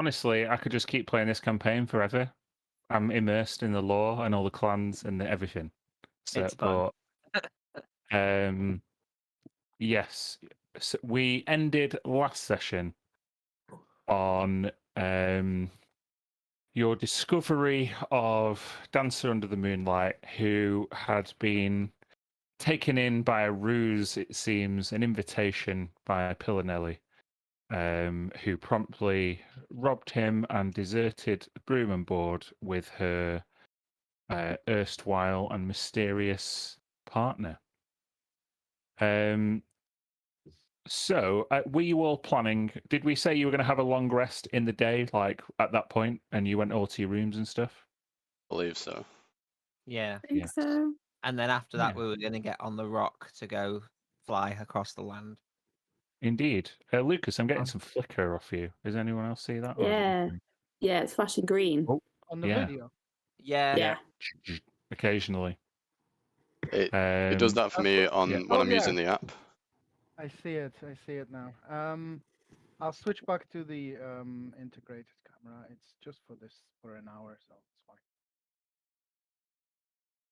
Honestly, I could just keep playing this campaign forever. I'm immersed in the lore and all the clans and everything. So, It's fun. but yes, so we ended last session on your discovery of Dancer Under the Moonlight, who had been taken in by a ruse, it seems, an invitation by Pillanelli, who promptly robbed him and deserted Broom and Board with her erstwhile and mysterious partner. So, were you all planning? Did we say you were going to have a long rest in the day, like at that point, and you went all to your rooms and stuff? I believe so. Yeah. I think Yes. so. And then after that, Yeah. we were going to get on the rock to go fly across the land. Indeed. Lucas, I'm getting some flicker off you. Does anyone else see that? Or is it Yeah. just me? Yeah, it's flashing green. Oh, On the yeah. video. Yeah. Yeah. Occasionally. It does that for me on when I'm using the app. I see it. I see it now. I'll switch back to the integrated camera. It's just for an hour, so it's fine.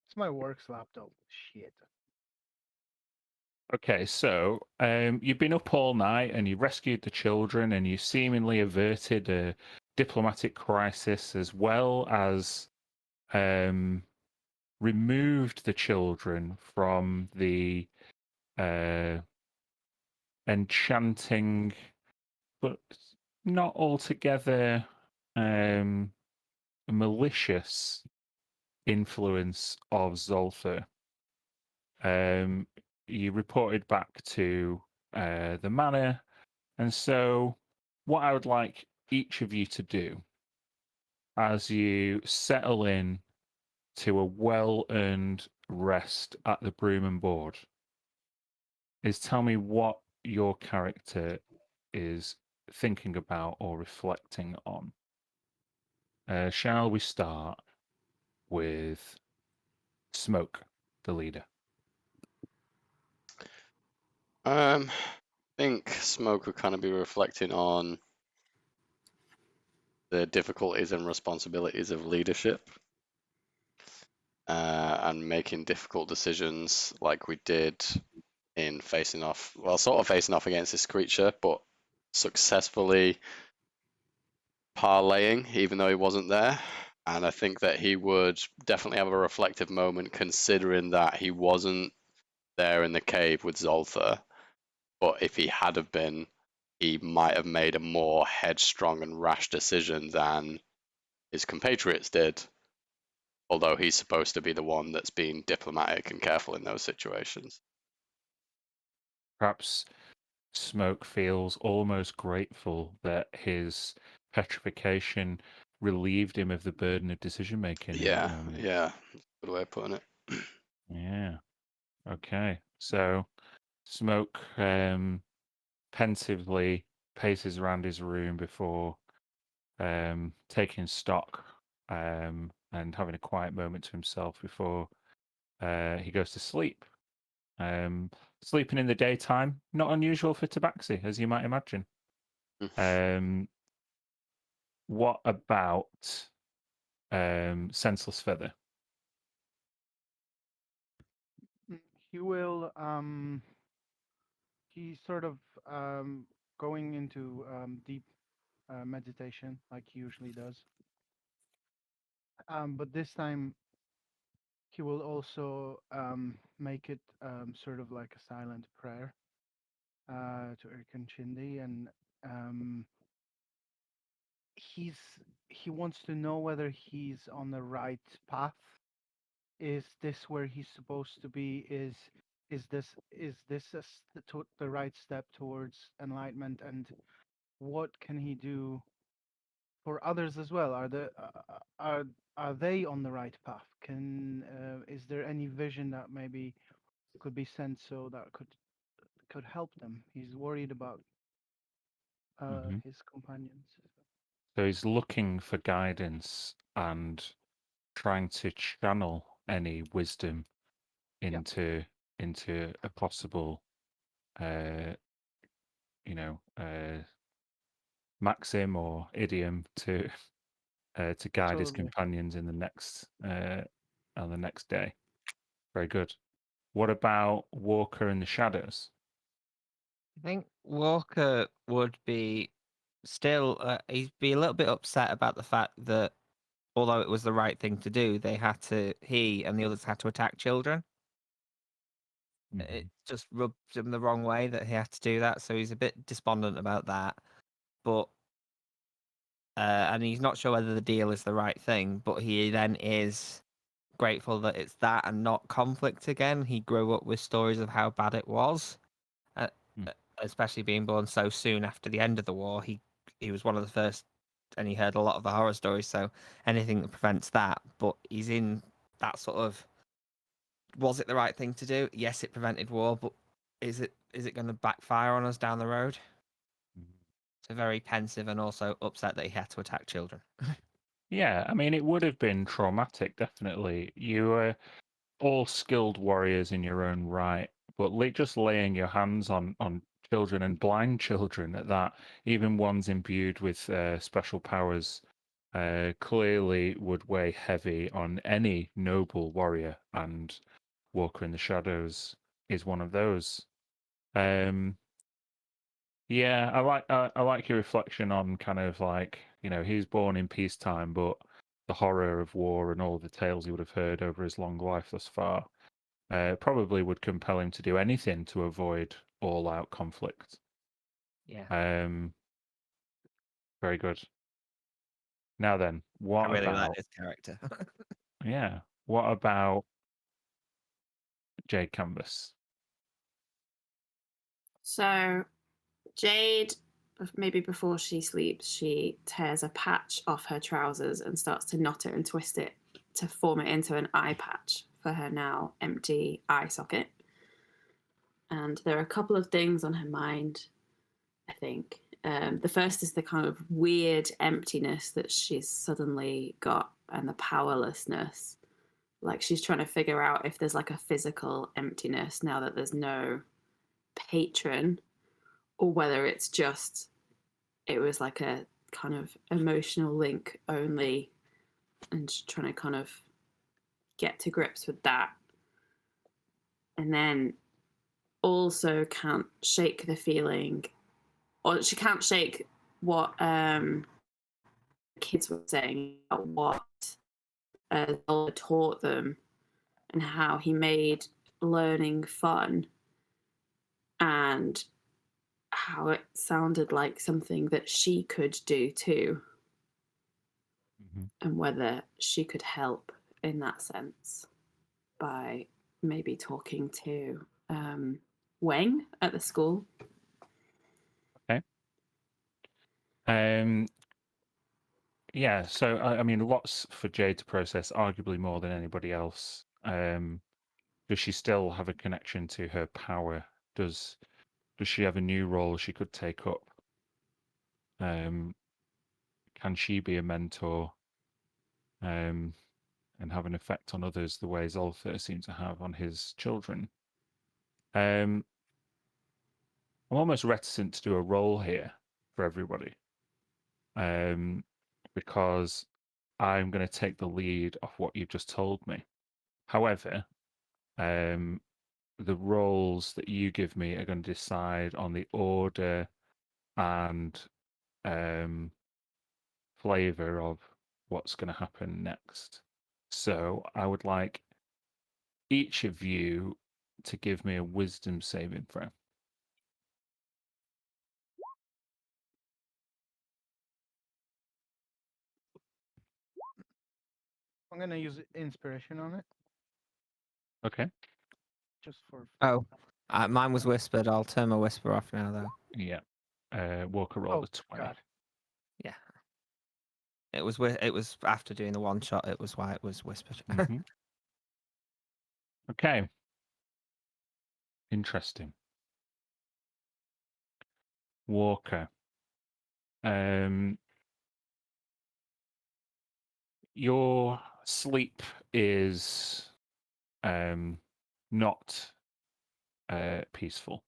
It's my work's laptop. Shit. Okay, so you've been up all night and you rescued the children and you seemingly averted a diplomatic crisis as well as removed the children from the enchanting but not altogether malicious influence of Zolther. You reported back to the manor, and so what I would like each of you to do as you settle in to a well-earned rest at the Broom and Board is tell me what your character is thinking about or reflecting on. Shall we start with Smoke, the leader? I think Smoke would kind of be reflecting on the difficulties and responsibilities of leadership and making difficult decisions like we did in facing off, well, sort of facing off against this creature, but successfully parlaying even though he wasn't there. And I think that he would definitely have a reflective moment considering that he wasn't there in the cave with Zolther. But if he had have been, he might have made a more headstrong and rash decision than his compatriots did. Although he's supposed to be the one that's being diplomatic and careful in those situations. Perhaps Smoke feels almost grateful that his petrification relieved him of the burden of decision making. Yeah, yeah, good way of putting it. Yeah. Okay. So Smoke pensively paces around his room before taking stock and having a quiet moment to himself before he goes to sleep. Sleeping in the daytime, not unusual for Tabaxi, as you might imagine. What about Senseless Feather? He will he's sort of going into deep meditation like he usually does. But this time he will also make it sort of like a silent prayer to Irkan Chindi, and he wants to know whether he's on the right path. Is this where he's supposed to be? Is this the right step towards enlightenment? And what can he do for others as well? Are they on the right path? Is there any vision that maybe could be sent so that could help them? He's worried about his companions. So he's looking for guidance and trying to channel any wisdom into a possible maxim or idiom to guide his Totally. companions in the next on the next day. Very good. What about Walker and the Shadows? I think Walker would be still, he'd be a little bit upset about the fact that although it was the right thing to do, he and the others had to attack children. It just rubbed him the wrong way that he had to do that, so he's a bit despondent about that. But and he's not sure whether the deal is the right thing, but he then is grateful that it's that and not conflict again. He grew up with stories of how bad it was, especially being born so soon after the end of the war. He was one of the first, and he heard a lot of the horror stories. So anything that prevents that, but he's in that sort of. Was it the right thing to do? Yes, it prevented war, but is it going to backfire on us down the road? So very pensive and also upset that he had to attack children. Yeah, I mean, it would have been traumatic, definitely. You were all skilled warriors in your own right, but just laying your hands on children and blind children at that, even ones imbued with special powers, clearly would weigh heavy on any noble warrior, and Walker in the Shadows is one of those. Yeah, I like your reflection on kind of like, he was born in peacetime, but the horror of war and all the tales he would have heard over his long life thus far probably would compel him to do anything to avoid all-out conflict. Yeah, Very good. Now then, I what really like about this character. what about Jade Canvas? So Jade, maybe before she sleeps, she tears a patch off her trousers and starts to knot it and twist it to form it into an eye patch for her now empty eye socket. And there are a couple of things on her mind, I think. The first is the kind of weird emptiness that she's suddenly got and the powerlessness. Like she's trying to figure out if there's like a physical emptiness now that there's no patron, or whether it's just it was like a kind of emotional link only, and trying to kind of get to grips with that. And then also can't shake the feeling, or she can't shake what kids were saying about what Zola taught them and how he made learning fun, and how it sounded like something that she could do too, and whether she could help in that sense by maybe talking to Wang at the school. Okay. Yeah, so I mean, lots for Jade to process, arguably more than anybody else. Does she still have a connection to her power? Does she have a new role she could take up? Can she be a mentor and have an effect on others the way Zolther seems to have on his children? I'm almost reticent to do a role here for everybody because I'm going to take the lead off what you've just told me. However, the roles that you give me are going to decide on the order and flavor of what's going to happen next. So I would like each of you to give me a wisdom saving throw. I'm gonna use inspiration on it, Okay. just for. Oh, mine was whispered. I'll turn my whisper off now, though. Yeah. Walker rolled a 20. God. Yeah. It was after doing the one shot. It was why it was whispered. Mhm. Okay. Interesting. Walker. Your sleep is not peaceful.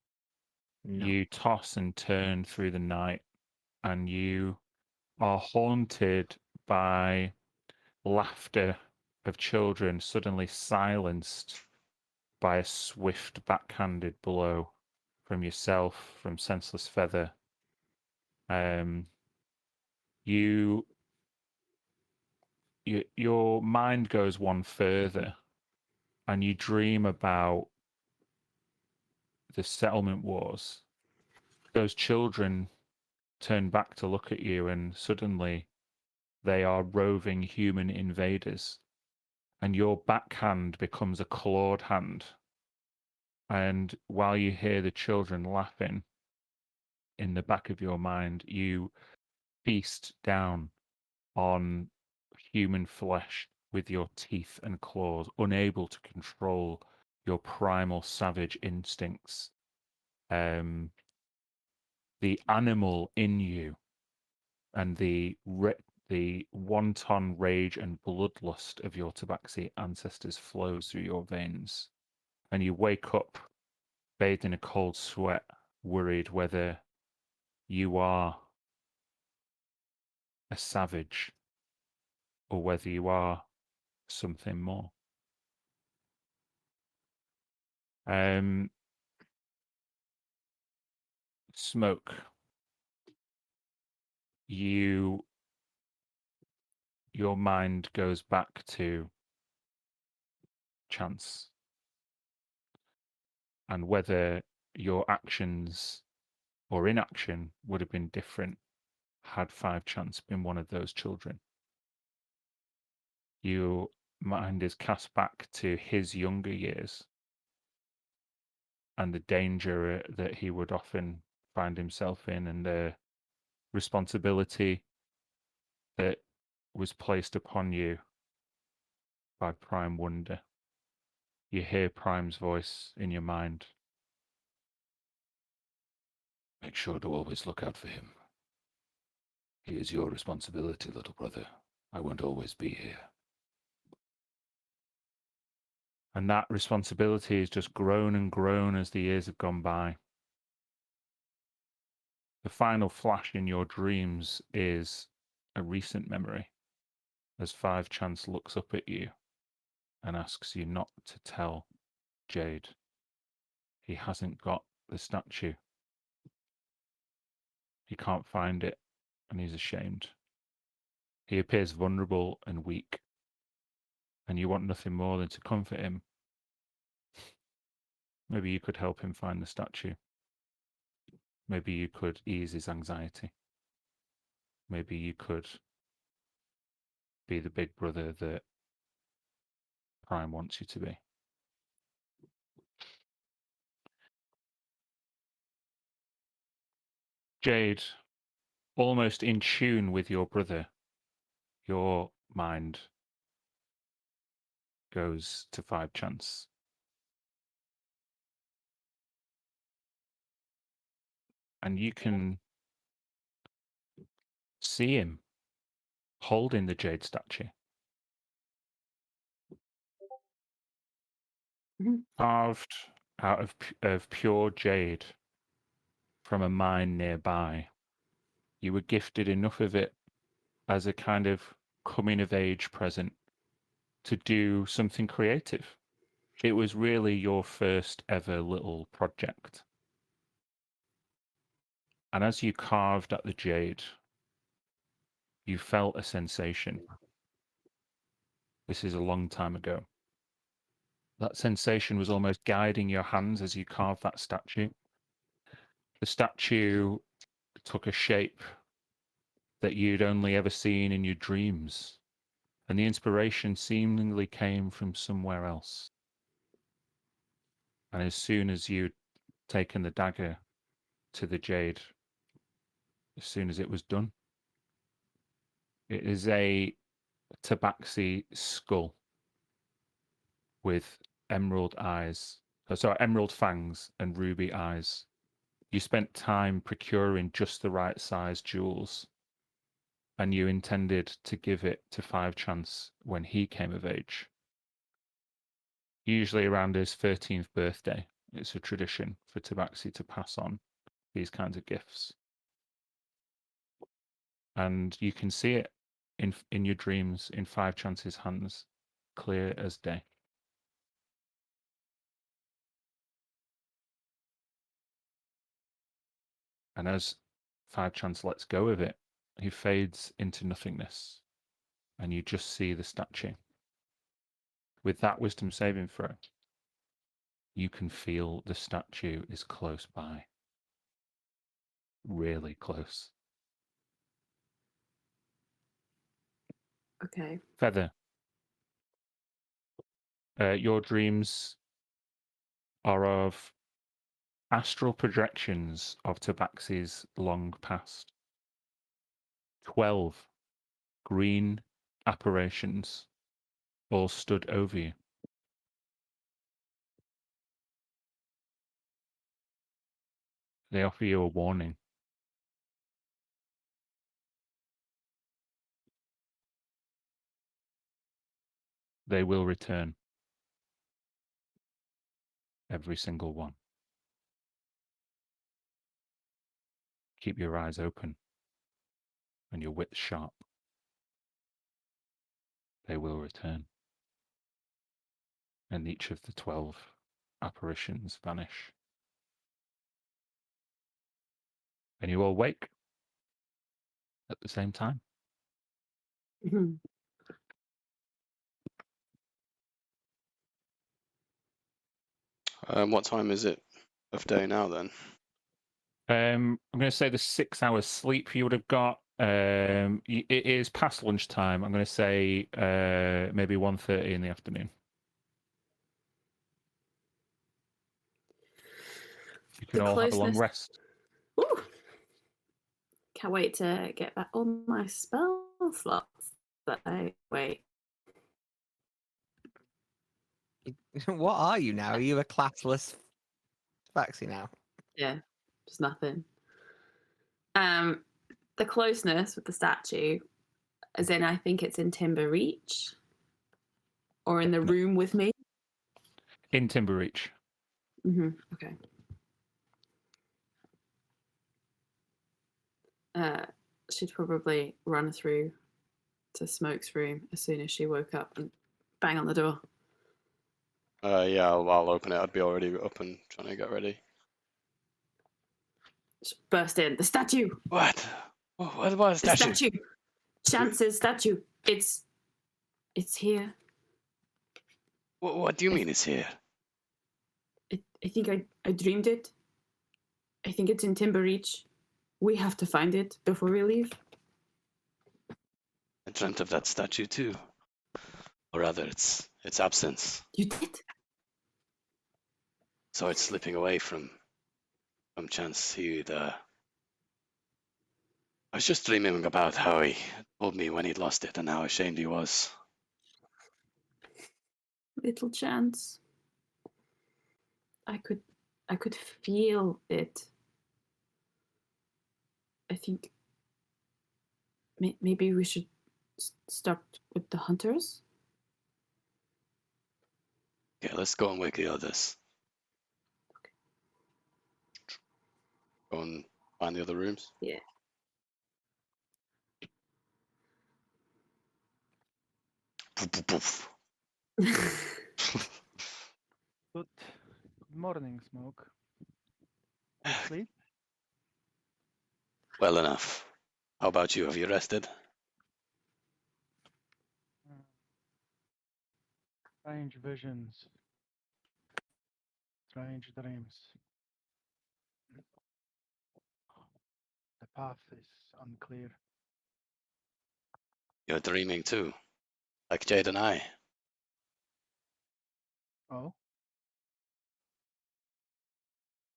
No. You toss and turn through the night, and you are haunted by laughter of children suddenly silenced by a swift backhanded blow from yourself, from Senseless Feather. Your mind goes one further, and you dream about the settlement wars. Those children turn back to look at you, and suddenly they are roving human invaders, and your backhand becomes a clawed hand. And while you hear the children laughing, in the back of your mind, you feast down on human flesh with your teeth and claws, unable to control your primal savage instincts. The animal in you and the wanton rage and bloodlust of your Tabaxi ancestors flows through your veins, and you wake up bathed in a cold sweat, worried whether you are a savage or whether you are something more. Smoke. Your mind goes back to chance and whether your actions or inaction would have been different had 5 chance been one of those children. Your mind is cast back to his younger years and the danger that he would often find himself in, and the responsibility that was placed upon you by Prime Wonder. You hear Prime's voice in your mind. Make sure to always look out for him. He is your responsibility, little brother. I won't always be here. And that responsibility has just grown and grown as the years have gone by. The final flash in your dreams is a recent memory, as 5 Chance looks up at you and asks you not to tell Jade. He hasn't got the statue. He can't find it, and he's ashamed. He appears vulnerable and weak, and you want nothing more than to comfort him. Maybe you could help him find the statue. Maybe you could ease his anxiety. Maybe you could be the big brother that Prime wants you to be. Jade, almost in tune with your brother, your mind goes to 5 Chance. And you can see him holding the jade statue. Carved out of pure jade from a mine nearby. You were gifted enough of it as a kind of coming of age present to do something creative. It was really your first ever little project. And as you carved at the jade, you felt a sensation. This is a long time ago. That sensation was almost guiding your hands as you carved that statue. The statue took a shape that you'd only ever seen in your dreams, and the inspiration seemingly came from somewhere else. And as soon as you'd taken the dagger to the jade, as soon as it was done, it is a tabaxi skull with emerald fangs and ruby eyes. You spent time procuring just the right size jewels, and you intended to give it to 5 Chance when he came of age. Usually around his 13th birthday, it's a tradition for Tabaxi to pass on these kinds of gifts. and you can see it in your dreams in 5 Chance's hands, clear as day. And as 5 Chance lets go of it, he fades into nothingness, and you just see the statue. With that wisdom saving throw, you can feel the statue is close by. Really close. Okay. Feather, your dreams are of astral projections of Tabaxi's long past. 12 green apparitions all stood over you. They offer you a warning. They will return. Every single one. Keep your eyes open and your wits sharp. They will return. And each of the 12 apparitions vanish. And you all wake at the same time. Mhm. What time is it of day now then? I'm going to say the 6 hours sleep you would have got. It is past lunchtime. I'm going to say maybe 1:30 in the afternoon. You can The all have a long closeness. rest. Ooh. Can't wait to get back all my spell slots. Wait. What are you now? Are you a classless Faxi now? Yeah, just nothing. The closeness with the statue, as in I think it's in Timbereach, or in the No. room with me. In Timbereach. Okay. She'd probably run through to Smoke's room as soon as she woke up and bang on the door. Yeah, I'll open it. I'd be already up and trying to get ready. Just burst in. The statue! What? What about the The statue? statue! Chance's statue. It's here. What do you mean it's here? I think I dreamed it. I think it's in Timbereach. We have to find it before we leave. I dreamt of that statue too. Or rather, its absence. You did? Saw it slipping away from Chance. I was just dreaming about how he told me when he'd lost it and how ashamed he was. Little Chance. I could feel it. I think maybe we should start with the hunters. Okay, let's go and wake the others. Go and find the other rooms. Yeah. Poof, poof, poof. Good morning, Smoke. Sleep? Well enough. How about you? Have you rested? Strange visions. Strange dreams. The path is unclear. You're dreaming too, like Jade and I. Oh?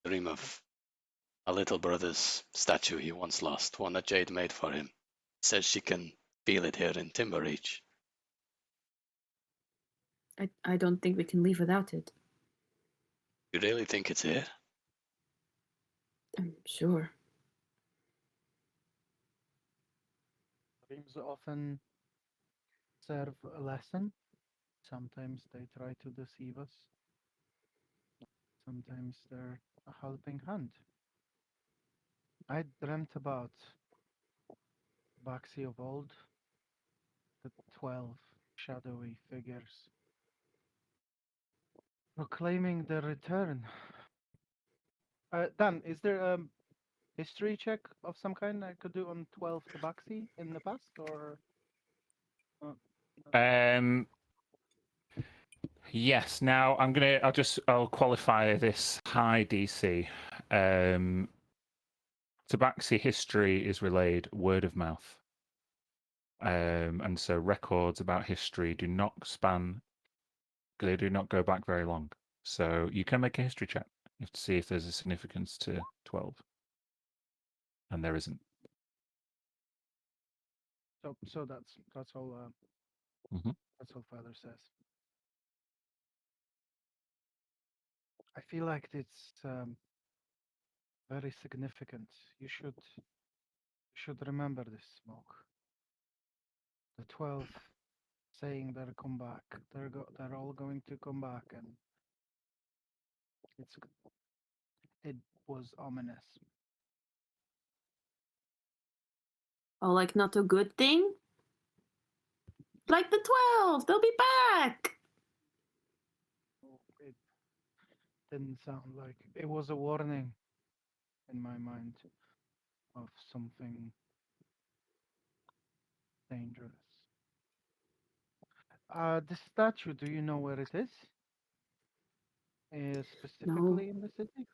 Dream of a little brother's statue he once lost, one that Jade made for him. Says she can feel it here in Timbereach. I don't think we can leave without it. You really think it's here? I'm sure. Dreams often serve a lesson. Sometimes they try to deceive us. Sometimes they're a helping hand. I dreamt about Tabaxi of old. The 12 shadowy figures. Proclaiming their return. Dan, is there a history check of some kind I could do on 12 Tabaxi in the past, or? Yes. Now I'll qualify this high DC. Tabaxi history is relayed word of mouth. And so records about history do not go back very long. So you can make a history check. You have to see if there's a significance to 12. And there isn't. So that's all. Mhm. That's all Father says. I feel like it's very significant. You should remember this, Smoke. The 12 saying they'll come back. They're all going to come back, and it was ominous. Oh, like not a good thing? Like the 12, they'll be back. It didn't sound like it was a warning in my mind of something dangerous. The statue, do you know where it is? Specifically in the city?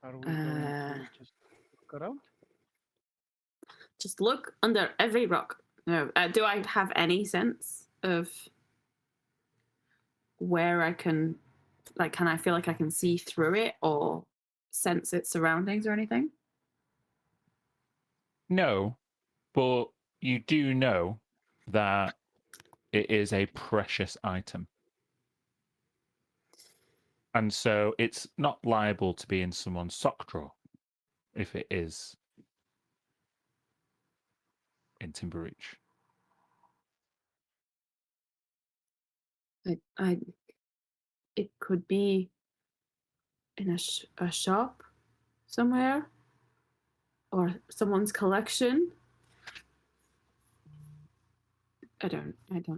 Are we going to just look around? Just look under every rock. No. Do I have any sense of where I can, like, can I feel like I can see through it or sense its surroundings or anything? No, but you do know that it is a precious item. And so it's not liable to be in someone's sock drawer if it is in Timbereach. It could be in a shop somewhere or someone's collection. I don't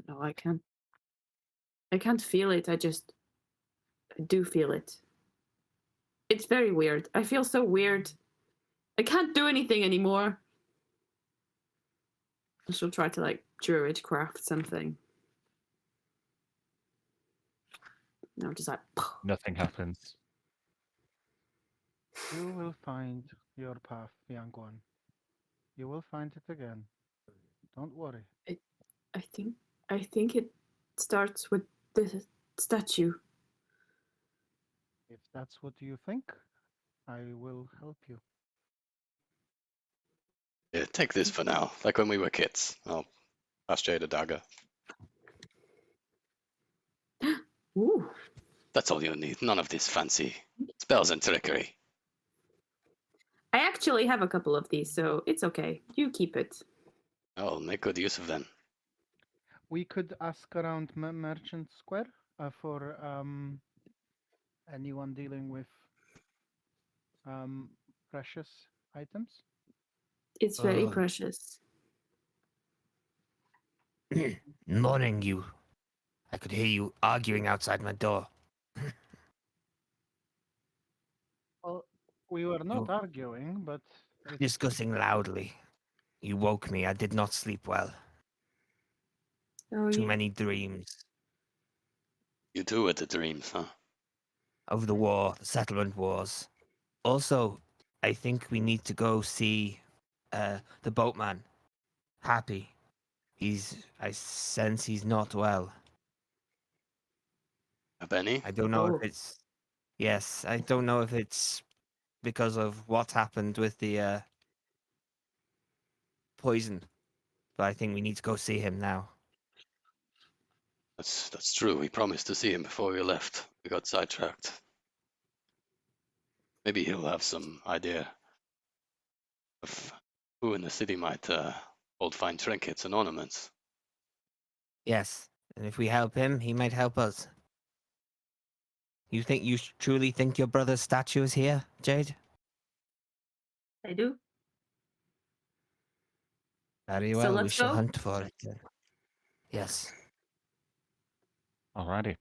know. I can't feel it. I do feel it. It's very weird. I feel so weird. I can't do anything anymore. I shall try to like druid craft something. No, just like Nothing happens. You will find your path, young one. You will find it again. Don't worry. I think it starts with the statue. If that's what you think, I will help you. Yeah, take this for now. Like when we were kids. I'll pass Jade a dagger. Ooh. That's all you need. None of this fancy spells and trickery. I actually have a couple of these, so it's okay. You keep it. I'll make good use of them. We could ask around Merchant Square for anyone dealing with precious items. It's very precious. Morning, you. I could hear you arguing outside my door. Well, we were not You- arguing, but Discussing loudly. You woke me. I did not sleep well. Oh, Too yeah. many dreams. You too with the dreams, huh? Of the war, the settlement wars. Also, I think we need to go see the boatman. Happy. I sense he's not well. Benny? I don't know Oh. if it's... Yes, I don't know if it's because of what happened with the poison. But I think we need to go see him now. That's true. We promised to see him before we left. We got sidetracked. Maybe he'll have some idea of who in the city might hold fine trinkets and ornaments. Yes, and if we help him, he might help us. You truly think your brother's statue is here, Jade? I do. Very So well, we let's shall go. hunt for it then. Yes. Alrighty.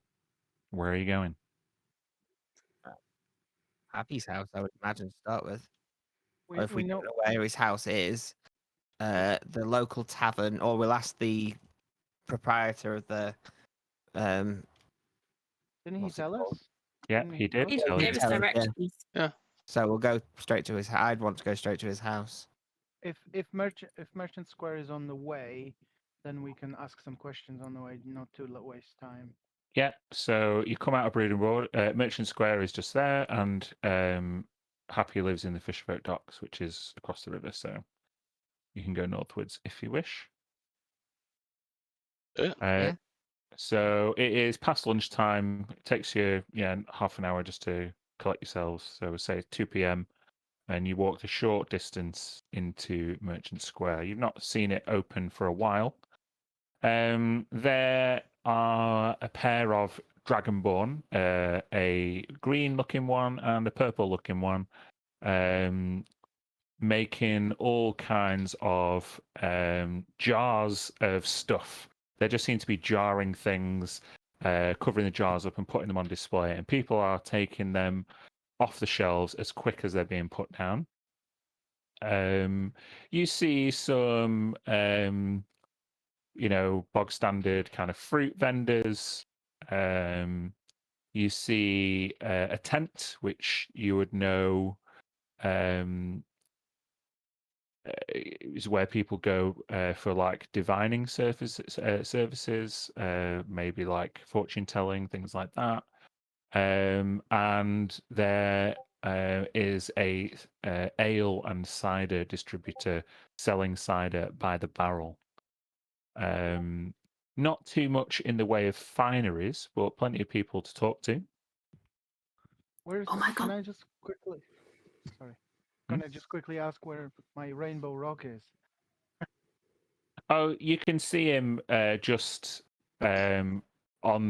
Where are you going? Happy's house, I would imagine, to start with. We, Or if we we don't know. know where his house is, the local tavern, or we'll ask the proprietor of the Didn't he what's it tell called? us? Yeah, Didn't he did He tell you. gave us Tell us, yeah. directions. So we'll go straight to his. I'd want to go straight to his house. If Merchant Square is on the way, then we can ask some questions on the way, not to waste time. Yeah, so you come out of Breeding Road. Merchant Square is just there, and Happy lives in the Fisherville Docks, which is across the river. So you can go northwards if you wish. Yeah. Yeah. So it is past lunchtime. It takes you half an hour just to collect yourselves. So say 2 p.m. and you walk a short distance into Merchant Square. You've not seen it open for a while. There are a pair of Dragonborn, a green-looking one and a purple-looking one, making all kinds of jars of stuff. There just seem to be jarring things, covering the jars up and putting them on display, and people are taking them off the shelves as quick as they're being put down. You see some bog standard kind of fruit vendors. You see a tent, which you would know is where people go for like divining services, maybe like fortune telling, things like that. And there is a ale and cider distributor selling cider by the barrel. Not too much in the way of fineries, but plenty of people to talk to. Where's? Oh my Can God. I just quickly? Sorry. Hmm? Can I just quickly ask where my rainbow rock is? Oh, you can see him just on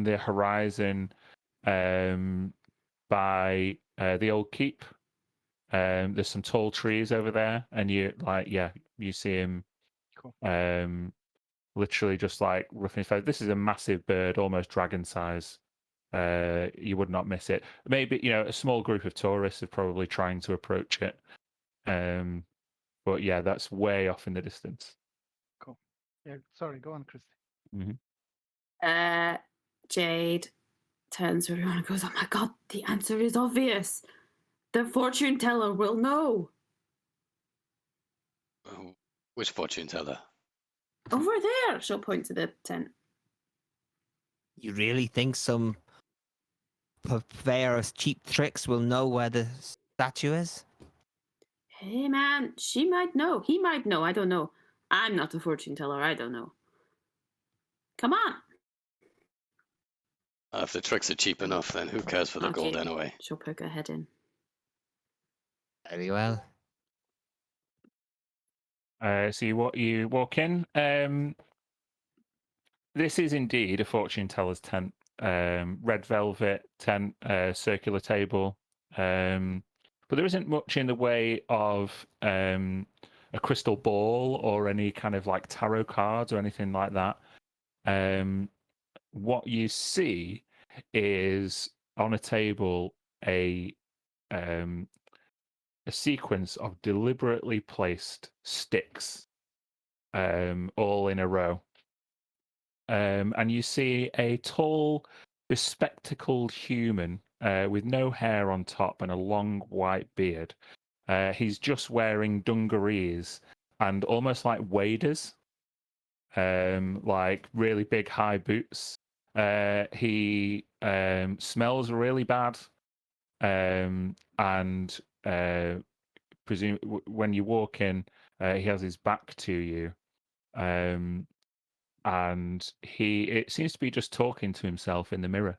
the horizon by the old keep. There's some tall trees over there, and you see him Cool. literally just like roughing his face. This is a massive bird, almost dragon size. You would not miss it. Maybe a small group of tourists are probably trying to approach it. But yeah, that's way off in the distance. Cool. Yeah. Sorry. Go on, Christy. Mm-hmm. Jade turns to everyone and goes, "Oh my God, the answer is obvious. The fortune teller will know. Which fortune teller? Over there." She'll point to the tent. You really think some purveyor of cheap tricks will know where the statue is? Hey man, she might know. He might know. I don't know. I'm not a fortune teller. I don't know. Come on. If the tricks are cheap enough, then who cares for the gold Okay. anyway? She'll poke her head in. Very well. So you walk in. This is indeed a fortune teller's tent. Red velvet tent, circular table. But there isn't much in the way of a crystal ball or any kind of like tarot cards or anything like that. What you see is on a table a sequence of deliberately placed sticks, all in a row. And you see a tall, bespectacled human with no hair on top and a long white beard. He's just wearing dungarees and almost like waders, like really big high boots. He smells really bad, and presume when you walk in, he has his back to you. And it seems to be just talking to himself in the mirror.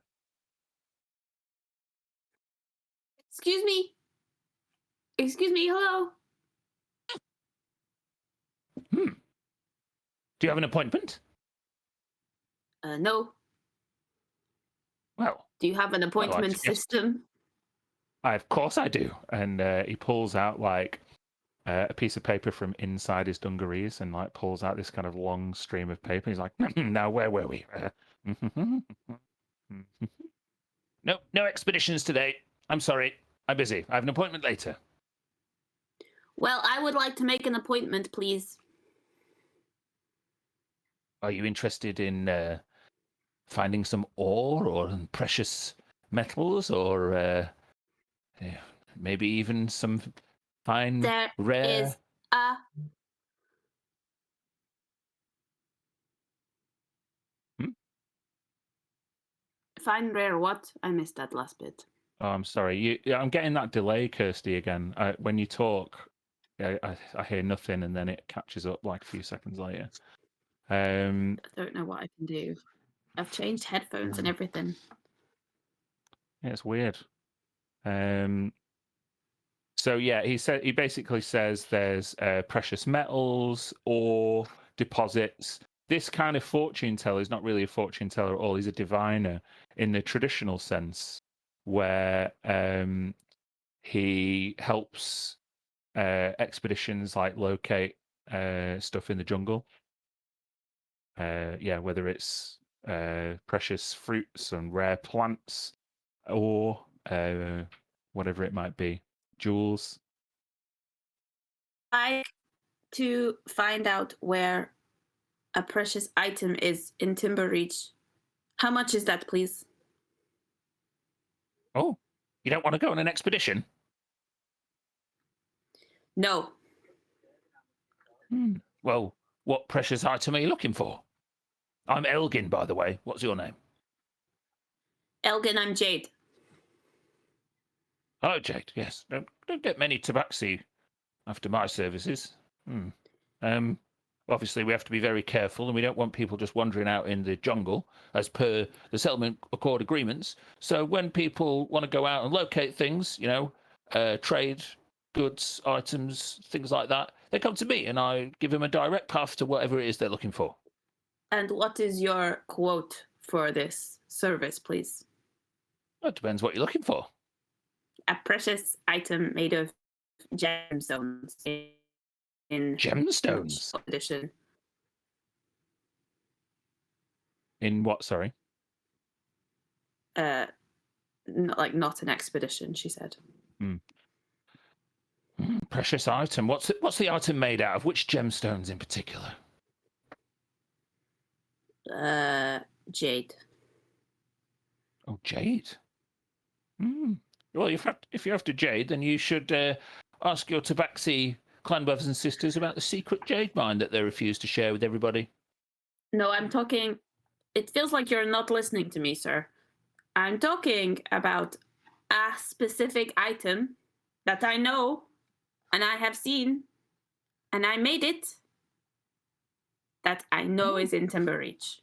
Excuse me. Excuse me. Hello. Do you have an appointment? No. Well, Do you have an appointment suggest- system? of course I do. And he pulls out like a piece of paper from inside his dungarees and like pulls out this kind of long stream of paper. He's like, now where were we? No, no expeditions today. I'm sorry. I'm busy. I have an appointment later. Well, I would like to make an appointment, please. Are you interested in finding some ore or precious metals or maybe even some fine, There rare... is a... Fine, rare what? I missed that last bit. Oh, I'm sorry. I'm getting that delay, Kirsty, again. When you talk, I hear nothing, and then it catches up like a few seconds later. I don't know what I can do. I've changed headphones and everything. Yeah, it's weird. So yeah, he basically says there's precious metals or deposits. This kind of fortune teller is not really a fortune teller at all. He's a diviner in the traditional sense, where he helps expeditions like locate stuff in the jungle. Yeah, whether it's precious fruits and rare plants or whatever it might be, jewels. I to find out where a precious item is in Timbereach. How much is that, please? Oh, you don't want to go on an expedition? No. Well, what precious item are you looking for? I'm Elgin, by the way. What's your name? Elgin, I'm Jade. Oh, Jade, yes. Don't get many tabaxi after my services. Obviously, we have to be very careful, and we don't want people just wandering out in the jungle, as per the settlement accord agreements. So when people want to go out and locate things, trade goods, items, things like that, they come to me, and I give them a direct path to whatever it is they're looking for. And what is your quote for this service, please? Well, it depends what you're looking for. A precious item made of gemstones in Gemstones? edition. In what, sorry? Not an expedition, she said. Precious item. What's the item made out of? Which gemstones in particular? Jade. Oh, jade. Well, if you're after jade, then you should ask your Tabaxi clan brothers and sisters about the secret jade mine that they refuse to share with everybody. No, I'm talking... It feels like you're not listening to me, sir. I'm talking about a specific item that I know and I have seen and I made it that I know is in Timbereach.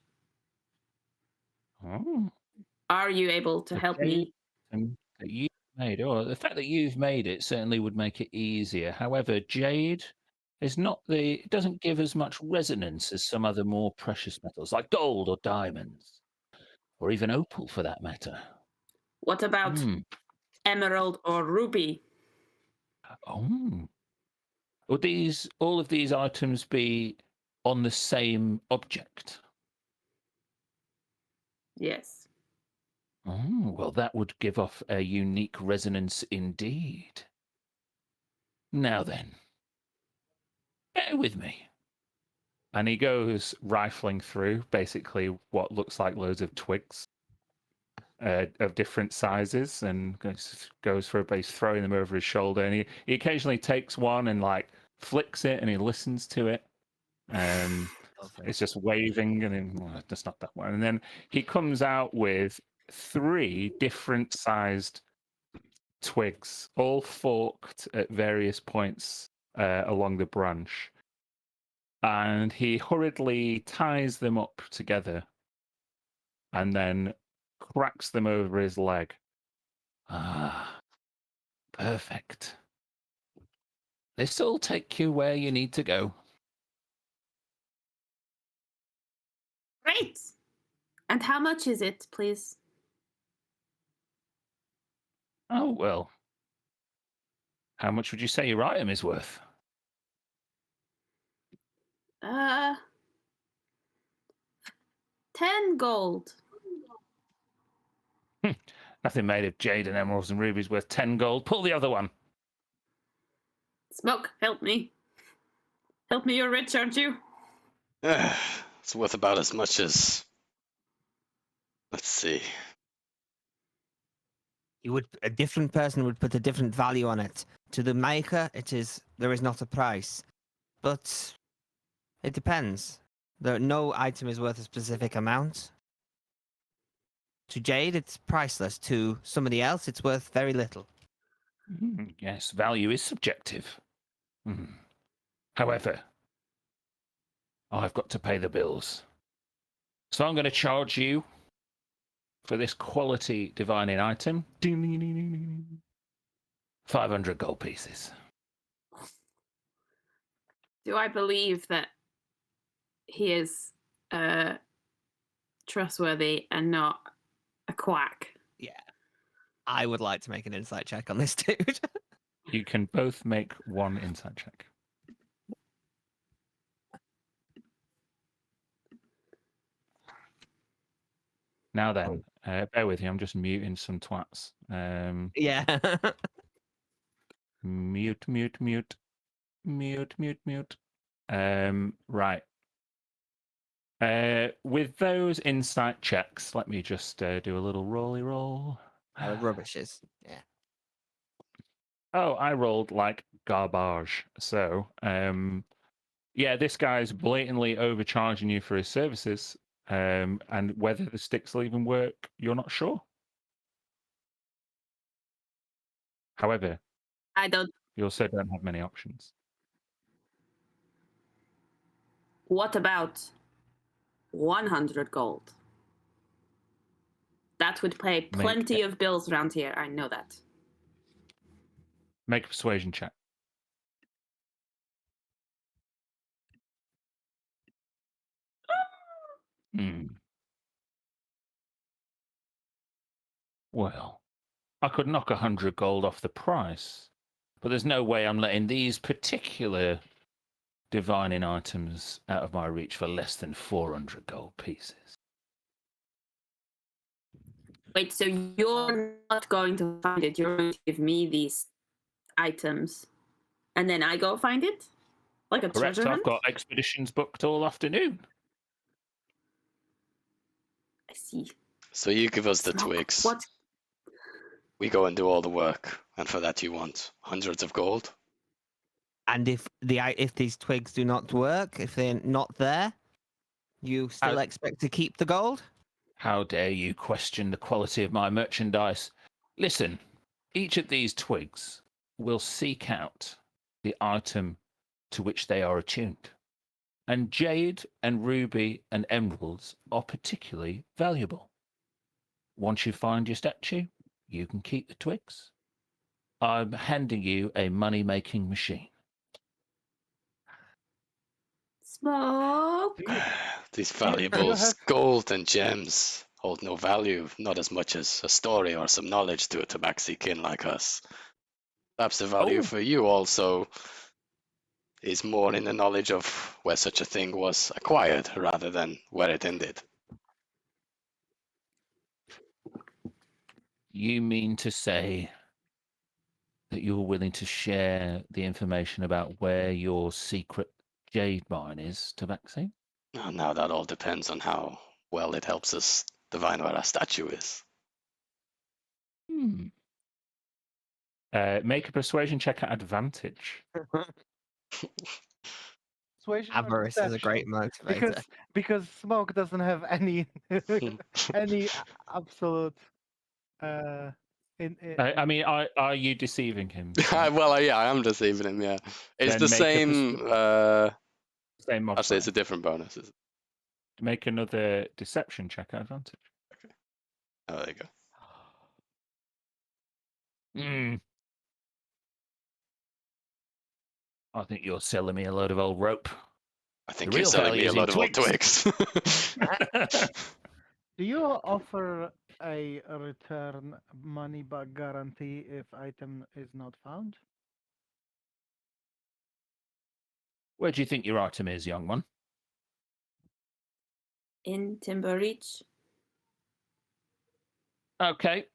Oh. Are you able to help me? That you've made. Oh, the fact that you've made it certainly would make it easier. However, jade is it doesn't give as much resonance as some other more precious metals, like gold or diamonds, or even opal for that matter. What about emerald or ruby? Oh. Would all of these items be on the same object? Yes. Oh, well, that would give off a unique resonance indeed. Now then, bear with me. And he goes rifling through basically what looks like loads of twigs of different sizes, and goes for a base, throwing them over his shoulder. And he occasionally takes one and like flicks it, and he listens to it. It's just waving, and then that's not that one. And then he comes out with 3 different sized twigs, all forked at various points along the branch. And he hurriedly ties them up together and then cracks them over his leg. Ah, perfect. This'll take you where you need to go. Great. And how much is it, please? Oh, well. How much would you say your item is worth? Uh, 10 gold. Nothing made of jade and emeralds and rubies worth 10 gold. Pull the other one. Smoke, help me. Help me, you're rich, aren't you? It's worth about as much as. Let's see. A different person would put a different value on it. To the maker, there is not a price, but it depends. No item is worth a specific amount. To Jade, it's priceless. To somebody else, it's worth very little. Yes, value is subjective. However, I've got to pay the bills. So I'm going to charge you for this quality divining item 500 gold pieces. Do I believe that he is trustworthy and not a quack? Yeah. I would like to make an insight check on this dude. You can both make one insight check. Now then, bear with me, I'm just muting some twats. Yeah. Mute. Right. With those insight checks, let me just do a little roll. Rubbishes. Yeah. Oh, I rolled like garbage. So, yeah, this guy's blatantly overcharging you for his services, and whether the sticks will even work, you're not sure. However, I don't. you also don't have many options. What about 100 gold? That would pay plenty of bills around here. I know that. Make a persuasion check. Well, I could knock 100 gold off the price, but there's no way I'm letting these particular divining items out of my reach for less than 400 gold pieces. Wait, so you're not going to find it? You're going to give me these items, and then I go find it? Like a Correct, treasure hunt? I've got expeditions booked all afternoon. I see. So you give us the Smoke. twigs. What? We go and do all the work, and for that you want hundreds of gold. And if these twigs do not work, if they're not there, you still expect to keep the gold? How dare you question the quality of my merchandise? Listen, each of these twigs will seek out the item to which they are attuned. And jade and ruby and emeralds are particularly valuable. Once you find your statue, you can keep the twigs. I'm handing you a money-making machine. Smoke. These valuables, gold and gems, hold no value, not as much as a story or some knowledge to a tabaxi kin like us. Perhaps the value for you also is more in the knowledge of where such a thing was acquired rather than where it ended. You mean to say that you're willing to share the information about where your secret jade mine is, Tabaxi? Now that all depends on how well it helps us divine where our statue is. Make a persuasion check at advantage. Persuasion or Avarice is a great deception? motivator. Because Smoke doesn't have any any absolute I mean, are you deceiving him? Well, yeah, I am deceiving him, yeah. It's Then the make a same... same modifier. Actually, it's a different bonus. Make another deception check at advantage. Oh, there you go. I think you're selling me a load of old rope. I think The you're real selling value me a is in load of old twigs. Do you offer a return money back guarantee if item is not found? Where do you think your item is, young one? in Timbereach. Okay.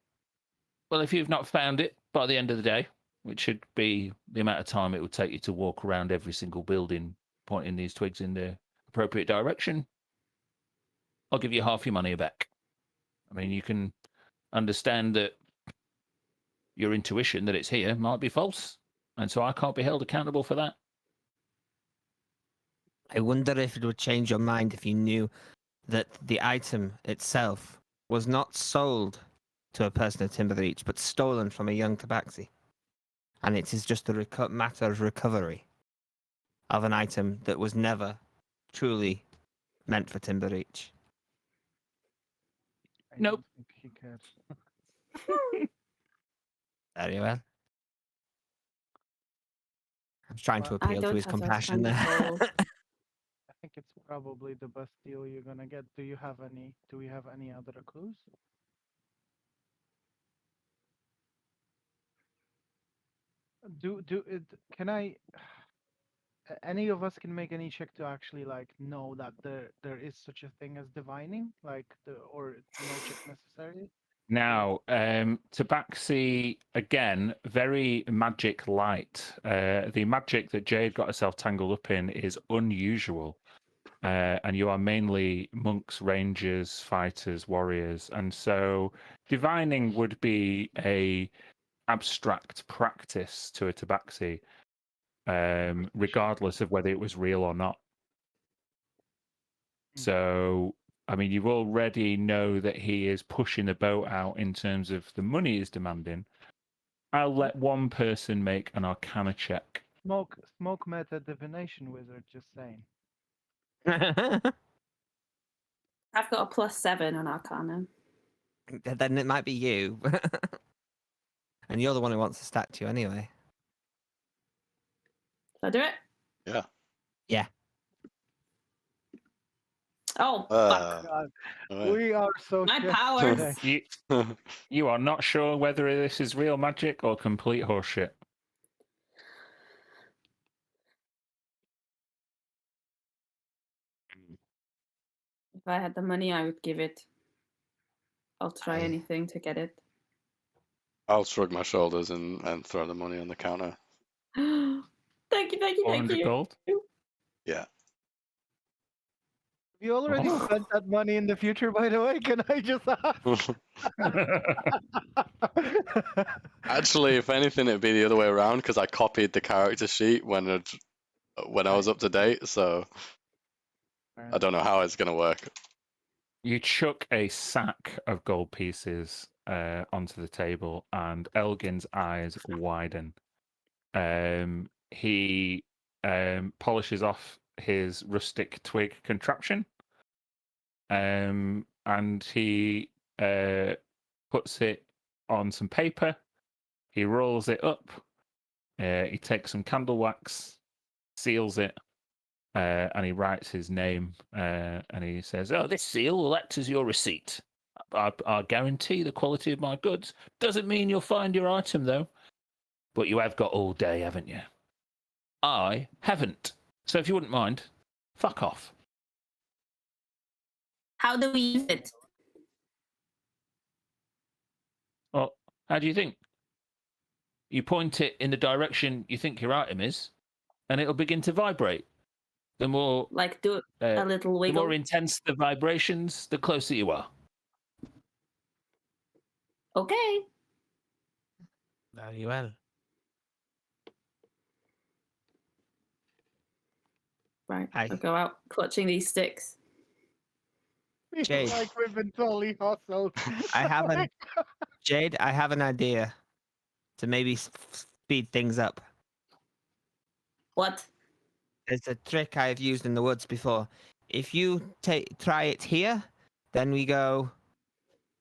Well, if you've not found it by the end of the day, which should be the amount of time it would take you to walk around every single building, pointing these twigs in the appropriate direction, I'll give you half your money back. I mean, you can understand that your intuition that it's here might be false, and so I can't be held accountable for that. I wonder if it would change your mind if you knew that the item itself was not sold to a person of Timbereach, but stolen from a young tabaxi. And it is just a matter of recovery of an item that was never truly meant for Timbereach. I Nope. don't think he cares. Very well. I was trying to Well, I appeal to don't his have that compassion kind of there. gold. I think it's probably the best deal you're gonna get. Do we have any other clues? Can I any of us can make any check to actually like know that there is such a thing as divining, like or no check necessary? Now, Tabaxi, again, very magic light. The magic that Jade got herself tangled up in is unusual. And you are mainly monks, rangers, fighters, warriors. And so divining would be a abstract practice to a Tabaxi, regardless of whether it was real or not. So, I mean, you already know that he is pushing the boat out in terms of the money he's demanding. I'll let one person make an Arcana check. Smoke met a divination wizard, just saying. I've got a +7 on Arcana. Then it might be you. And you're the one who wants to stack you anyway. Shall I do it? Yeah. Yeah. Oh, fuck. God, Alright. we are so My shit powers. today. You are not sure whether this is real magic or complete horseshit. If I had the money, I would give it. I'll try Aye. anything to get it. I'll shrug my shoulders and throw the money on the counter. Thank you, thank you, thank 400 you. gold? Yeah. You already Oh. spent that money in the future, by the way. Can I just ask? Actually, if anything, it'd be the other way around because I copied the character sheet when I was up to date. So I don't know how it's gonna work. You chuck a sack of gold pieces onto the table, and Elgin's eyes widen. He polishes off his rustic twig contraption, and he puts it on some paper. He rolls it up. He takes some candle wax, seals it, and he writes his name. And he says, "Oh, this seal will act as your receipt. I guarantee the quality of my goods. Doesn't mean you'll find your item, though. But you have got all day, haven't you? I haven't. So if you wouldn't mind, fuck off." How do we use it? Well, how do you think? You point it in the direction you think your item is, and it'll begin to vibrate. The more Like do a little the wiggle? more intense the vibrations, the closer you are. Okay. Very well. Right. Aye. I'll go out clutching these sticks. Feels Jade. like we've been totally hustled. I haven't. Jade, I have an idea to maybe speed things up. What? It's a trick I've used in the woods before. If you try it here, then we go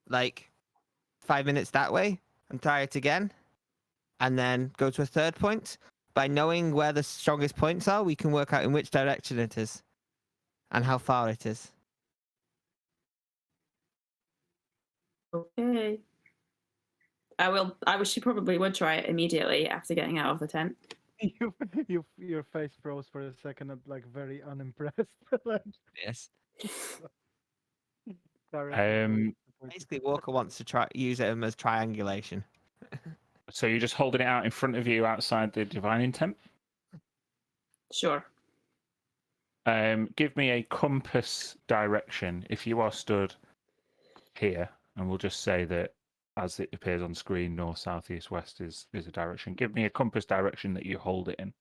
like 5 minutes that way and try it again, and then go to a third point. By knowing where the strongest points are, we can work out in which direction it is and how far it is. Okay. I will. I wish you probably would try it immediately after getting out of the tent. Your face froze for a second, like very unimpressed. Like, Yes. direction. Basically, Walker wants to try use it as triangulation. So you're just holding it out in front of you outside the divine intent. Sure. Give me a compass direction if you are stood here, and we'll just say that as it appears on screen, north, south, east, west is a direction. Give me a compass direction that you hold it in.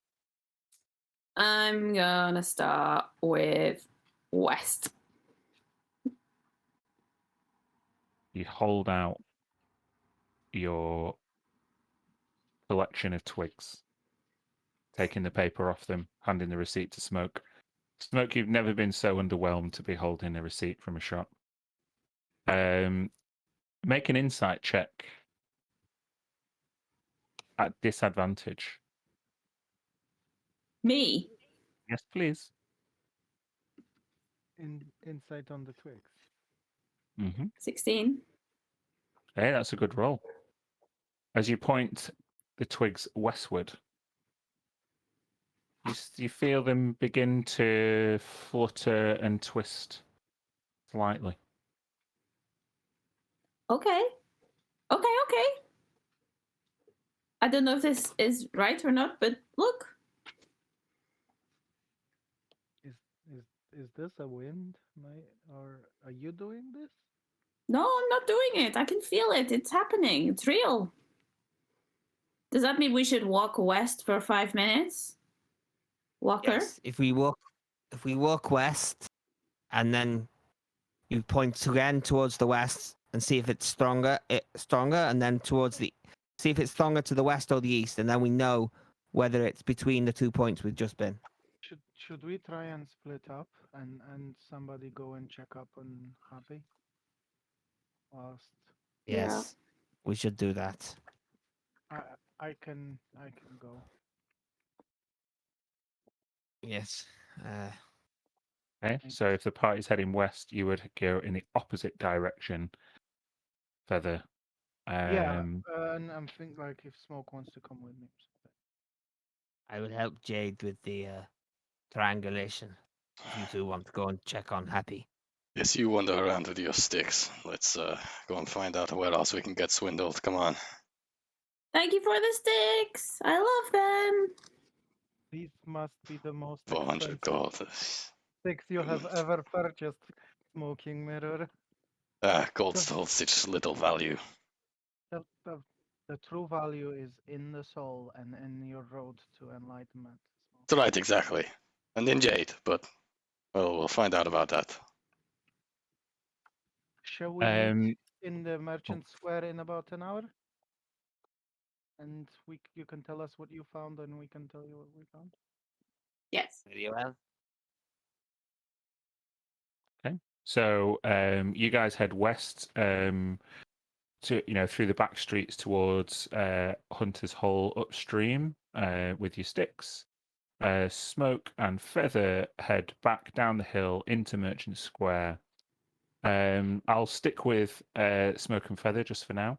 I'm gonna start with west. You hold out your collection of twigs, taking the paper off them, handing the receipt to Smoke. Smoke, you've never been so underwhelmed to be holding a receipt from a shop. Make an insight check at disadvantage. Me. Yes, please. Insight on the twigs. 16. Hey, that's a good roll. As you point the twigs westward, you feel them begin to flutter and twist slightly. Okay. Okay. I don't know if this is right or not, but look. Is this a wind? Or are you doing this? No, I'm not doing it. I can feel it. It's happening. It's real. Does that mean we should walk west for 5 minutes? Walker? Yes. If we walk west, and then you point again towards the west and see if it's stronger, and then see if it's stronger to the west or the east, and then we know whether it's between the 2 points we've just been. Should we try and split up and somebody go and check up on Happy? Whilst Yes, we should do that. I can go. Yes. Okay, so if the party's heading west, you would go in the opposite direction. Feather. And I'm thinking like if Smoke wants to come with me. I will help Jade with the triangulation. If you two want to go and check on Happy. Yes, you wander around with your sticks. Let's go and find out where else we can get swindled. Come on. Thank you for the sticks. I love them. These must be the most 400 expensive gold. sticks you have ever purchased, Smoking Mirror. Gold's still such little value. The true value is in the soul and in your road to enlightenment. That's right, exactly. And in Jade, but well, we'll find out about that. Shall we meet in the Merchant Square in about an hour? And you can tell us what you found, and we can tell you what we found. Yes. Very well. Okay. So you guys head west to through the back streets towards Hunter's Hole upstream with your sticks. Smoke and Feather head back down the hill into Merchant Square. I'll stick with Smoke and Feather just for now.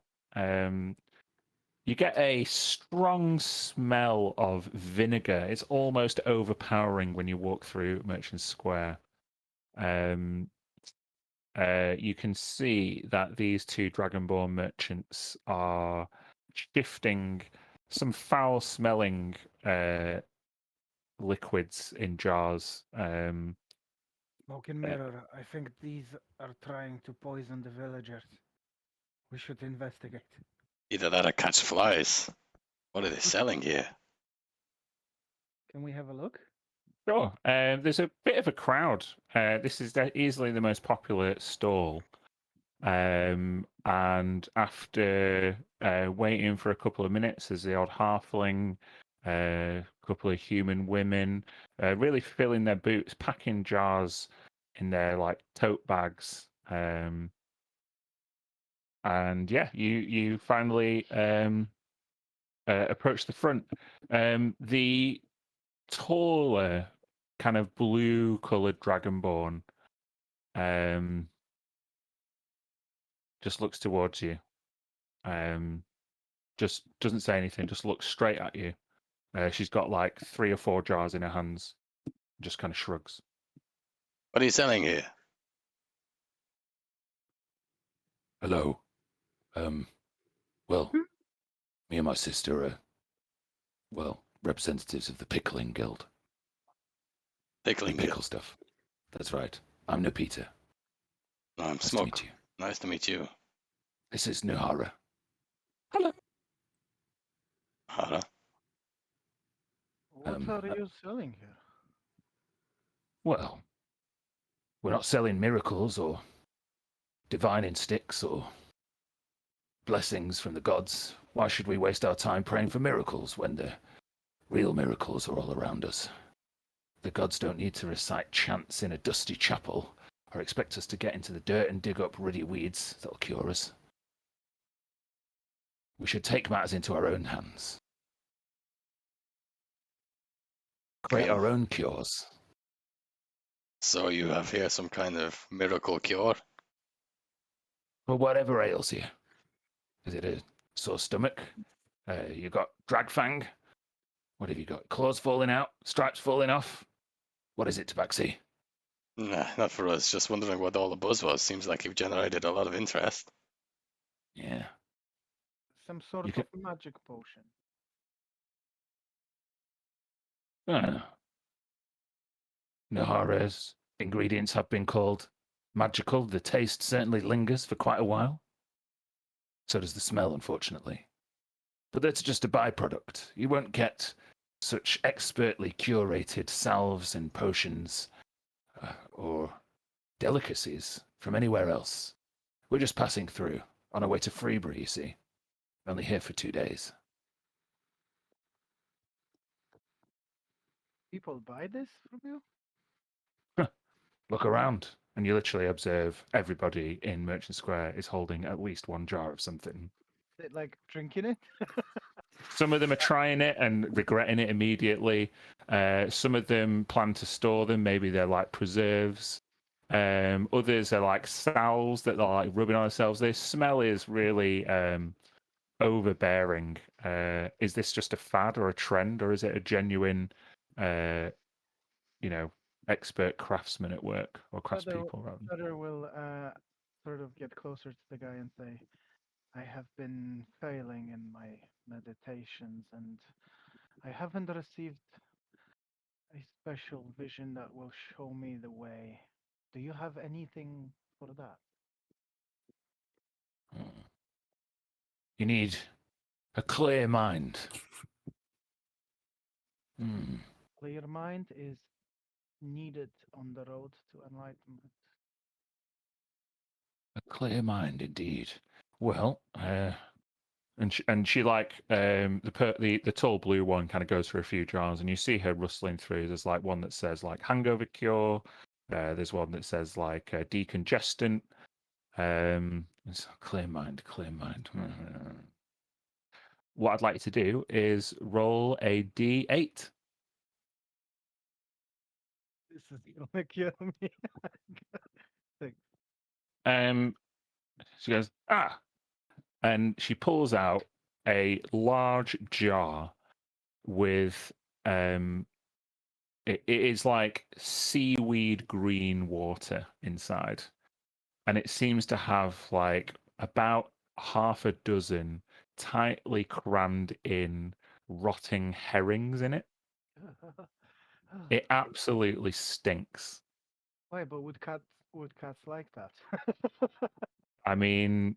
You get a strong smell of vinegar. It's almost overpowering when you walk through Merchant Square. You can see that these two Dragonborn merchants are shifting some foul-smelling liquids in jars. Smoking Mirror, I think these are trying to poison the villagers. We should investigate. Either that or catch flies. What are they selling here? Can we have a look? Sure. There's a bit of a crowd. This is easily the most popular stall. And after waiting for a couple of minutes, there's the odd halfling, a couple of human women, really filling their boots, packing jars in their like tote bags. And yeah, you finally approach the front. The taller, kind of blue-colored dragonborn just looks towards you. Just doesn't say anything, just looks straight at you. She's got like 3 or 4 jars in her hands. Just kind of shrugs. What are you selling here? Hello. Well, me and my sister are, well, representatives of the Pickling Guild. We Pickling pickle Guild. stuff. That's right. I'm no Peter. I'm Nice to Smoke. meet you. Nice to meet you. This is Nuhara. Hello. Hara. What Um, are uh, you selling here? Well, we're not selling miracles or divining sticks or blessings from the gods. Why should we waste our time praying for miracles when the real miracles are all around us? The gods don't need to recite chants in a dusty chapel or expect us to get into the dirt and dig up ruddy weeds that'll cure us. We should take matters into our own hands. Create our own cures. So you have here some kind of miracle cure? For whatever ails you. Is it a sore stomach? You got dragfang? What have you got? Claws falling out? Stripes falling off? What is it, Tabaxi? Nah, not for us. Just wondering what all the buzz was. Seems like you've generated a lot of interest. Yeah. Some sort You of magic potion. Nahara's ingredients have been called magical. The taste certainly lingers for quite a while. So does the smell, unfortunately. But that's just a byproduct. You won't get such expertly curated salves and potions or delicacies from anywhere else. We're just passing through on our way to Freebury, you see. Only here for 2 days. People buy this from you? Look around, and you literally observe everybody in Merchant Square is holding at least one jar of something. Is it like drinking it? Some of them are trying it and regretting it immediately. Some of them plan to store them. Maybe they're like preserves. Others are like salves that they're like rubbing on themselves. This smell is really overbearing. Is this just a fad or a trend, or is it a genuine, you know, expert craftsman at work or craftspeople? Rather. Feather will sort of get closer to the guy and say, I have been failing in my meditations and I haven't received a special vision that will show me the way. Do you have anything for that? You need a clear mind. Clear mind is needed on the road to enlightenment. A clear mind, indeed. Well, And she like the tall blue one kind of goes through a few jars, and you see her rustling through. There's like one that says like hangover cure. There's one that says like decongestant. It's clear mind, clear mind. What I'd like you to do is roll a d8. This is gonna kill me. Thanks. She goes and she pulls out a large jar with it is like seaweed green water inside, and it seems to have like about half a dozen tightly crammed in rotting herrings in it. It absolutely stinks. Why? But would cats like that? I mean,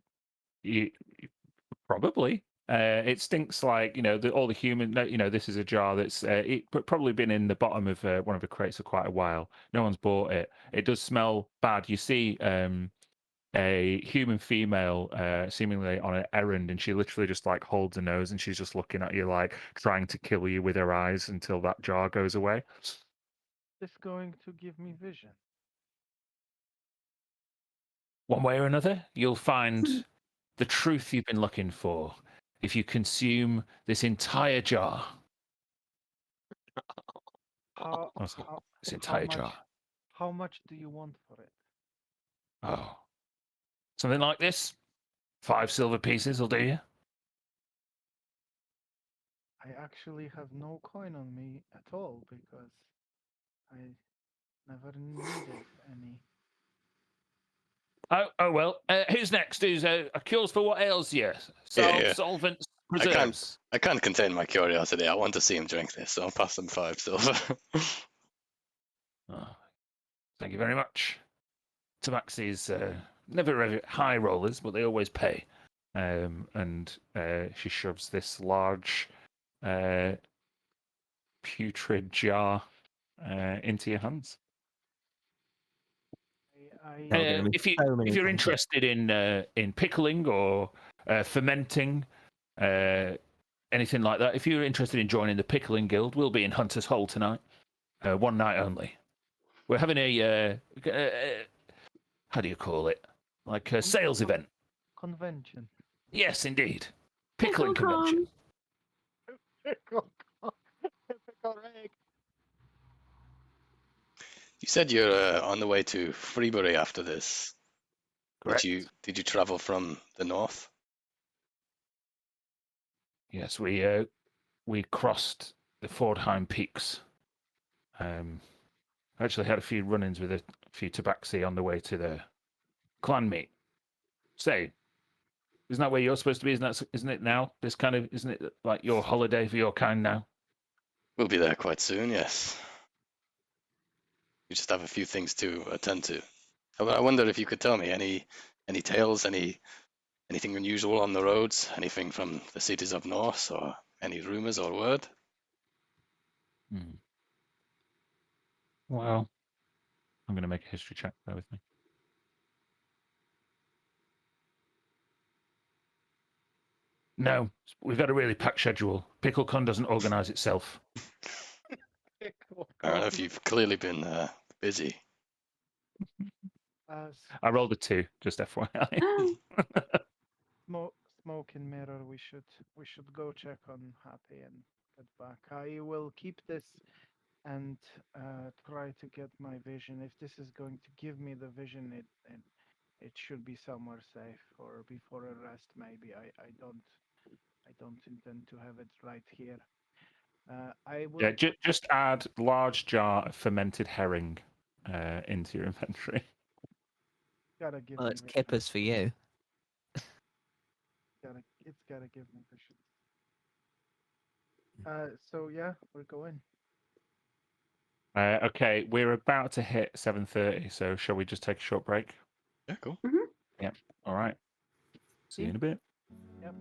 probably. It stinks like all the human. This is a jar that's probably been in the bottom of one of the crates for quite a while. No one's bought it. It does smell bad. You see a human female seemingly on an errand, and she literally just like holds her nose and she's just looking at you like trying to kill you with her eyes until that jar goes away. This going to give me vision. one way or another, you'll find the truth you've been looking for if you consume this entire jar. How, That's- how, This how entire much? jar. How much do you want for it? Oh. Something like this? 5 silver pieces will do you? I actually have no coin on me at all because I never needed any. Oh well. Who's next? Who's cures for what ails you? Yeah. Solvents, I can't- preserves. I can't contain my curiosity. I want to see him drink this, so I'll pass him 5 silver. Oh, thank you very much. Tabaxi's never really high rollers, but they always pay. And she shoves this large putrid jar into your hands. I, There are gonna be If you so many if you're things. interested in pickling or fermenting, anything like that, if you're interested in joining the Pickling Guild, we'll be in Hunter's Hole tonight, one night only. We're having a how do you call it? Like a sales event. convention. Yes, indeed. Pickling Pickle-con. convention. Pickle egg. You said you're on the way to Freebury after this. Correct. Did you travel from the north? Yes, we crossed the Fordheim Peaks. Actually had a few run-ins with a few tabaxi on the way to the clan meet. Say, isn't that where you're supposed to be? Isn't it now? Isn't it like your holiday for your kind now? We'll be there quite soon, yes. We just have a few things to attend to. I wonder if you could tell me any tales, anything unusual on the roads, anything from the cities of Norse, or any rumors or word? Hmm. Well, I'm going to make a history check. Bear with me. No, we've got a really packed schedule. PickleCon doesn't organise itself. Fair enough, you've clearly been busy. I rolled a 2, just FYI. Smoke and mirror. We should go check on Happy and get back. I will keep this and try to get my vision. If this is going to give me the vision, it should be somewhere safe or before a rest. Maybe I don't intend to have it right here. I will. Yeah, just add large jar of fermented herring into your inventory. Gotta give Well, me it's vision. kippers for you. It's gotta give me vision. So yeah, we're going. Okay, we're about to hit 7:30, so shall we just take a short break? Yeah, cool. Yep. All right. See you in a bit. Yep.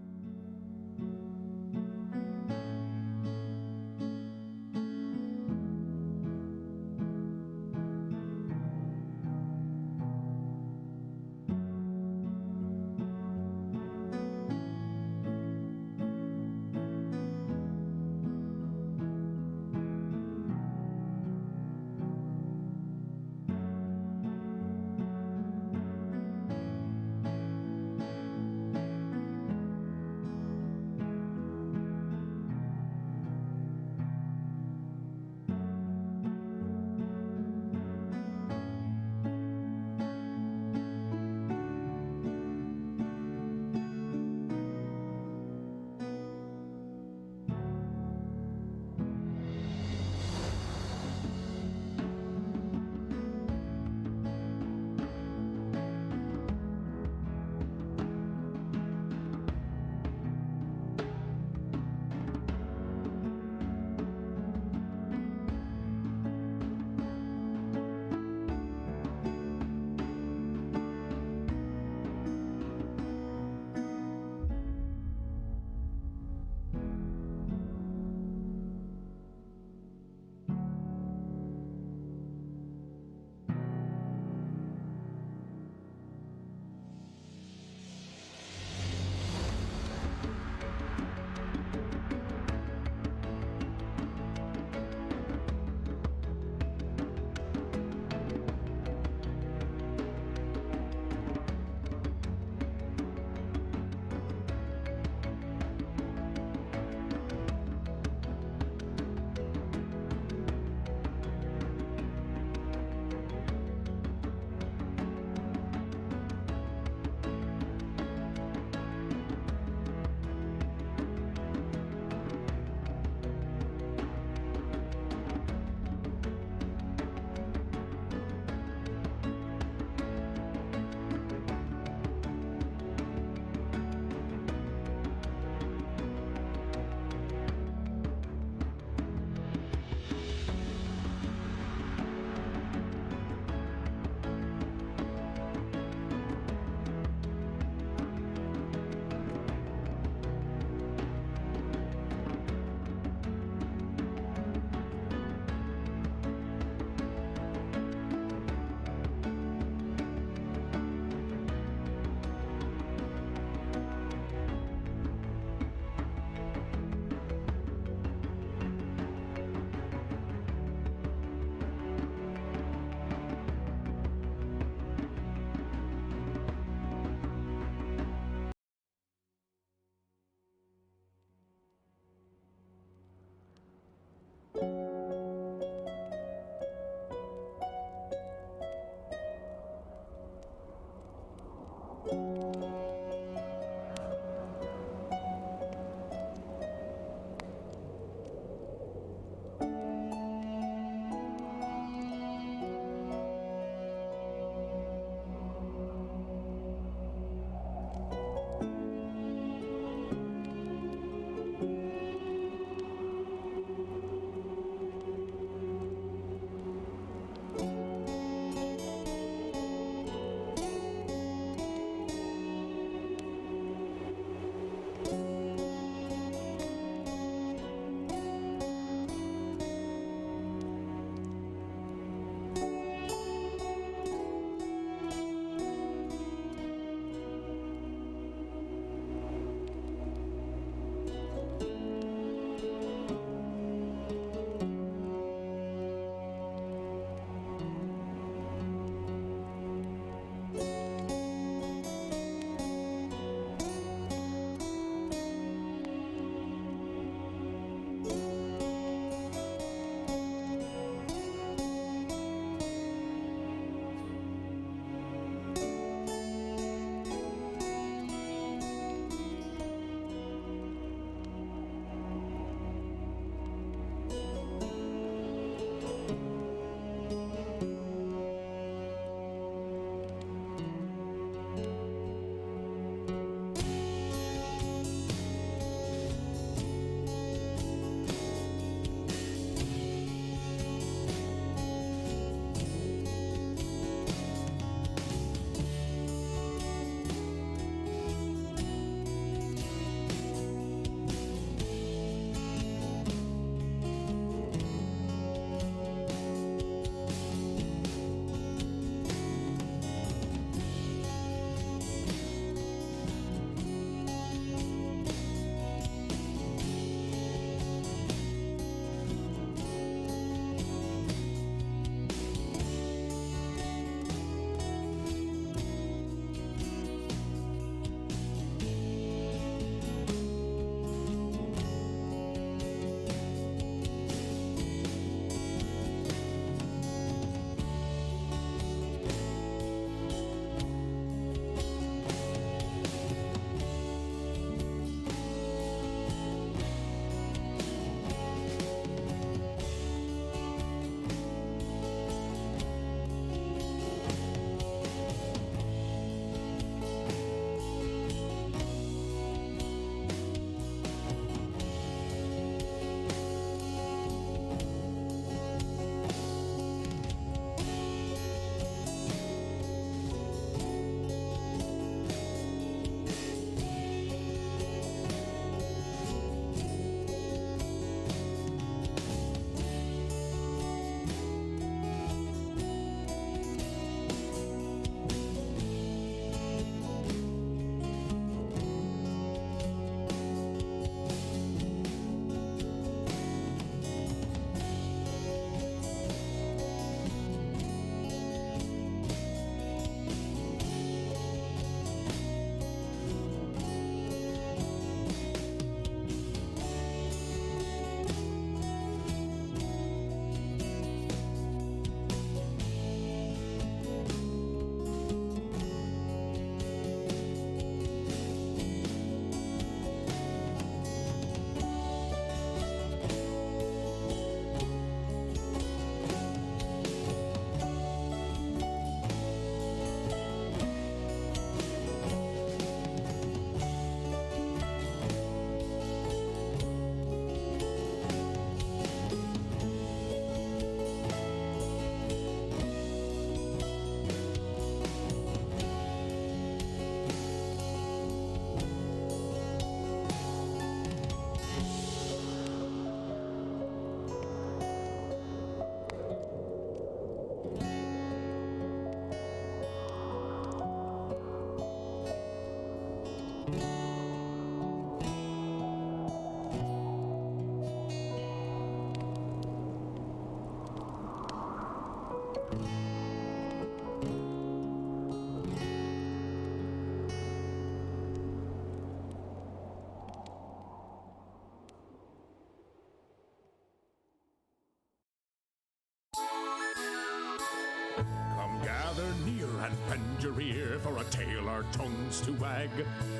Come gather near and bend lend your ear for a tale our tongues to wag.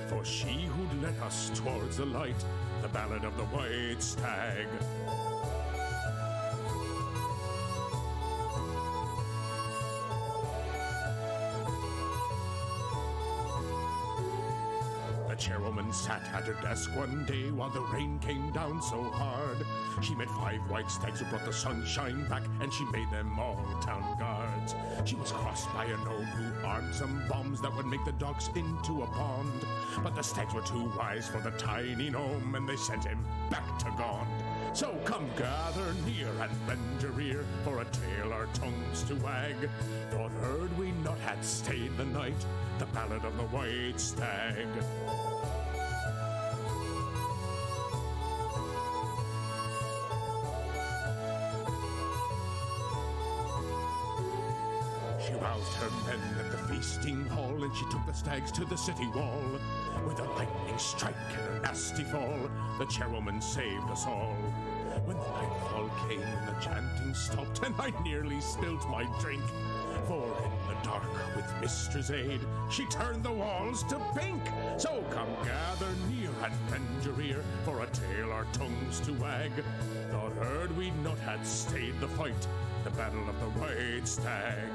For she who'd led us towards the light, the Ballad of the White Stag. The chairwoman sat at her desk one day while the rain came down so hard. She met 5 white stags who brought the sunshine back, and she made them all town guards. She was crossed by a gnome who armed some bombs that would make the docks into a pond. But the stags were too wise for the tiny gnome, and they sent him back to Gond. So come gather near and lend your ear for a tale our tongues to wag. Thought heard we not had stayed the night, the Ballad of the White Stag. She roused her men at the feasting hall, and she took the stags to the city wall. With a lightning strike and a nasty fall, the chairwoman saved us all. When the nightfall came and the chanting stopped, and I nearly spilt my drink, for in the dark, with Mistress' aid, she turned the walls to pink. So come gather near and lend your ear for a tale our tongues to wag. Thought heard we'd not had stayed the fight, the Battle of the White Stag.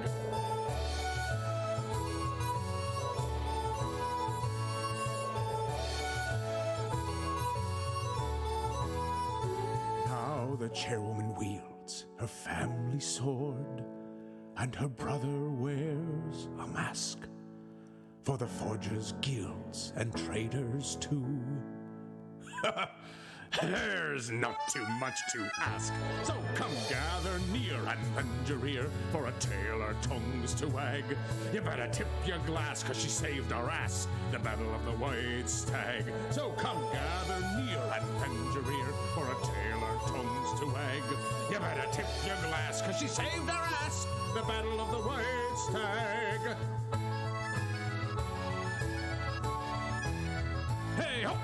Now the chairwoman wields her family sword, and her brother wears a mask for the forgers' guilds and traders too. There's not too much to ask, so come gather near and lend your ear for a tale our tongues to wag. You better tip your glass, 'cause she saved our ass, the Battle of the White Stag. So come gather near and lend your ear for a tale our tongues to wag. You better tip your glass, 'cause she saved our ass, the Battle of the White Stag. Hey ho!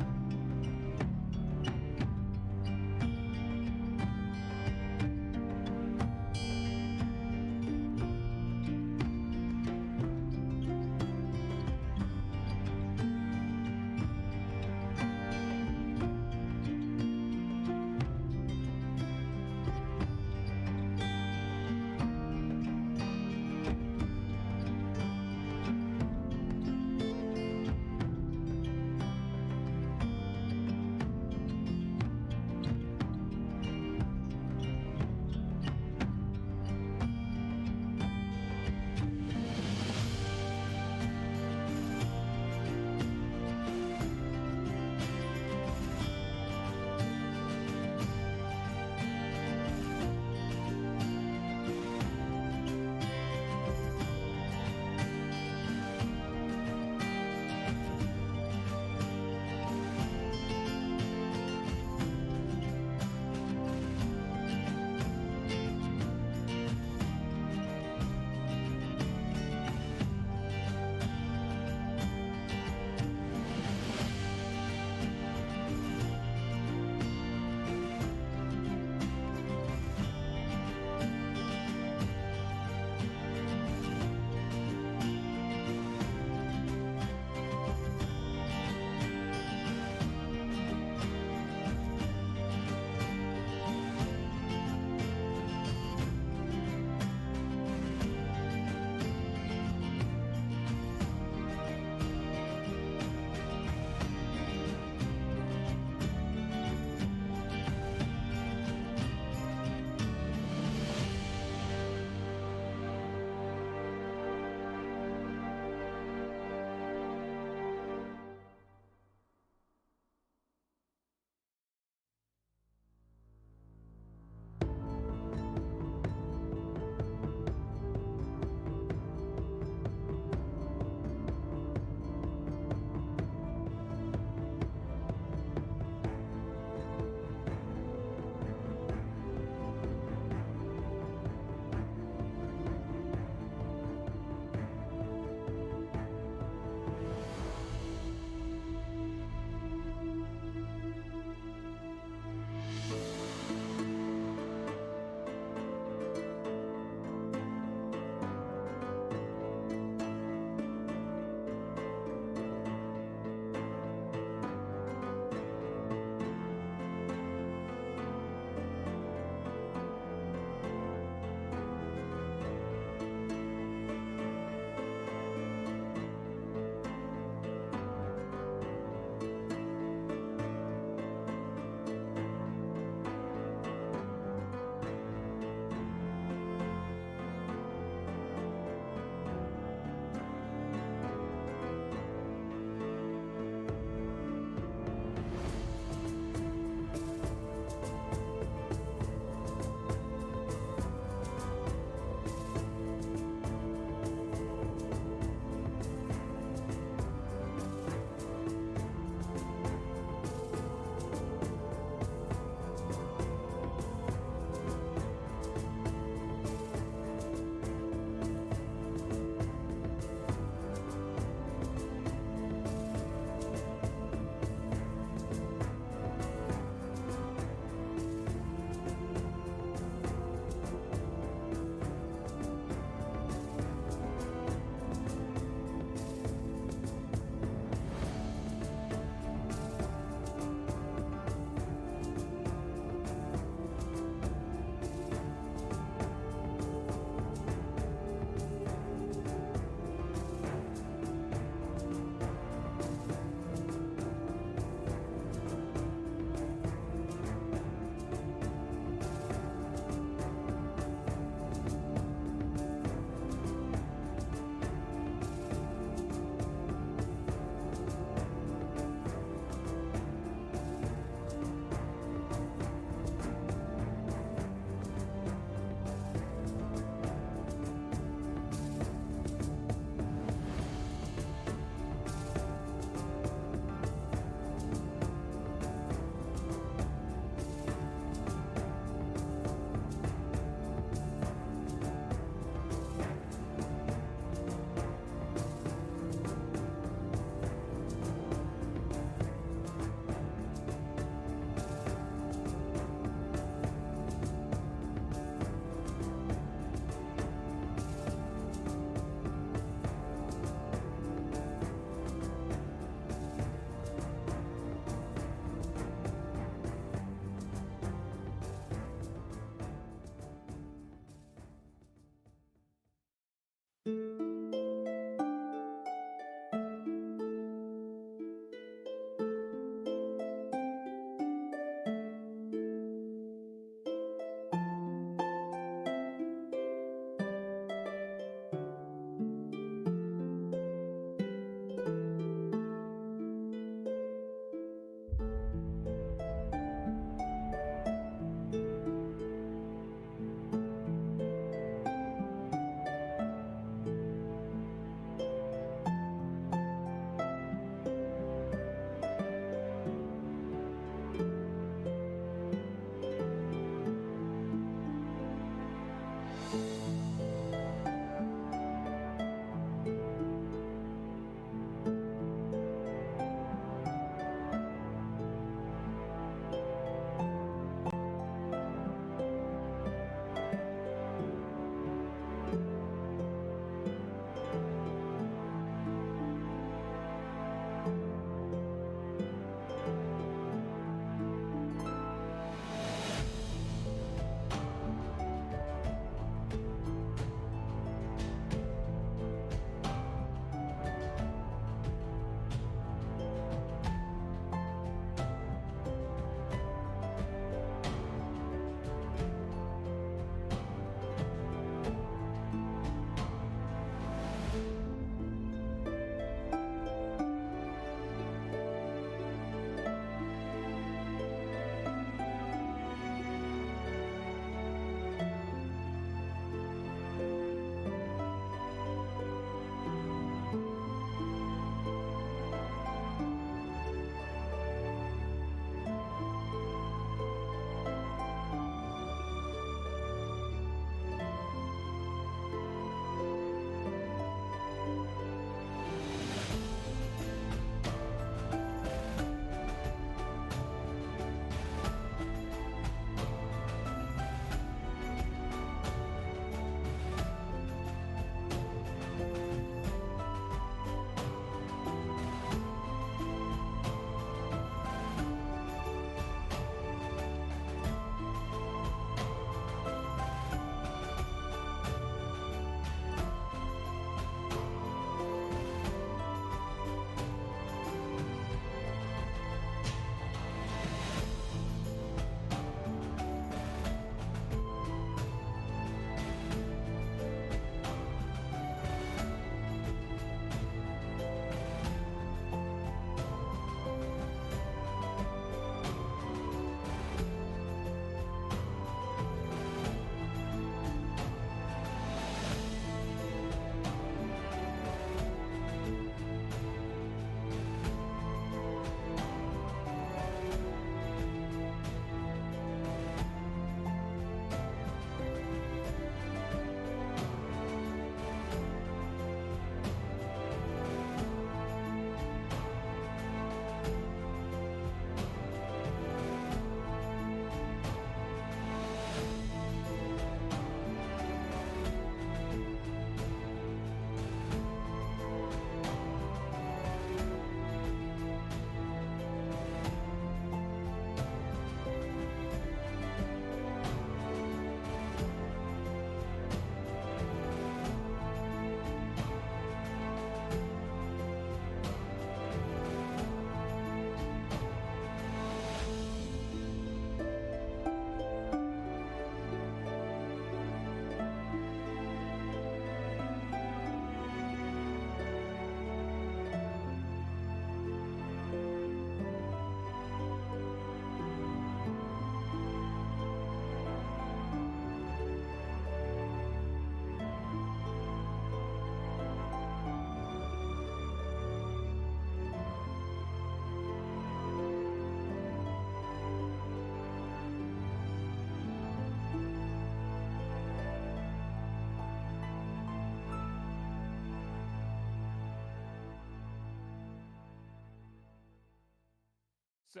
So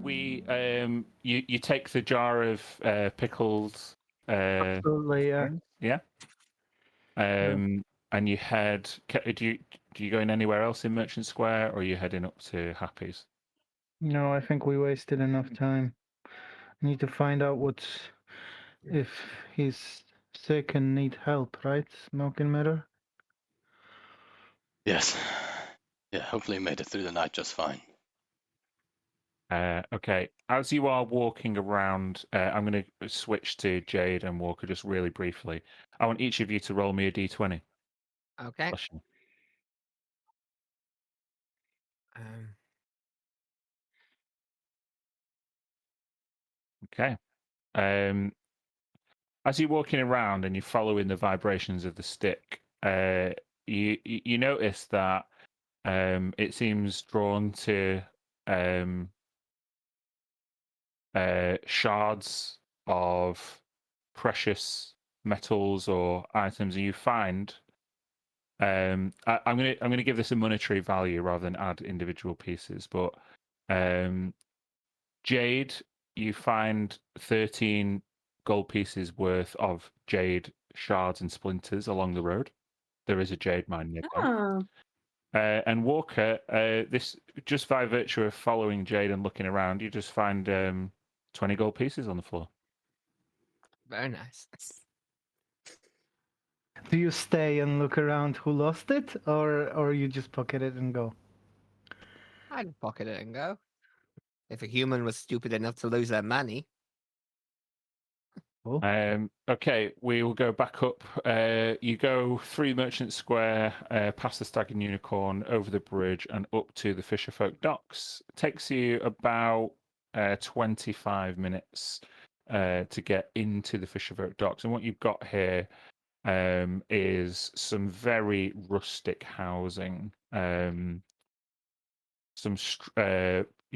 we you take the jar of pickled Absolutely, yeah. herring, yeah. And you head. Do you go in anywhere else in Merchant Square, or are you heading up to Happy's? No, I think we wasted enough time. Need to find out if he's sick and need help, right? Smoking mirror? Yes. Yeah, hopefully he made it through the night just fine. Okay. As you are walking around, I'm going to switch to Jade and Walker just really briefly. I want each of you to roll me a d20. Okay. Bless you. Um, Okay. As you're walking around and you're following the vibrations of the stick, you notice that it seems drawn to um, shards of precious metals or items, and you find. I'm gonna give this a monetary value rather than add individual pieces, but jade, you find 13 gold pieces worth of jade shards and splinters along the road. There is a jade mine nearby. Oh, And Walker, this just by virtue of following Jade and looking around, you just find 20 gold pieces on the floor. very nice. Do you stay and look around who lost it, or you just pocket it and go? I'd pocket it and go. If a human was stupid enough to lose their money. Cool. Okay, we will go back up. You go through Merchant Square, past the Stag and Unicorn, over the bridge, and up to the Fisherfolk Docks. It takes you about 25 minutes to get into the Fisherfolk Docks. And what you've got here is some very rustic housing,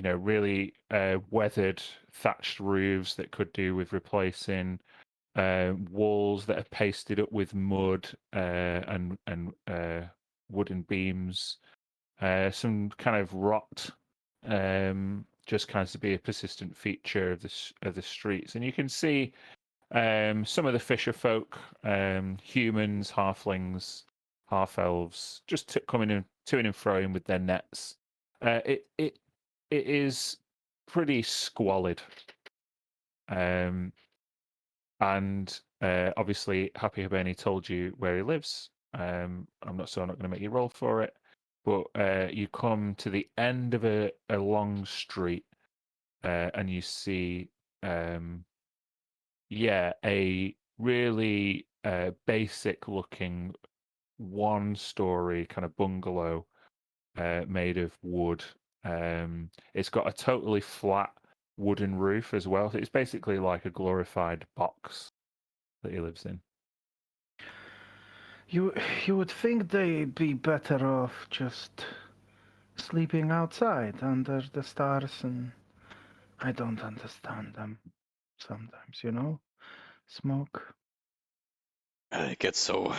really weathered thatched roofs that could do with replacing, walls that are pasted up with mud and wooden beams, some kind of rot, just kind of to be a persistent feature of the streets, and you can see. Some of the fisher folk, humans, halflings, half elves, just coming in, to and froing with their nets. It is pretty squalid, and obviously Happy Habeni told you where he lives. I'm not going to make you roll for it, but you come to the end of a long street, and you see. A really basic looking one story kind of bungalow made of wood. It's got a totally flat wooden roof as well. So it's basically like a glorified box that he lives in. You would think they'd be better off just sleeping outside under the stars, and I don't understand them sometimes, Smoke. They get so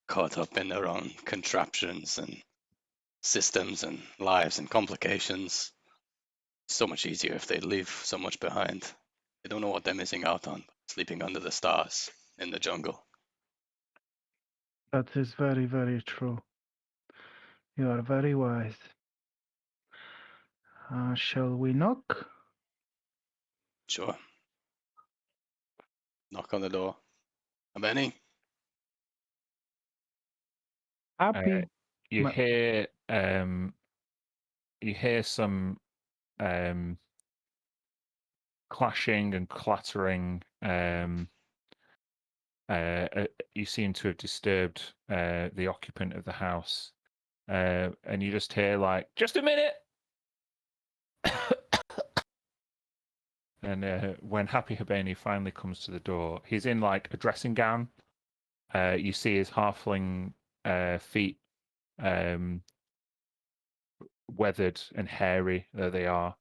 caught up in their own contraptions and systems and lives and complications. So much easier if they leave so much behind. They don't know what they're missing out on, sleeping under the stars in the jungle. That is very, very true. You are very wise. Shall we knock? Sure. Knock on the door. Habeni? Happy. You Ma- hear some clashing and clattering. You seem to have disturbed the occupant of the house, and you just hear like, "Just a minute." And when Happy Habeni finally comes to the door, he's in like a dressing gown. You see his halfling feet, weathered and hairy though they are.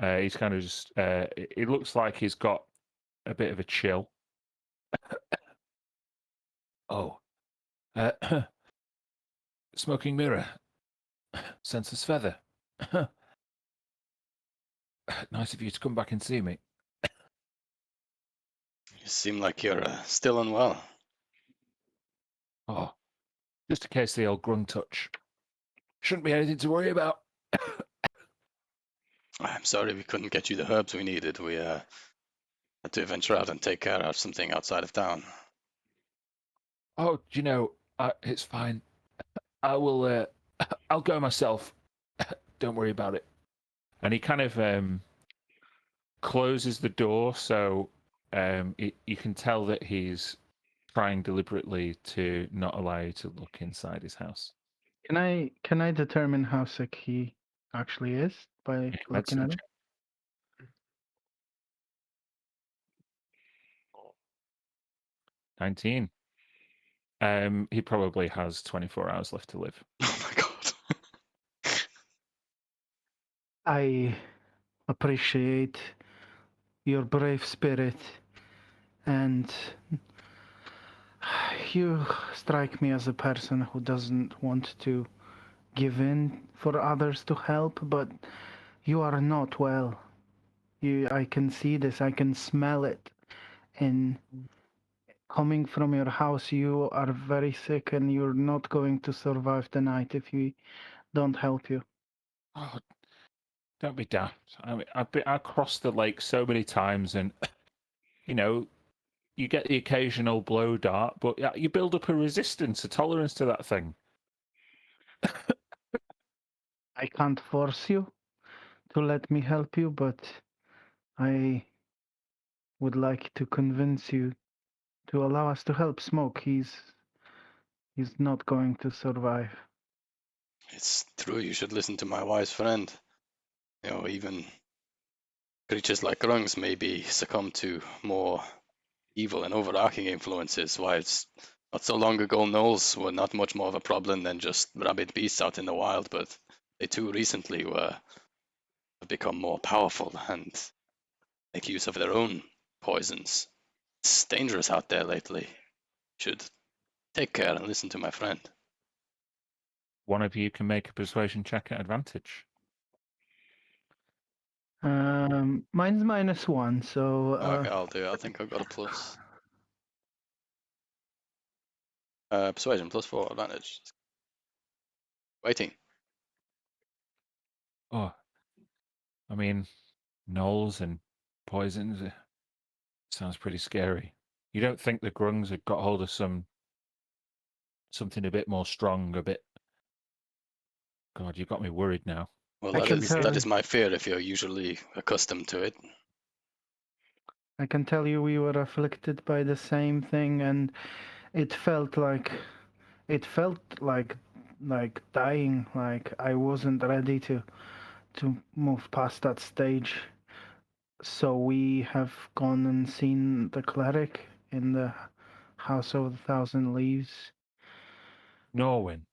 He's kind of just. It looks like he's got a bit of a chill. Oh, smoking mirror, senseless feather. Nice of you to come back and see me. You seem like you're still unwell. Oh, just in case the old grung touch. Shouldn't be anything to worry about. I'm sorry we couldn't get you the herbs we needed. We had to venture out and take care of something outside of town. Oh, do you know, it's fine. I will, I'll go myself. Don't worry about it. And he kind of closes the door, so you can tell that he's trying deliberately to not allow you to look inside his house. Can I determine how sick he actually is by Make a looking medicine at him? check. 19. He probably has 24 hours left to live. Oh my god. I appreciate your brave spirit, and you strike me as a person who doesn't want to give in for others to help, but you are not well. I can see this, I can smell it. And coming from your house, you are very sick and you're not going to survive the night if we don't help you. Oh, don't be daft. I mean, I've crossed the lake so many times, and you know, you get the occasional blow dart, but you build up a resistance, a tolerance to that thing. I can't force you to let me help you, but I would like to convince you to allow us to help Smoke. He's not going to survive. It's true, you should listen to my wise friend. You know, even creatures like grungs maybe succumb to more evil and overarching influences. Why, it's not so long ago, gnolls were not much more of a problem than just rabid beasts out in the wild, but they too recently have become more powerful and make use of their own poisons. It's dangerous out there lately. Should take care and listen to my friend. One of you can make a persuasion check at advantage. Mine's -1, so Okay, I'll do it. I think I've got a plus. Persuasion +4 advantage. Waiting. Oh, I mean, gnolls and poisons sounds pretty scary. You don't think the grungs have got hold of something a bit more strong, a bit? God, you got me worried now. Well, I can that tell. is my fear if you're usually accustomed to it. I can tell you we were afflicted by the same thing, and it felt like dying. Like I wasn't ready to move past that stage. So we have gone and seen the cleric in the House of the Thousand Leaves. Norwin.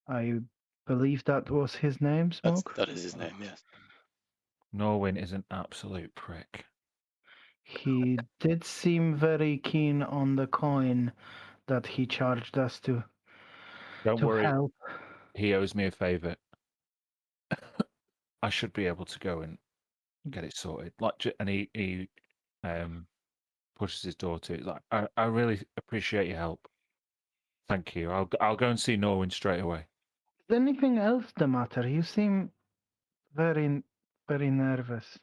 I believe that was his name, Smoke. That is his name, yes. Norwin is an absolute prick. He did seem very keen on the coin that he charged us to Don't worry, help. he owes me a favor. I should be able to go and get it sorted. And he pushes his door to it. Like, I really appreciate your help. Thank you. I'll go and see Norwin straight away. Is anything else the matter? You seem very, very nervous.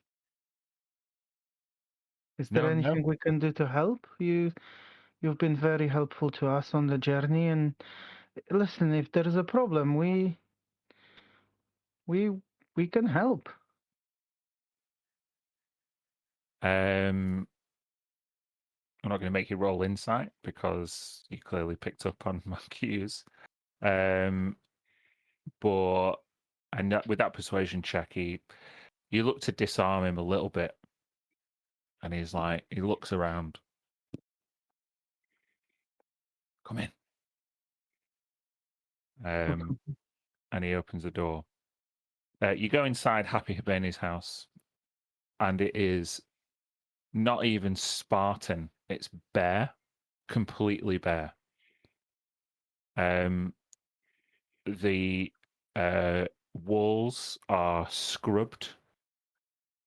Is there No. anything we can do to help? You've been very helpful to us on the journey, and listen, if there's a problem, we can help. I'm not going to make you roll insight because you clearly picked up on my cues. But and with that persuasion check, you look to disarm him a little bit, and he's like, he looks around. Come in. And he opens the door. You go inside Happy Habeni's house, and it is not even Spartan. It's bare, completely bare. The walls are scrubbed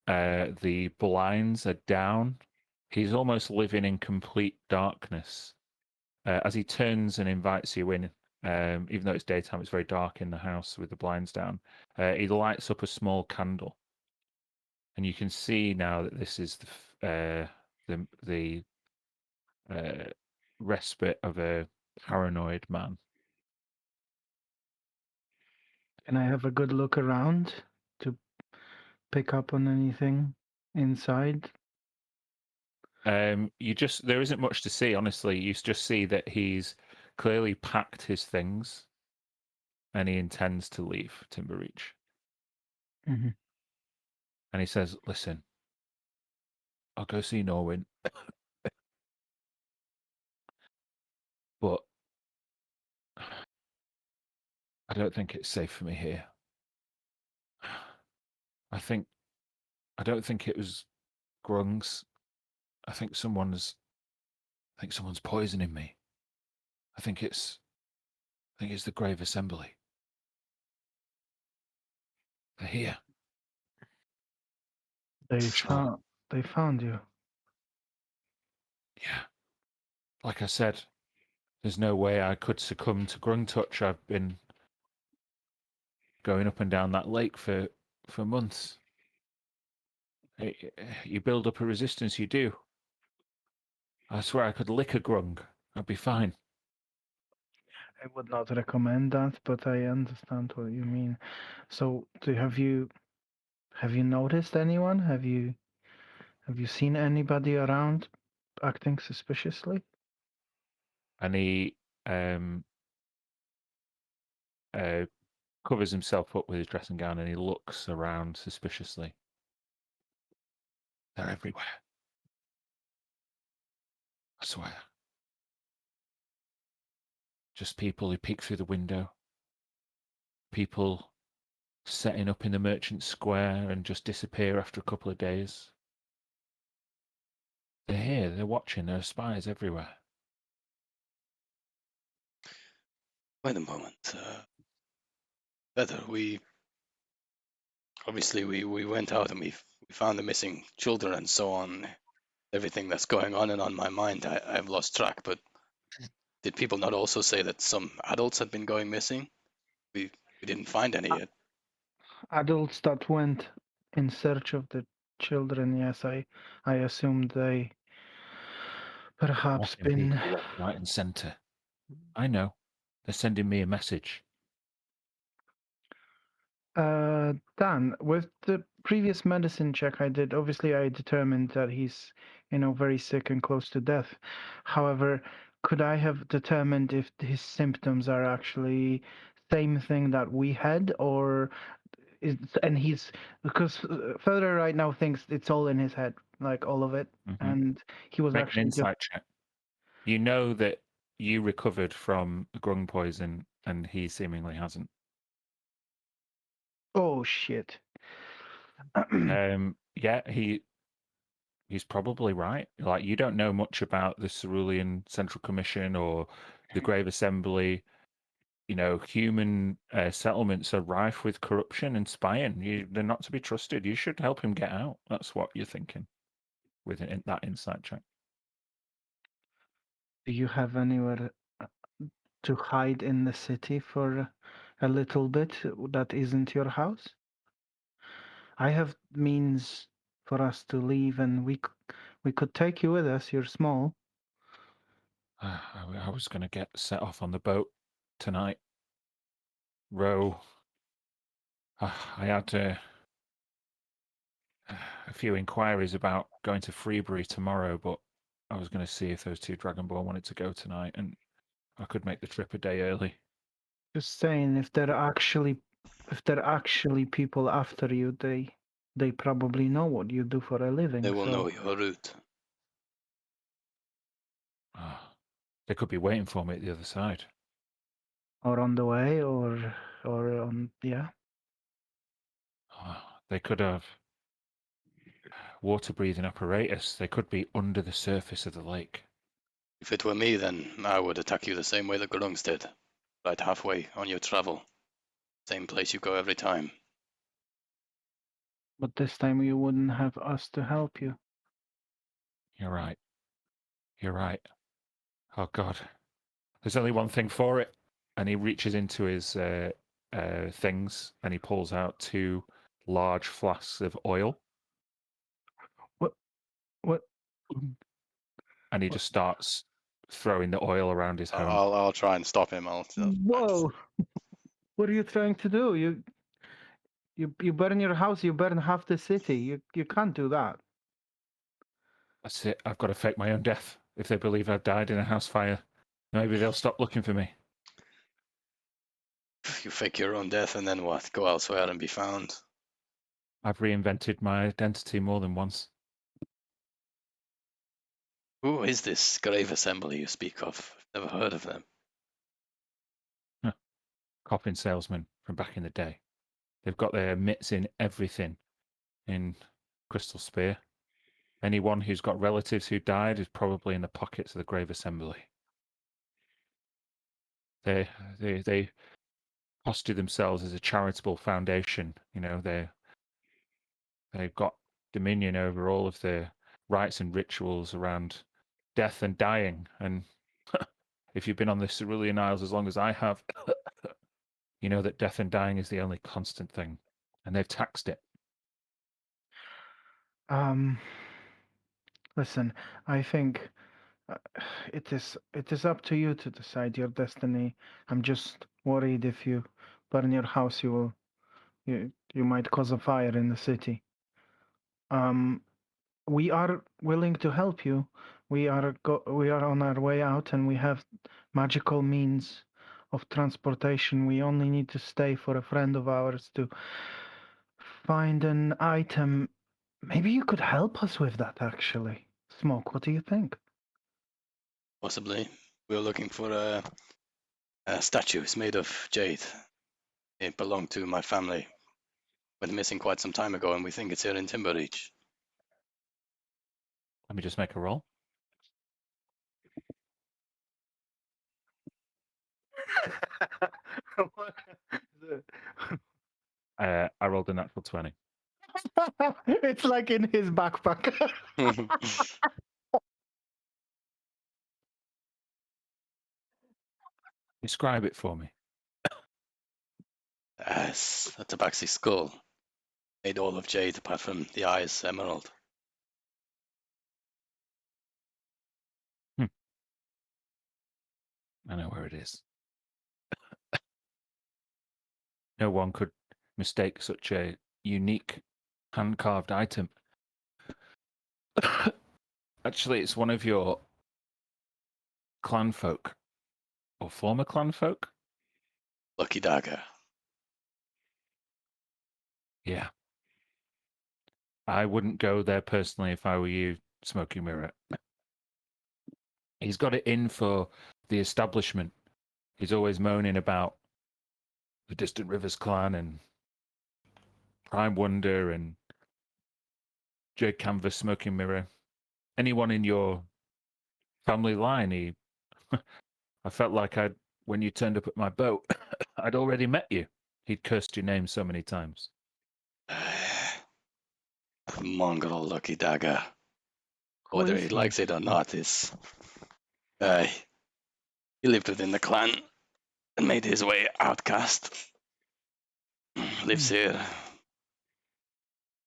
the blinds are down. He's almost living in complete darkness. As he turns and invites you in, even though it's daytime, it's very dark in the house with the blinds down. He lights up a small candle, and you can see now that this is the respite of a paranoid man. Can I have a good look around to pick up on anything inside? There isn't much to see, honestly. You just see that he's clearly packed his things, and he intends to leave Timbereach. Mhm. And he says, "Listen, I'll go see Norwin, but I don't think it's safe for me here. I don't think it was Grung's. I think someone's poisoning me. I think it's the Grave Assembly. They're here." They Sure. found you. Yeah. Like I said, there's no way I could succumb to Grung touch. I've been going up and down that lake for months. You build up a resistance, you do. I swear I could lick a Grung. I'd be fine. I would not recommend that, but I understand what you mean. So, have you noticed anyone? Have you seen anybody around acting suspiciously? And he covers himself up with his dressing gown and he looks around suspiciously. They're everywhere. I swear. Just people who peek through the window. People setting up in the merchant square and just disappear after a couple of days. They're here, they're watching, there are spies everywhere. Wait a moment. Better, obviously we went out and we found the missing children and so on. Everything that's going on and on my mind, I've lost track. But did people not also say that some adults had been going missing? We didn't find any yet. Adults that went in search of the children, yes, I assumed they perhaps Watching been. people left, right, and centre. I know. They're sending me a message. Dan, with the previous medicine check I did, obviously I determined that he's, very sick and close to death. However, could I have determined if his symptoms are actually same thing that we had, or he's because further right now thinks it's all in his head, like all of it, and he was Make an actually just. insight check. You know that you recovered from the grung poison and he seemingly hasn't. Oh shit. Yeah, he's probably right. Like, you don't know much about the Cerulean Central Commission or the Grave Assembly. Human settlements are rife with corruption and spying. They're not to be trusted. You should help him get out. That's what you're thinking with that insight check. Do you have anywhere to hide in the city for a little bit that isn't your house? I have means for us to leave, and we could take you with us. You're small. I was going to get set off on the boat tonight. Row. I had a few inquiries about going to Freebury tomorrow, but I was going to see if those two Dragonborn wanted to go tonight, and I could make the trip a day early. Just saying, if there are actually people after you, they probably know what you do for a living. They will so know your route. They could be waiting for me at the other side. or on the way, or on They could have water-breathing apparatus. They could be under the surface of the lake. If it were me, then I would attack you the same way the Grungs did. Right halfway on your travel. Same place you go every time. But this time you wouldn't have us to help you. You're right. You're right. Oh, God. There's only one thing for it. And he reaches into his things and he pulls out 2 large flasks of oil. What? And he just starts throwing the oil around his home. I'll try and stop him. Whoa! What are you trying to do? You burn your house. You burn half the city. You can't do that. That's it. I've got to fake my own death. If they believe I've died in a house fire, maybe they'll stop looking for me. You fake your own death and then what? Go elsewhere and be found. I've reinvented my identity more than once. Who is this grave assembly you speak of? I've never heard of them. Coffin salesmen from back in the day. They've got their mitts in everything in Crystal Spear. Anyone who's got relatives who died is probably in the pockets of the grave assembly. They posture themselves as a charitable foundation. You know, they've got dominion over all of the rites and rituals around death and dying. And if you've been on the Cerulean Isles as long as I have, you know that death and dying is the only constant thing, and they've taxed it. Listen, I think it is up to you to decide your destiny. I'm just worried if you burn your house, you might cause a fire in the city. We are willing to help you. We are on our way out, and we have magical means of transportation. We only need to stay for a friend of ours to find an item. Maybe you could help us with that, actually. Smoke, what do you think? Possibly. We were looking for a statue. It's made of jade. It belonged to my family. Went missing quite some time ago, and we think it's here in Timbereach. Let me just make a roll. I rolled a natural 20. It's like in his backpack. Describe it for me. Yes, a tabaxi skull. Made all of jade apart from the eyes emerald. I know where it is. No one could mistake such a unique hand-carved item. Actually, it's one of your clan folk, or former clan folk. Lucky dagger. Yeah. I wouldn't go there personally if I were you, Smoky Mirror. He's got it in for the establishment. He's always moaning about the Distant Rivers clan and Prime Wonder and Jade Canvas, Smoking Mirror. Anyone in your family line, I felt like when you turned up at my boat, I'd already met you. He'd cursed your name so many times. Mongrel lucky dagger. Who Whether is he he? likes it or not is... he lived within the clan and made his way outcast. Lives here.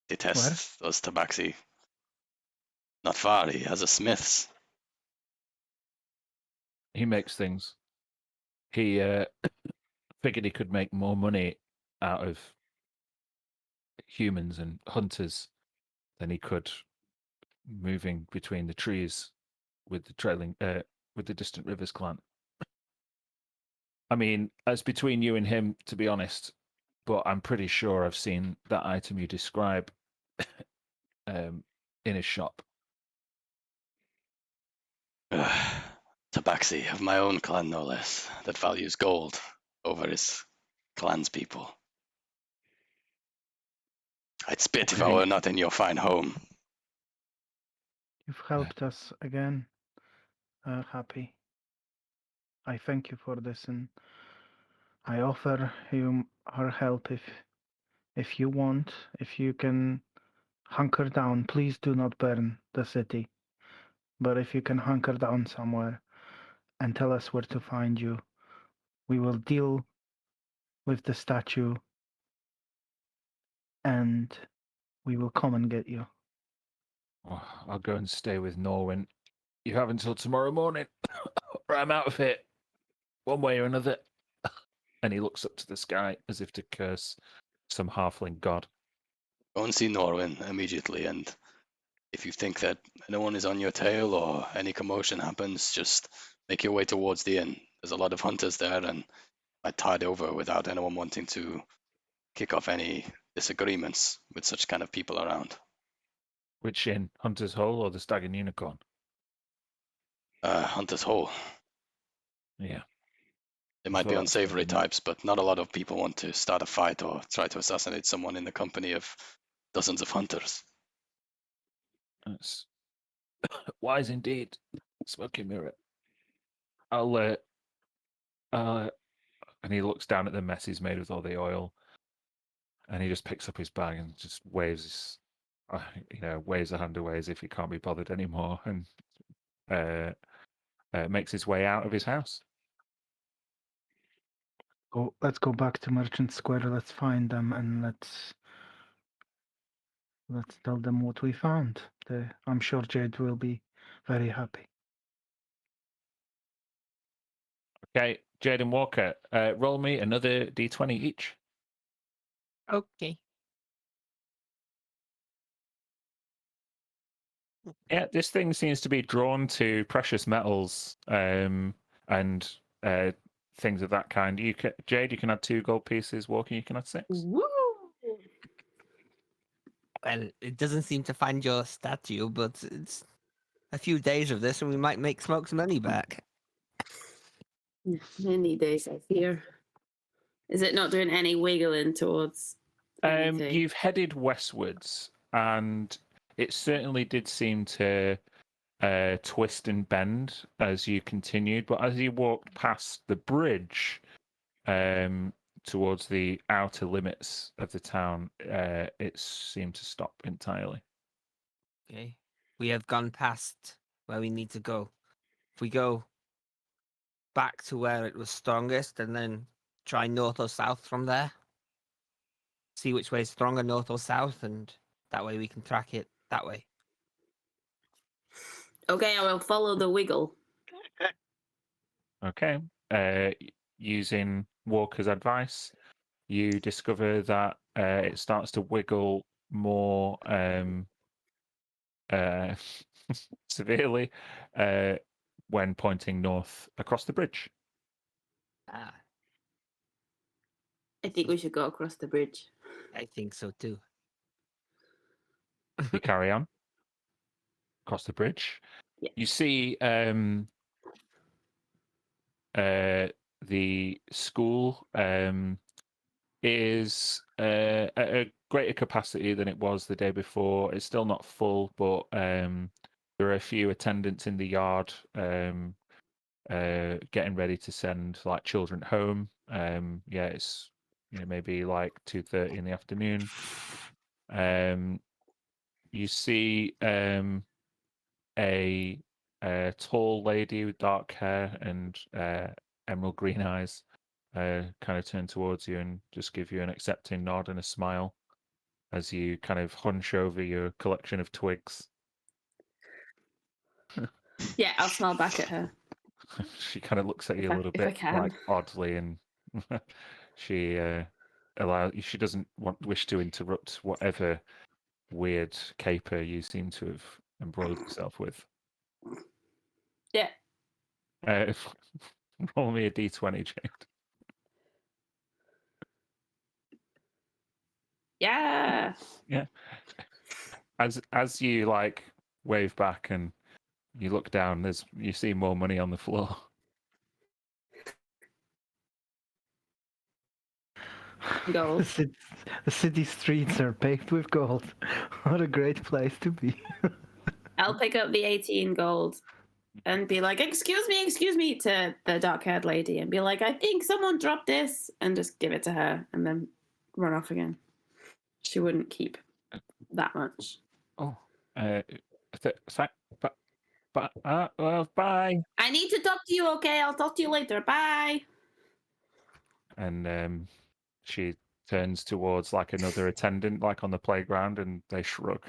Detests those tabaxi. Not far, he has a smith's. He makes things. He figured he could make more money out of humans and hunters than he could moving between the trees with the Distant Rivers clan. I mean, as between you and him, to be honest, but I'm pretty sure I've seen that item you describe in his shop. Tabaxi of my own clan, no less, that values gold over his clan's people. I'd spit if I Okay. were not in your fine home. You've helped us again, Happy. I thank you for this, and I offer you our help if If you want, if you can hunker down, please do not burn the city. But if you can hunker down somewhere and tell us where to find you, we will deal with the statue and we will come and get you. Oh, I'll go and stay with Norwin. You have until tomorrow morning, or I'm out of here, one way or another. And he looks up to the sky as if to curse some halfling god. Go and see Norwin immediately, and if you think that no one is on your tail or any commotion happens, just make your way towards the inn. There's a lot of hunters there, and I tied over without anyone wanting to kick off any disagreements with such kind of people around. Which inn? Hunter's Hole or the Stag and Unicorn? Hunter's Hole. Yeah. They might be thought unsavory so. types, but not a lot of people want to start a fight or try to assassinate someone in the company of dozens of hunters. That's wise indeed. Smoky mirror. And he looks down at the mess he's made with all the oil, and he just picks up his bag and just waves his, waves a hand away as if he can't be bothered anymore, and makes his way out of his house. Let's go back to Merchant Square. Let's find them and let's tell them what we found. I'm sure Jade will be very happy. Okay, Jade and Walker, roll me another d20 each. Okay. Yeah, this thing seems to be drawn to precious metals and things of that kind. Jade, you can add 2 gold pieces. Walker, you can add 6. Woo! Well, it doesn't seem to find your statue, but it's a few days of this and we might make Smoke's money back. Many days, I fear. Is it not doing any wiggling towards anything? You've headed westwards, and it certainly did seem to twist and bend as you continued. But as you walked past the bridge towards the outer limits of the town, it seemed to stop entirely. Okay. We have gone past where we need to go. If we go back to where it was strongest and then try north or south from there, see which way is stronger, north or south, and that way we can track it that way. Okay, I will follow the wiggle. Okay. Using Walker's advice, you discover that it starts to wiggle more severely when pointing north across the bridge. Ah, I think we should go across the bridge. I think so too. You carry on across the bridge. Yeah. You see the school is at a greater capacity than it was the day before. It's still not full, but there are a few attendants in the yard getting ready to send like children home. It's maybe like 2:30 in the afternoon. You see a tall lady with dark hair and emerald green eyes kind of turn towards you and just give you an accepting nod and a smile as you kind of hunch over your collection of twigs. Yeah, I'll smile back at her. She kind of looks at you If a I- little if I bit can. like oddly, and she she doesn't wish to interrupt whatever weird caper you seem to have embroiled yourself with. Yeah. Roll me a d20, Jade. Yeah. Yeah. As you like wave back and you look down, you see more money on the floor. Gold. The city streets are paved with gold. What a great place to be. I'll pick up the 18 gold and be like, excuse me, to the dark-haired lady and be like, I think someone dropped this, and just give it to her and then run off again. She wouldn't keep that much. Oh, well, bye. I need to talk to you, okay? I'll talk to you later. Bye. And she turns towards like another attendant, like on the playground, and they shrug.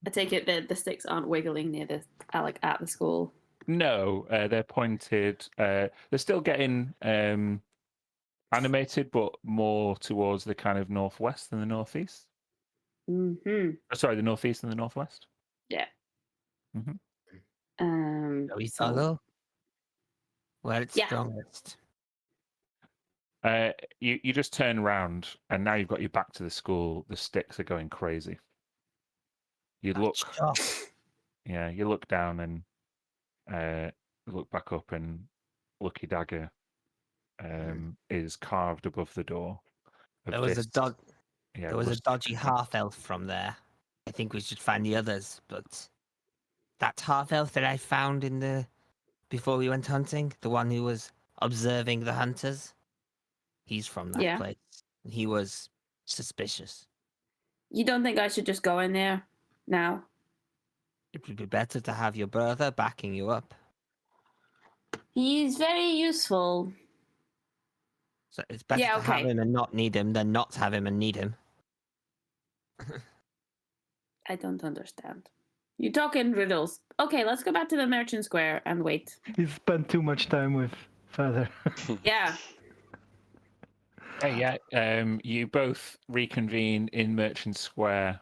I take it that the sticks aren't wiggling near the like at the school. No, they're pointed. They're still getting animated, but more towards the kind of northwest than the northeast. Mm-hmm. Sorry, the northeast and the northwest. Yeah. Mm-hmm. Shall we So follow? Where it's Yeah. strongest. You just turn around, and now you've got your back to the school. The sticks are going crazy. You look, Stop. yeah, you look down and look back up, and Lucky Dagger is carved above the door. of There was this- a dog. Yeah, There was a rustic dodgy building. half elf from there. I think we should find the others, but that half elf that I found in the before we went hunting, the one who was observing the hunters, he's from that Yeah. place. He was suspicious. you don't think I should just go in there now? It would be better to have your brother backing you up. He's very useful. So it's better Yeah, to have okay. him and not need him than not have him and need him. I don't understand. You talk in riddles. Okay, let's go back to the Merchant Square and wait. He spent too much time with Feather. Yeah. Yeah. You both reconvene in Merchant Square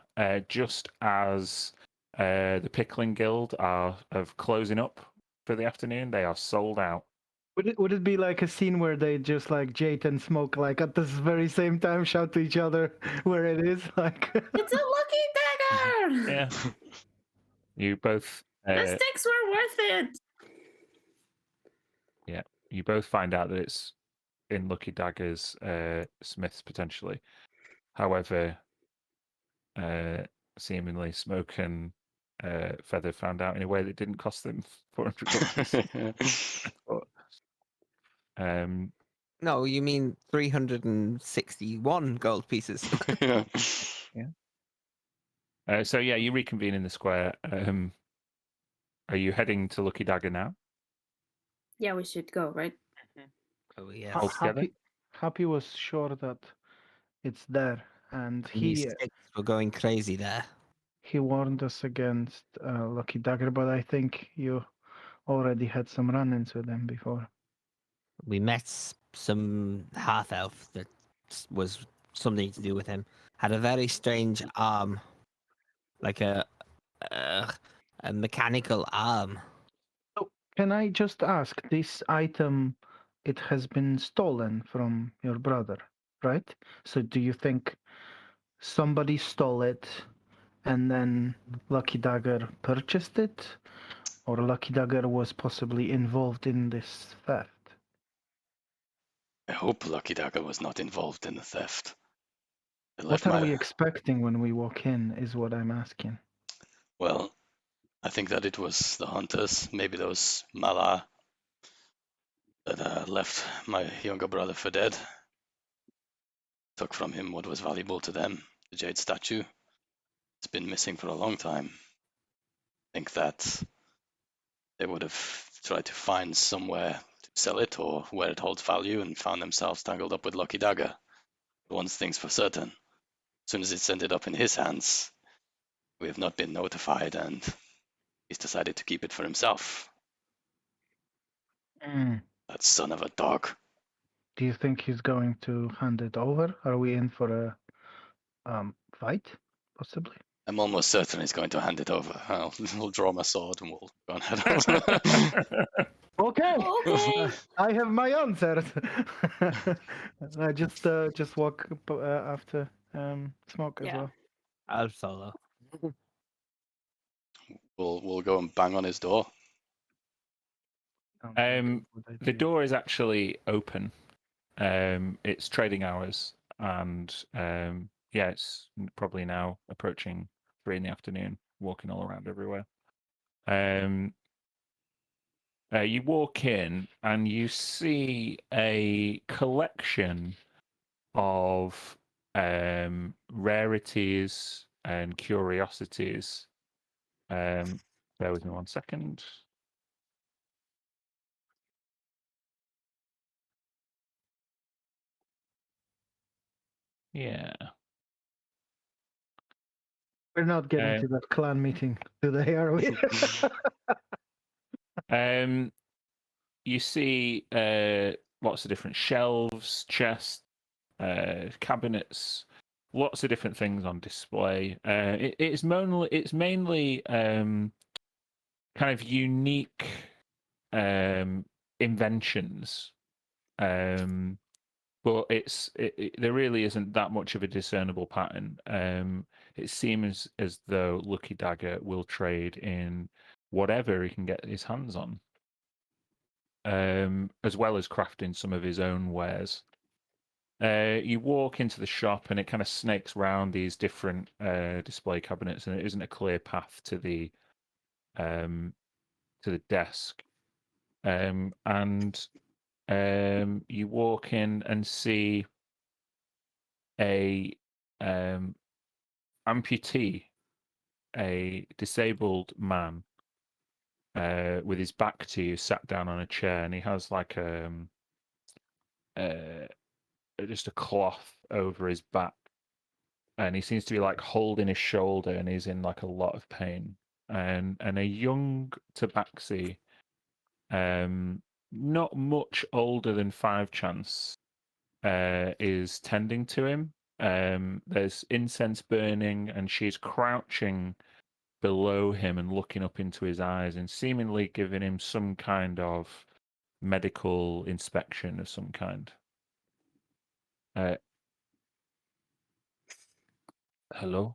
just as the Pickling Guild are of closing up for the afternoon. They are sold out. Would it be like a scene where they just like Jade and Smoke like at this very same time shout to each other where it is? Like It's a lucky dagger! Yeah. You both The sticks were worth it! you both find out that it's in Lucky Dagger's Smith's potentially. However, seemingly Smoke and Feather found out in a way that didn't cost them 400 gold. But, No, you mean 361 gold pieces. Yeah. so yeah, you reconvene in the square. Are you heading to Lucky Dagger now? Yeah, we should go, right? Oh yes. All together? Happy was sure that it's there, and These sticks were going crazy there. he warned us against Lucky Dagger, but I think you already had some run-ins with him before. We met some half elf that was something to do with him. Had a very strange arm, like a mechanical arm. So, can I just ask, this item, it has been stolen from your brother, right? So do you think somebody stole it and then Lucky Dagger purchased it? Or Lucky Dagger was possibly involved in this theft? I hope Lucky Dagger was not involved in the theft. I What left are my... we expecting when we walk in, is what I'm asking. Well, I think that it was the hunters, maybe those Mala that left my younger brother for dead. Took from him what was valuable to them, the jade statue. It's been missing for a long time. I think that they would have tried to find somewhere to sell it or where it holds value and found themselves tangled up with Lucky Dagger. But one thing's for certain, as soon as it's ended up in his hands, we have not been notified and he's decided to keep it for himself. That son of a dog. Do you think he's going to hand it over? Are we in for a fight, possibly? I'm almost certain he's going to hand it over. I'll draw my sword and we'll go and head over. Okay. Okay. I have my answer. I just walk after Smoke as Yeah. well. I'll follow. We'll go and bang on his door. Sounds like a Um, good The idea. door is actually open. It's trading hours, and yeah, it's probably now approaching 3 in the afternoon. Walking all around everywhere. You walk in and you see a collection of rarities and curiosities. Bear with me 1 second. Yeah. We're not getting to that clan meeting today, are we? You see lots of different shelves, chests, cabinets, lots of different things on display. It's mainly kind of unique inventions, but there really isn't that much of a discernible pattern. It seems as though Lucky Dagger will trade in whatever he can get his hands on, as well as crafting some of his own wares. You walk into the shop and it kind of snakes round these different display cabinets, and it isn't a clear path to the desk. And you walk in and see a amputee, a disabled man with his back to you, sat down on a chair, and he has like just a cloth over his back, and he seems to be like holding his shoulder, and he's in like a lot of pain. And a young tabaxi, not much older than 5 chance, is tending to him. There's incense burning, and she's crouching below him and looking up into his eyes and seemingly giving him some kind of medical inspection of some kind. Hello?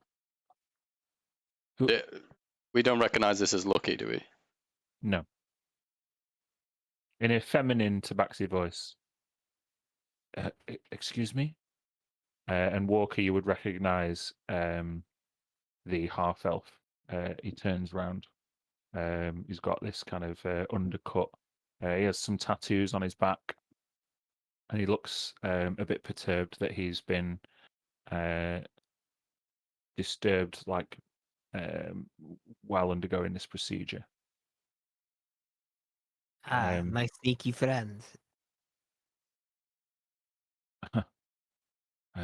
We don't recognize this as Lucky, do we? No. In a feminine tabaxi voice. Excuse me? And Walker, you would recognize the half-elf. He turns round. He's got this kind of undercut. He has some tattoos on his back. And he looks a bit perturbed that he's been disturbed, like, while undergoing this procedure. My sneaky friend.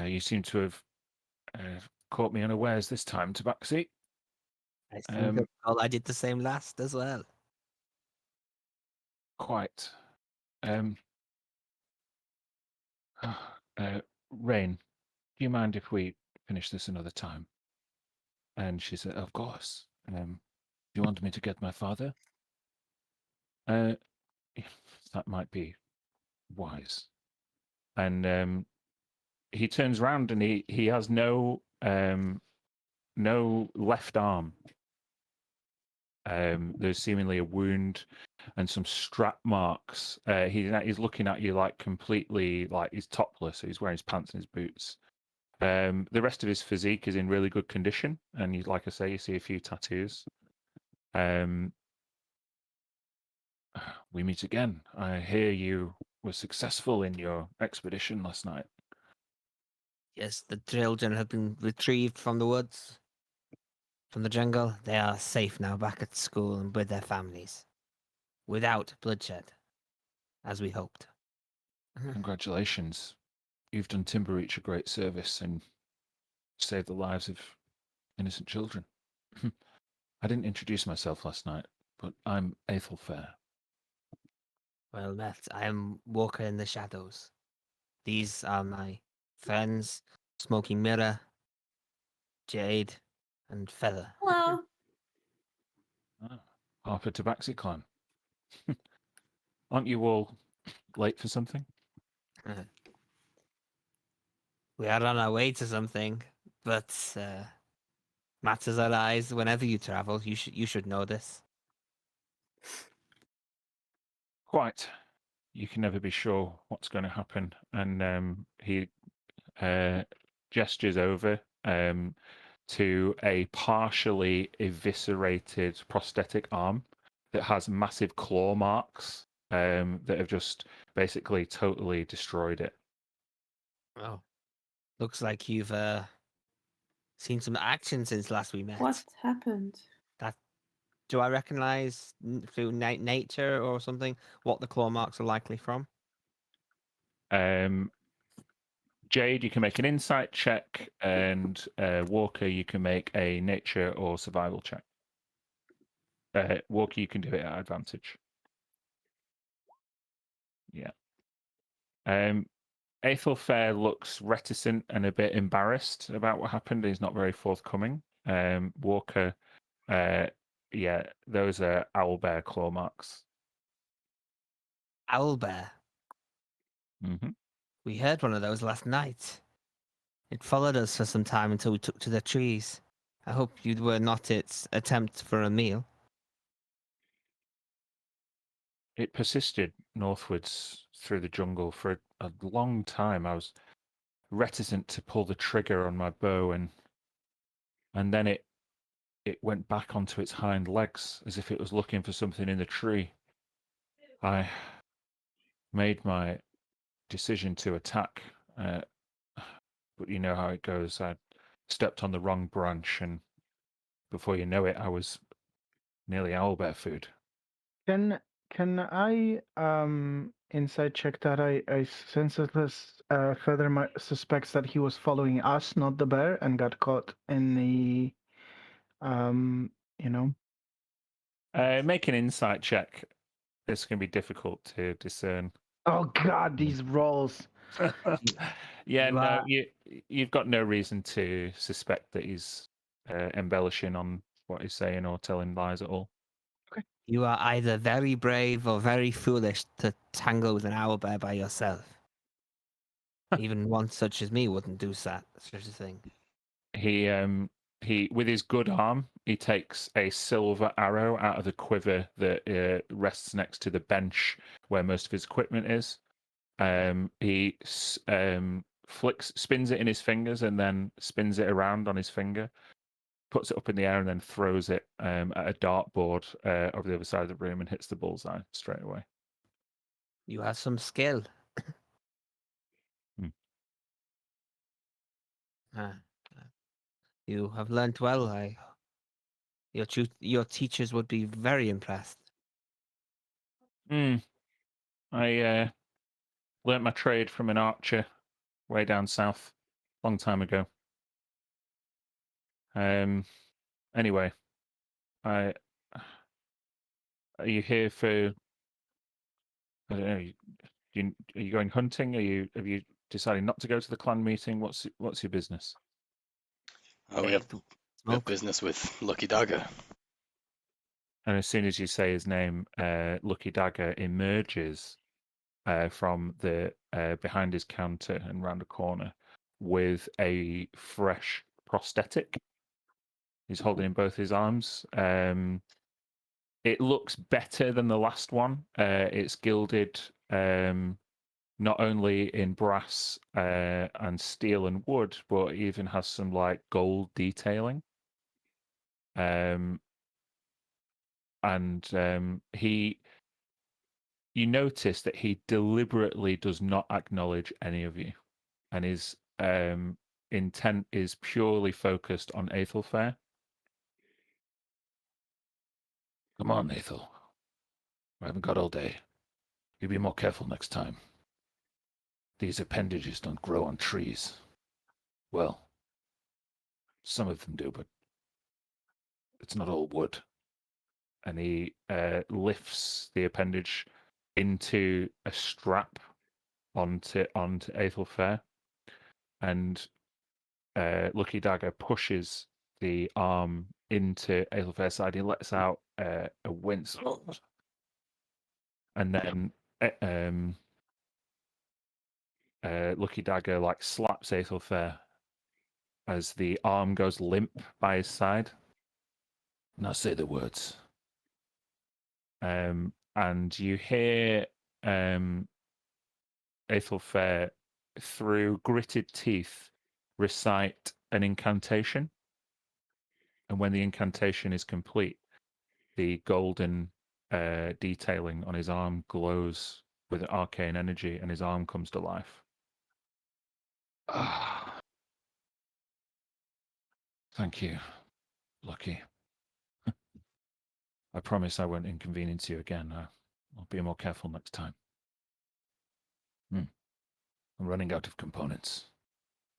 You seem to have caught me unawares this time, Tabaxi. I seem to recall I did the same last as well. Quite. Rain, do you mind if we finish this another time? And she said, of course. Do you want me to get my father? That might be wise. And he turns around and he has no left arm. There's seemingly a wound and some strap marks. He's looking at you like completely, like he's topless. So he's wearing his pants and his boots. The rest of his physique is in really good condition, and you, like I say, you see a few tattoos. We meet again. I hear you were successful in your expedition last night. Yes, the children have been retrieved from the woods, from the jungle. They are safe now, back at school and with their families, without bloodshed, as we hoped. Congratulations. You've done Timbereach a great service and saved the lives of innocent children. I didn't introduce myself last night, but I'm Aethelfair. Well met. I am Walker in the Shadows. These are my friends, Smoking Mirror, Jade, and Feather. Hello. Half a Tabaxi clan. Aren't you all late for something? We are on our way to something, but matters arise whenever you travel. You should know this. Quite. You can never be sure what's going to happen. And he gestures over to a partially eviscerated prosthetic arm that has massive claw marks that have just basically totally destroyed it. Oh. Looks like you've seen some action since last we met. What happened? Do I recognize through nature or something what the claw marks are likely from? Jade, you can make an insight check, and Walker, you can make a nature or survival check. Walker, you can do it at advantage. Yeah. Aethelfair looks reticent and a bit embarrassed about what happened. He's not very forthcoming. Walker, yeah, those are owlbear claw marks. Owlbear. Mm-hmm. We heard one of those last night. It followed us for some time until we took to the trees. I hope you were not its attempt for a meal. It persisted northwards through the jungle for a long time. I was reticent to pull the trigger on my bow, and then it went back onto its hind legs as if it was looking for something in the tree. I made my decision to attack, but you know how it goes. I stepped on the wrong branch, and before you know it, I was nearly owlbear food. Can I inside check that? I senseless further my suspects that he was following us, not the bear, and got caught in the you know. Make an insight check. This can be difficult to discern. Oh God, these rolls. Yeah, You no, are- you've got no reason to suspect that he's embellishing on what he's saying or telling lies at all. You are either very brave or very foolish to tangle with an owlbear by yourself. Even one such as me wouldn't do such a thing. He with his good arm, he takes a silver arrow out of the quiver that rests next to the bench where most of his equipment is. He spins it in his fingers, and then spins it around on his finger, puts it up in the air, and then throws it at a dartboard over the other side of the room and hits the bullseye straight away. You have some skill. Hmm. You have learnt well. Your teachers would be very impressed. I learnt my trade from an archer way down south, long time ago. Anyway, are you here for? I don't know. Are you going hunting? Have you decided not to go to the clan meeting? What's your business? Oh, we Hey, have smoke. business with Lucky Dagger. And as soon as you say his name, Lucky Dagger emerges from the behind his counter and round a corner with a fresh prosthetic. He's holding in both his arms. It looks better than the last one. It's gilded not only in brass and steel and wood, but even has some like gold detailing. You notice that he deliberately does not acknowledge any of you, and his intent is purely focused on Aethelfair. Come on, Aethel. We haven't got all day. You be more careful next time. These appendages don't grow on trees. Well, some of them do, but it's not all wood. And he lifts the appendage into a strap onto Aethelfair, and Lucky Dagger pushes the arm into Aethelfair's side. He lets out a wince, and then Lucky Dagger like slaps Aethelfair as the arm goes limp by his side. Now say the words. And you hear Aethelfair, through gritted teeth, recite an incantation. And when the incantation is complete, the golden detailing on his arm glows with arcane energy, and his arm comes to life. Thank you, Lucky. I promise I won't inconvenience you again. I'll be more careful next time. I'm running out of components.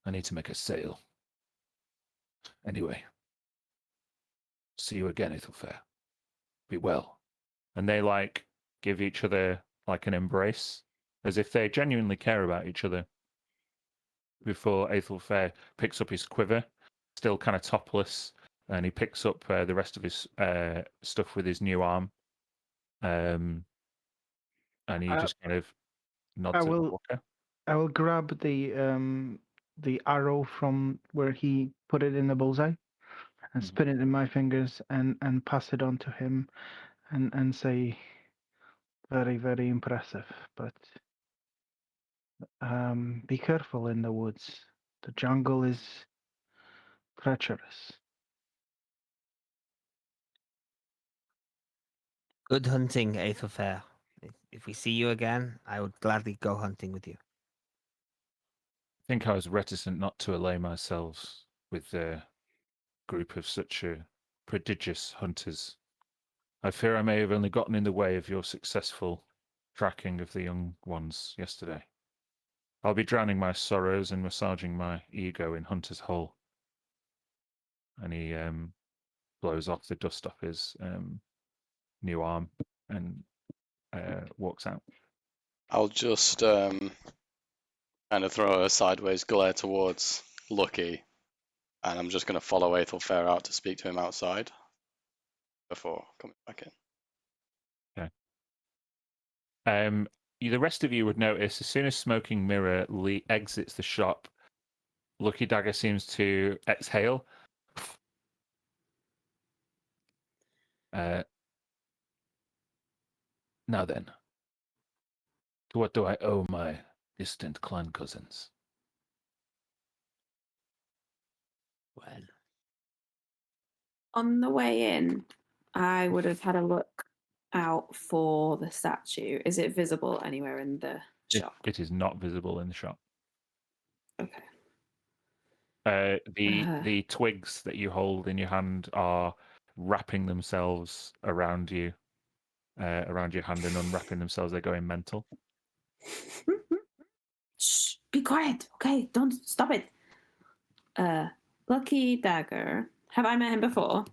I need to make a sale. Anyway, see you again, Ethelfair. Be well. And they give each other an embrace, as if they genuinely care about each other. Before Ethelfair picks up his quiver, still kind of topless, and he picks up the rest of his stuff with his new arm. And he just kind of nods at Walker. I will grab the arrow from where he put it in the bullseye and spin it in my fingers and pass it on to him and say, very, very impressive, but be careful in the woods. The jungle is treacherous. Good hunting, Ethelfair. If we see you again, I would gladly go hunting with you. I think I was reticent not to allay myself with a group of such prodigious hunters. I fear I may have only gotten in the way of your successful tracking of the young ones yesterday. I'll be drowning my sorrows and massaging my ego in Hunter's Hole. And he blows off the dust off his new arm and walks out. I'll just kind of throw a sideways glare towards Lucky, and I'm just going to follow Ethelfair out to speak to him outside before coming back in. Okay. The rest of you would notice as soon as Smoking Mirror exits the shop, Lucky Dagger seems to exhale. Now then, to what do I owe my distant clan cousins? Well, On the way in, I would have had a look out for the statue. Is it visible anywhere in the shop? It is not visible in the shop. Okay. The twigs that you hold in your hand are wrapping themselves around you, around your hand, and unwrapping themselves. They're going mental. Shh, be quiet. Okay, don't stop it. Lucky Dagger. Have I met him before?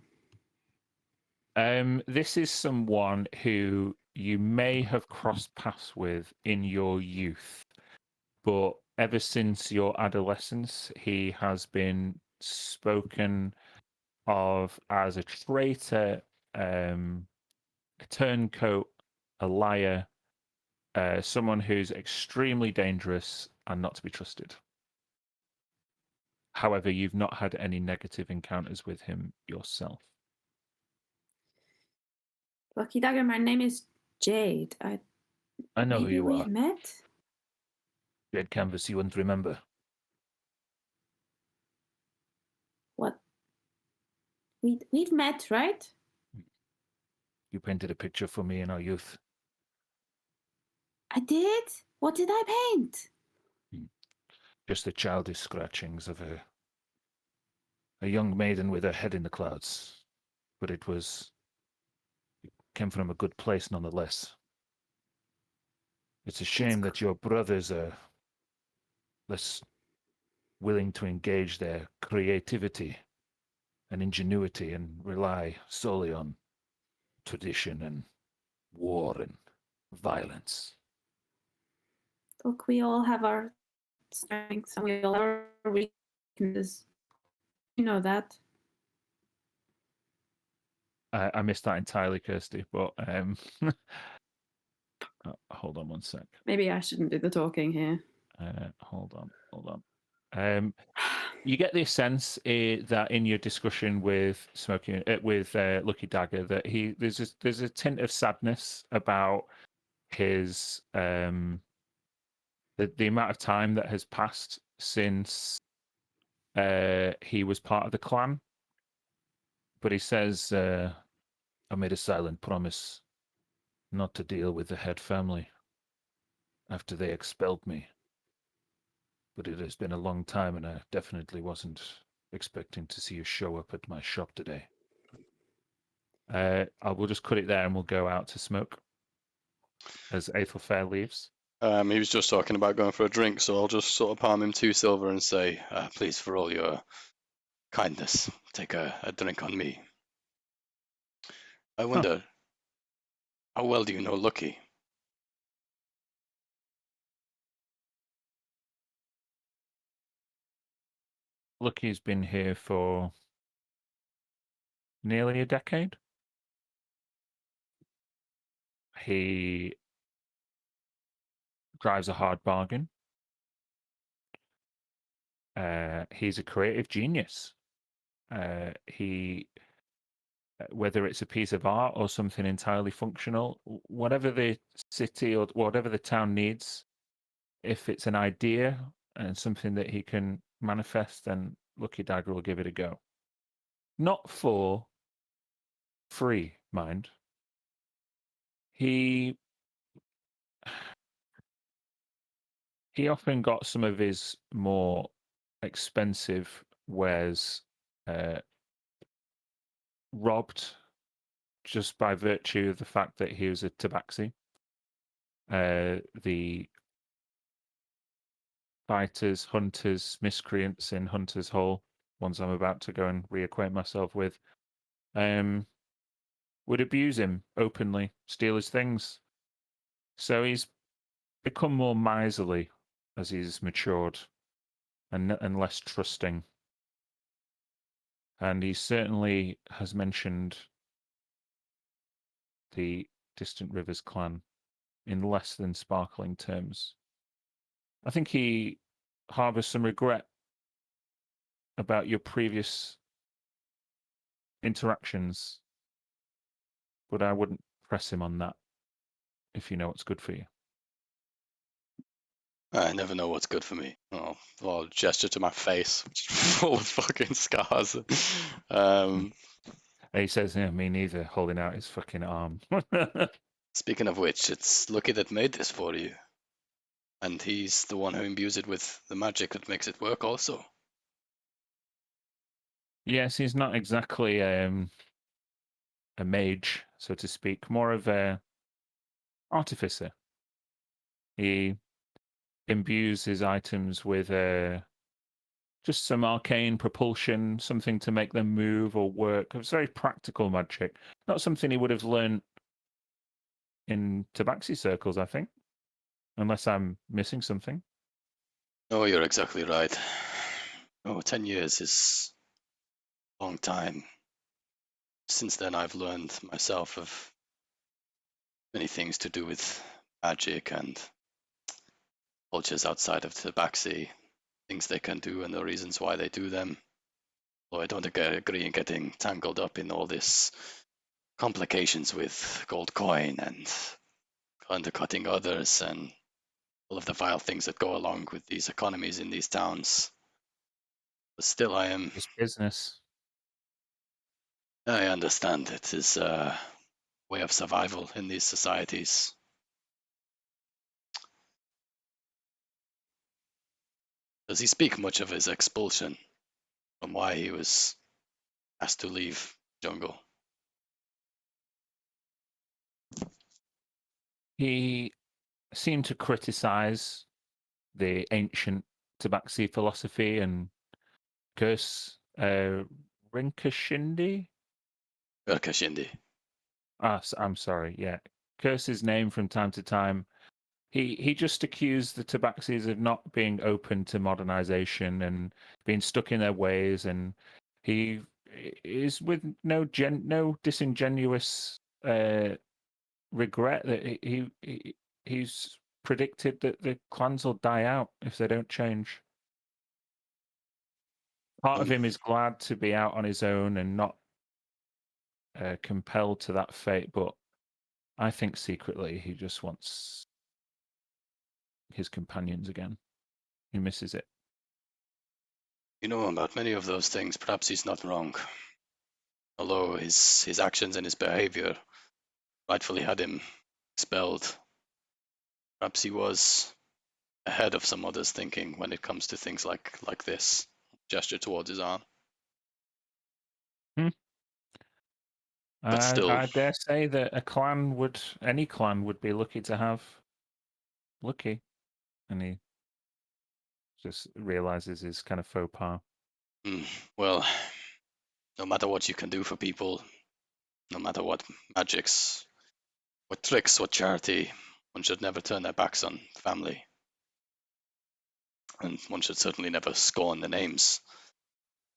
This is someone who you may have crossed paths with in your youth, but ever since your adolescence, he has been spoken of as a traitor, a turncoat, a liar, someone who's extremely dangerous and not to be trusted. However, you've not had any negative encounters with him yourself. Lucky Dagger, my name is Jade. I know who Maybe you we've are. met? Jade Canvas, you wouldn't remember. What? We've met, right? You painted a picture for me in our youth. I did? What did I paint? Just the childish scratchings of a young maiden with her head in the clouds. But it came from a good place nonetheless. It's a shame that your brothers are less willing to engage their creativity and ingenuity and rely solely on tradition and war and violence. Look, we all have our strengths and we all have our weaknesses. You know that. I missed that entirely, Kirsty, but hold on one sec. Maybe I shouldn't do the talking here. Hold on. You get the sense that in your discussion with Lucky Dagger that there's a tint of sadness about his the amount of time that has passed since he was part of the clan. But he says, I made a silent promise not to deal with the head family after they expelled me. But it has been a long time, and I definitely wasn't expecting to see you show up at my shop today. I will just cut it there and we'll go out to smoke as Aethelfair leaves. He was just talking about going for a drink, so I'll just sort of palm him 2 silver and say, please, for all your kindness, take a drink on me. I wonder, how well do you know Lucky? Lucky's been here for nearly a decade. He drives a hard bargain. He's a creative genius. Whether it's a piece of art or something entirely functional, whatever the city or whatever the town needs, if it's an idea and something that he can manifest, then Lucky Dagger will give it a go. Not for free, mind. He often got some of his more expensive wares robbed just by virtue of the fact that he was a tabaxi. The fighters, hunters, miscreants in Hunter's Hall, ones I'm about to go and reacquaint myself with, would abuse him openly, steal his things. So he's become more miserly as he's matured and less trusting. And he certainly has mentioned the Distant Rivers clan in less than sparkling terms. I think he harbours some regret about your previous interactions, but I wouldn't press him on that if you know what's good for you. I never know what's good for me. Oh, I'll gesture to my face, which is full of fucking scars. And he says, yeah, me neither, holding out his fucking arm. Speaking of which, it's Lucky that made this for you. And he's the one who imbues it with the magic that makes it work also. Yes, he's not exactly a mage, so to speak, more of a artificer. He imbues his items with just some arcane propulsion, something to make them move or work. It's very practical magic, not something he would have learned in tabaxi circles, I think, unless I'm missing something. Oh, you're exactly right. 10 years is a long time. Since then, I've learned myself of many things to do with magic and cultures outside of tabaxi, things they can do and the reasons why they do them. Though I don't agree in getting tangled up in all this complications with gold coin and undercutting others and all of the vile things that go along with these economies in these towns. But still, I am. It's business. I understand it is a way of survival in these societies. Does he speak much of his expulsion, from why he was asked to leave jungle? He seemed to criticize the ancient tabaxi philosophy and curse Rinkashindi. Urkashindi. I'm sorry, yeah. Curse his name from time to time. He just accused the tabaxis of not being open to modernization and being stuck in their ways, and he is with no disingenuous regret that he's predicted that the clans will die out if they don't change. Part of him is glad to be out on his own and not compelled to that fate, but I think secretly he just wants his companions again. He misses it. You know about many of those things. Perhaps he's not wrong. Although his actions and his behavior rightfully had him expelled. Perhaps he was ahead of some others' thinking when it comes to things like this. Gesture towards his arm. But still, I dare say that any clan would be lucky to have Lucky. And he just realizes his kind of faux pas. well, no matter what you can do for people, no matter what magics, what tricks, what charity, one should never turn their backs on family. And one should certainly never scorn the names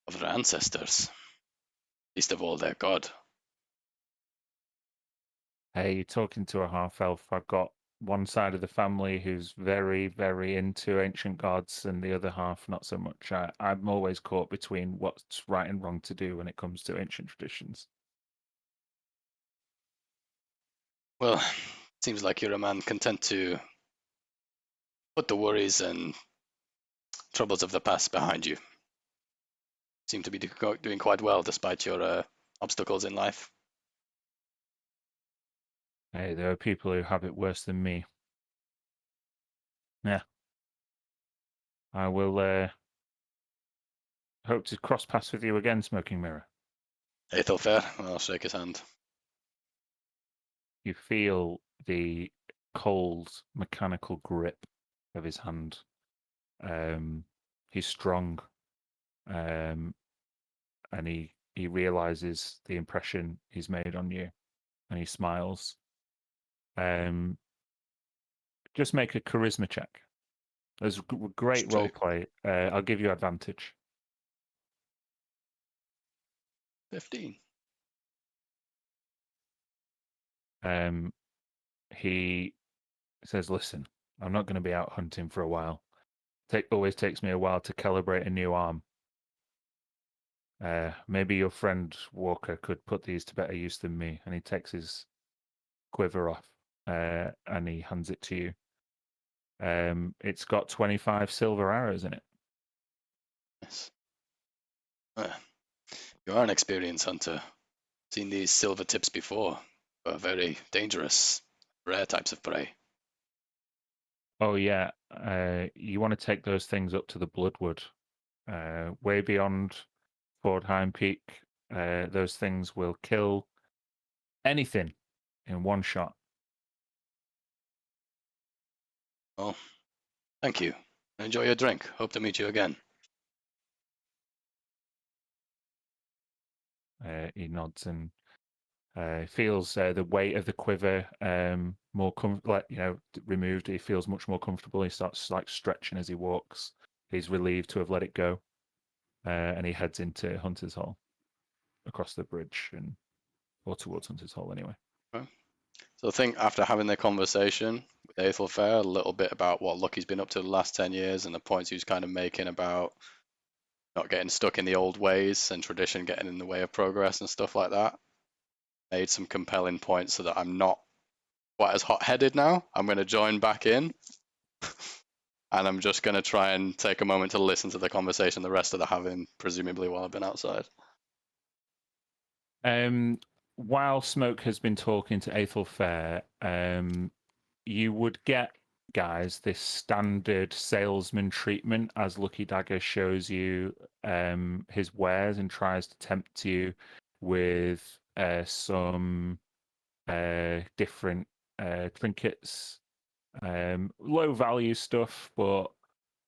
of their ancestors, least of all their god. Hey, you're talking to a half elf. I've got one side of the family who's very, very into ancient gods, and the other half not so much. I'm always caught between what's right and wrong to do when it comes to ancient traditions. Well, seems like you're a man content to put the worries and troubles of the past behind you. Seem to be doing quite well despite your obstacles in life. Hey, there are people who have it worse than me. Yeah. I will hope to cross paths with you again, Smoking Mirror. Aethelfair, I'll shake his hand. You feel the cold mechanical grip of his hand. He's strong, and he realizes the impression he's made on you, and he smiles. Just make a charisma check. There's great role play. I'll give you advantage. 15. He says, "Listen, I'm not going to be out hunting for a while. Always takes me a while to calibrate a new arm. Maybe your friend Walker could put these to better use than me." And he takes his quiver off, and he hands it to you. It's got 25 silver arrows in it. Yes. You are an experienced hunter. Seen these silver tips before. They're very dangerous, rare types of prey. Oh yeah, you want to take those things up to the Bloodwood, way beyond Fordheim Peak. Those things will kill anything in one shot. Well, thank you. Enjoy your drink. Hope to meet you again. He nods and feels the weight of the quiver more removed. He feels much more comfortable. He starts like stretching as he walks. He's relieved to have let it go, and he heads into Hunter's Hall, across the bridge or towards Hunter's Hall anyway. Okay. So I think after having the conversation with Aethelfair, a little bit about what Lucky's been up to the last 10 years and the points he was kind of making about not getting stuck in the old ways and tradition getting in the way of progress and stuff like that, made some compelling points so that I'm not quite as hot-headed now. I'm going to join back in. And I'm just going to try and take a moment to listen to the conversation the rest of the having, presumably while I've been outside. While Smoke has been talking to Aethelfair, you would get, guys, this standard salesman treatment as Lucky Dagger shows you his wares and tries to tempt you with some different trinkets, low value stuff, but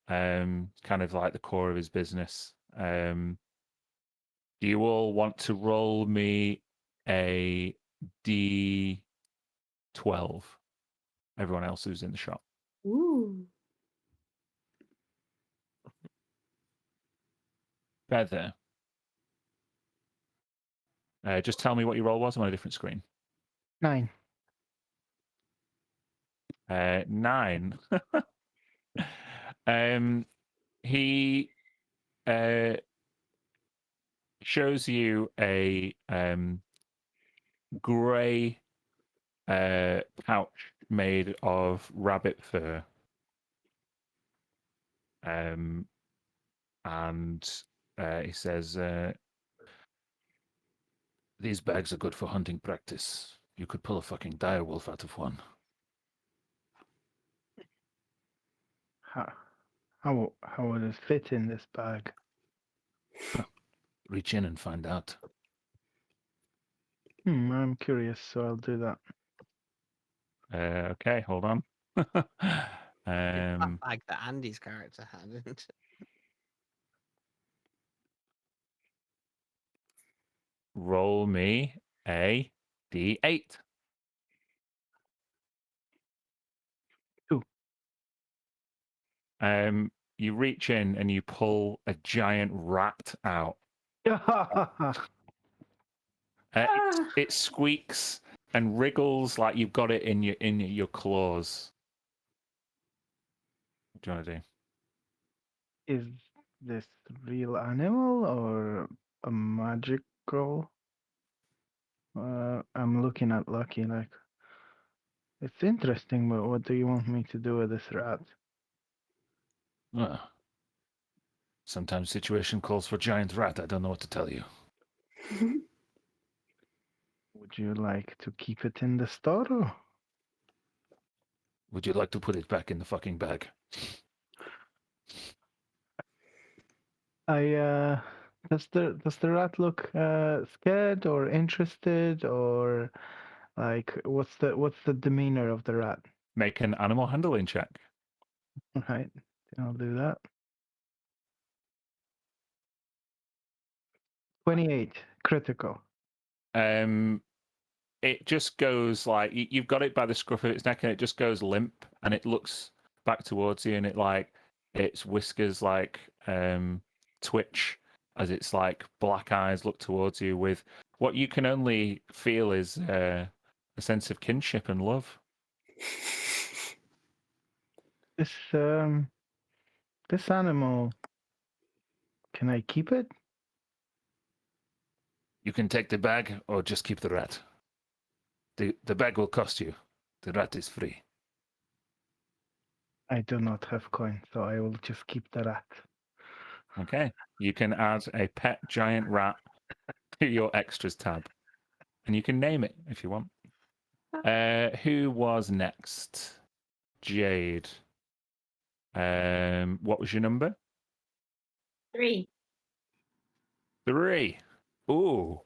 kind of like the core of his business. Do you all want to roll me a D12? Everyone else who's in the shop. Ooh. Feather. Just tell me what your roll was. I'm on a different screen. 9. 9. He shows you a grey pouch made of rabbit fur. And he says, "These bags are good for hunting practice. You could pull a fucking direwolf out of one." How would it fit in this bag? Reach in and find out. I'm curious, so I'll do that. Okay, hold on. It's um, not like that Andy's character had, isn't it? roll me a d8. 2. You reach in and you pull a giant rat out. Ah. It squeaks and wriggles like you've got it in your claws. What do you want to do? Is this real animal or a magical? I'm looking at Lucky like, it's interesting, but what do you want me to do with this rat? Well, sometimes situation calls for giant rat. I don't know what to tell you. Would you like to keep it in the store? Or? Would you like to put it back in the fucking bag? Does the rat look scared or interested, or like what's the demeanor of the rat? Make an animal handling check. Right, I'll do that. 28 critical. It just goes like you've got it by the scruff of its neck, and it just goes limp, and it looks back towards you, and its whiskers twitch as its like black eyes look towards you with what you can only feel is a sense of kinship and love. This animal, can I keep it? You can take the bag or just keep the rat. The bag will cost you. The rat is free. I do not have coin, so I will just keep the rat. Okay. You can add a pet giant rat to your extras tab, and you can name it if you want. Who was next? Jade. What was your number? 3. 3. Ooh.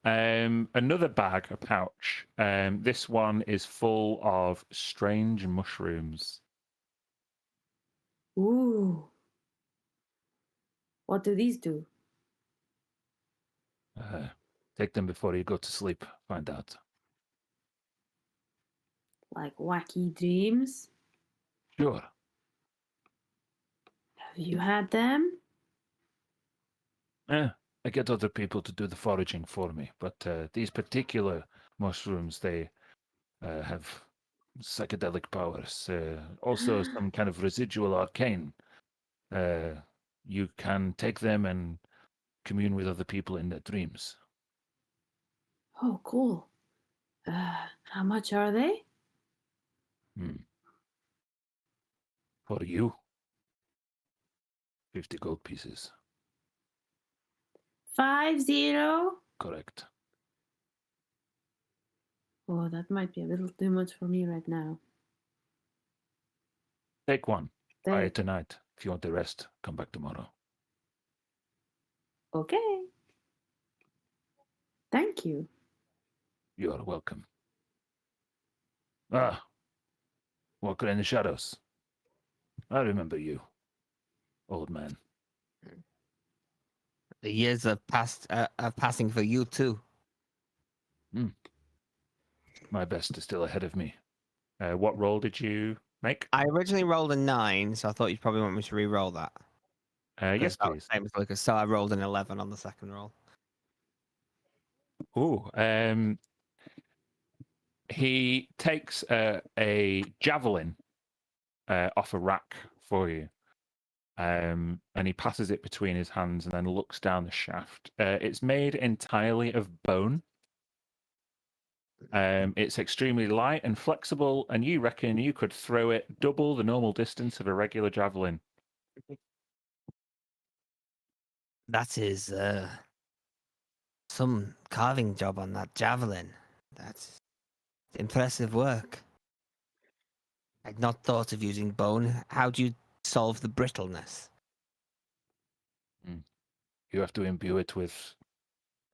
Another bag, a pouch. This one is full of strange mushrooms. Ooh. What do these do? Take them before you go to sleep. Find out. Like wacky dreams? Sure. Have you had them? I get other people to do the foraging for me, but these particular mushrooms, they have psychedelic powers. Also, some kind of residual arcane. You can take them and commune with other people in their dreams. Oh, cool. How much are they? For you, 50 gold pieces. 50? Correct. Oh, that might be a little too much for me right now. Take one. Buy They- it tonight. If you want the rest, come back tomorrow. Okay. Thank you. You are welcome. Ah, Walker in the Shadows. I remember you, old man. The years are passing for you too. My best is still ahead of me. What role did you make? I originally rolled a 9, so I thought you'd probably want me to re-roll that. Yes, 'cause that was please. the same as Lucas, so I rolled an 11 on the second roll. Ooh, he takes a javelin off a rack for you, and he passes it between his hands and then looks down the shaft. It's made entirely of bone. It's extremely light and flexible, and you reckon you could throw it double the normal distance of a regular javelin. That is some carving job on that javelin. That's impressive work. I'd not thought of using bone. How do you solve the brittleness? You have to imbue it with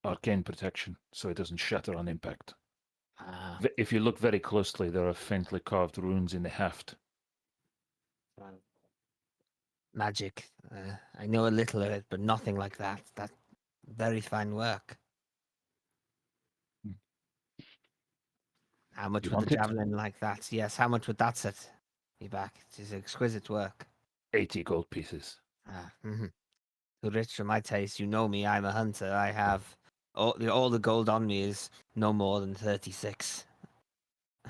arcane protection, so it doesn't shatter on impact. Ah, If you look very closely, there are faintly carved runes in the haft. magic. I know a little of it, but nothing like that. That very fine work. Hmm. How much You would want the it? javelin like that? Yes, how much would that set me back? It is exquisite work. 80 gold pieces. Ah, too rich for my taste. You know me. I'm a hunter. I have all the gold on me is no more than 36.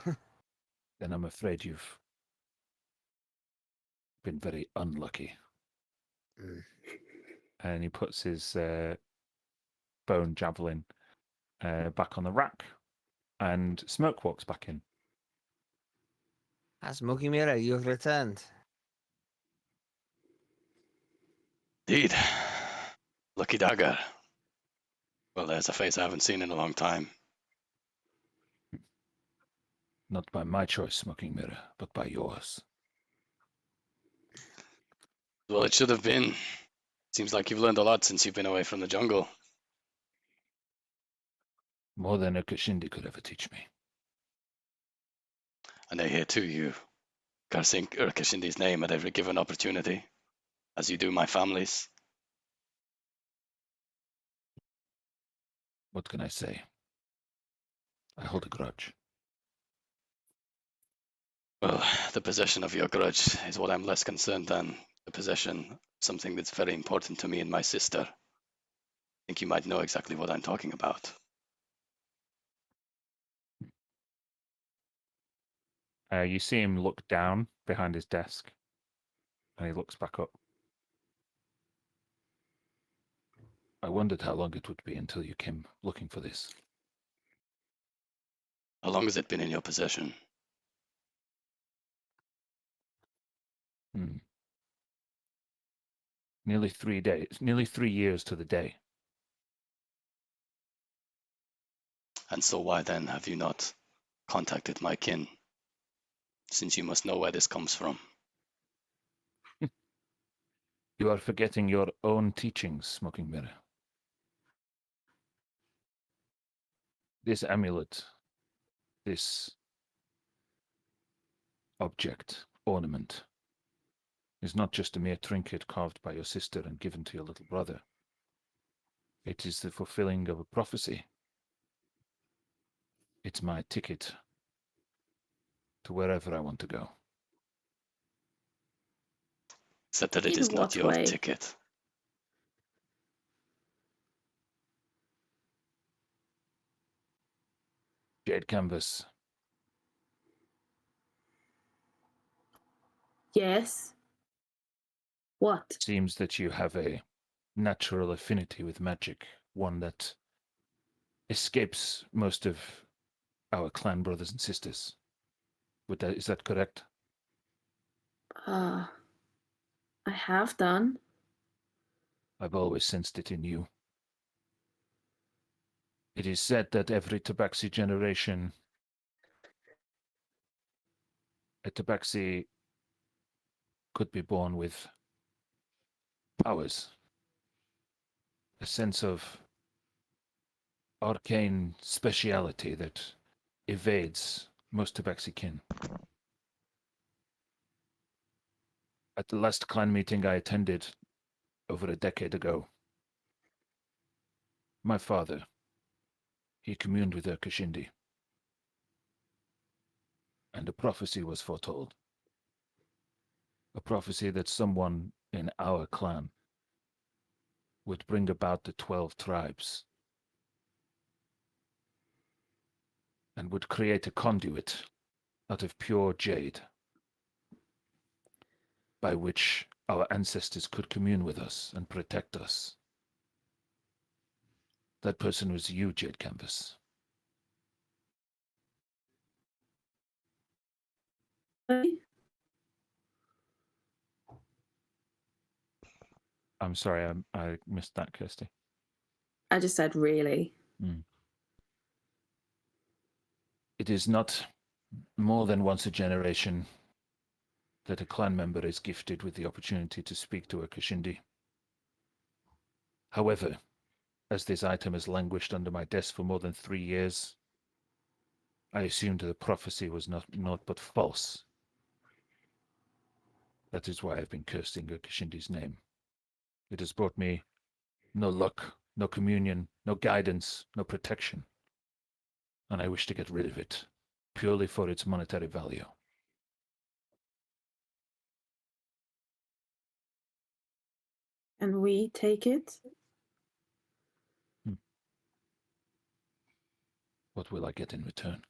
Then I'm afraid you've been very unlucky. Mm. And he puts his bone javelin back on the rack, and Smoke walks back in. Smoky Mirror, you have returned. Indeed. Lucky dagger. Well, there's a face I haven't seen in a long time. Not by my choice, Smoking Mirror, but by yours. Well, it should have been. Seems like you've learned a lot since you've been away from the jungle. More than a Kashindi could ever teach me. And I hear too you cursing Urkashindi's name at every given opportunity, as you do my family's. What can I say? I hold a grudge. Well, the possession of your grudge is what I'm less concerned than the possession of something that's very important to me and my sister. I think you might know exactly what I'm talking about. You see him look down behind his desk, and he looks back up. I wondered how long it would be until you came looking for this. How long has it been in your possession? Nearly 3 days, nearly 3 years to the day. And so why then have you not contacted my kin? Since you must know where this comes from. You are forgetting your own teachings, Smoking Mirror. This amulet, this object, ornament, is not just a mere trinket carved by your sister and given to your little brother. It is the fulfilling of a prophecy. It's my ticket to wherever I want to go. Except that it In is not what your way? ticket. Jade Canvas, Yes. What? seems that you have a natural affinity with magic, one that escapes most of our clan brothers and sisters. Is that correct? I have done. I've always sensed it in you. It is said that every Tabaxi generation, a Tabaxi could be born with powers, a sense of arcane speciality that evades most Tabaxi kin. At the last clan meeting I attended over a decade ago, my father, he communed with Urkashindi, and a prophecy was foretold. A prophecy that someone in our clan would bring about the 12 tribes and would create a conduit out of pure jade by which our ancestors could commune with us and protect us. That person was you, Jade Canvas. I'm sorry, I missed that, Kirsty. I just said really. It is not more than once a generation that a clan member is gifted with the opportunity to speak to a Kashindi. However, as this item has languished under my desk for more than 3 years, I assumed the prophecy was not but false. That is why I've been cursing Ukashindi's name. It has brought me no luck, no communion, no guidance, no protection. And I wish to get rid of it, purely for its monetary value. And we take it? What will I get in return?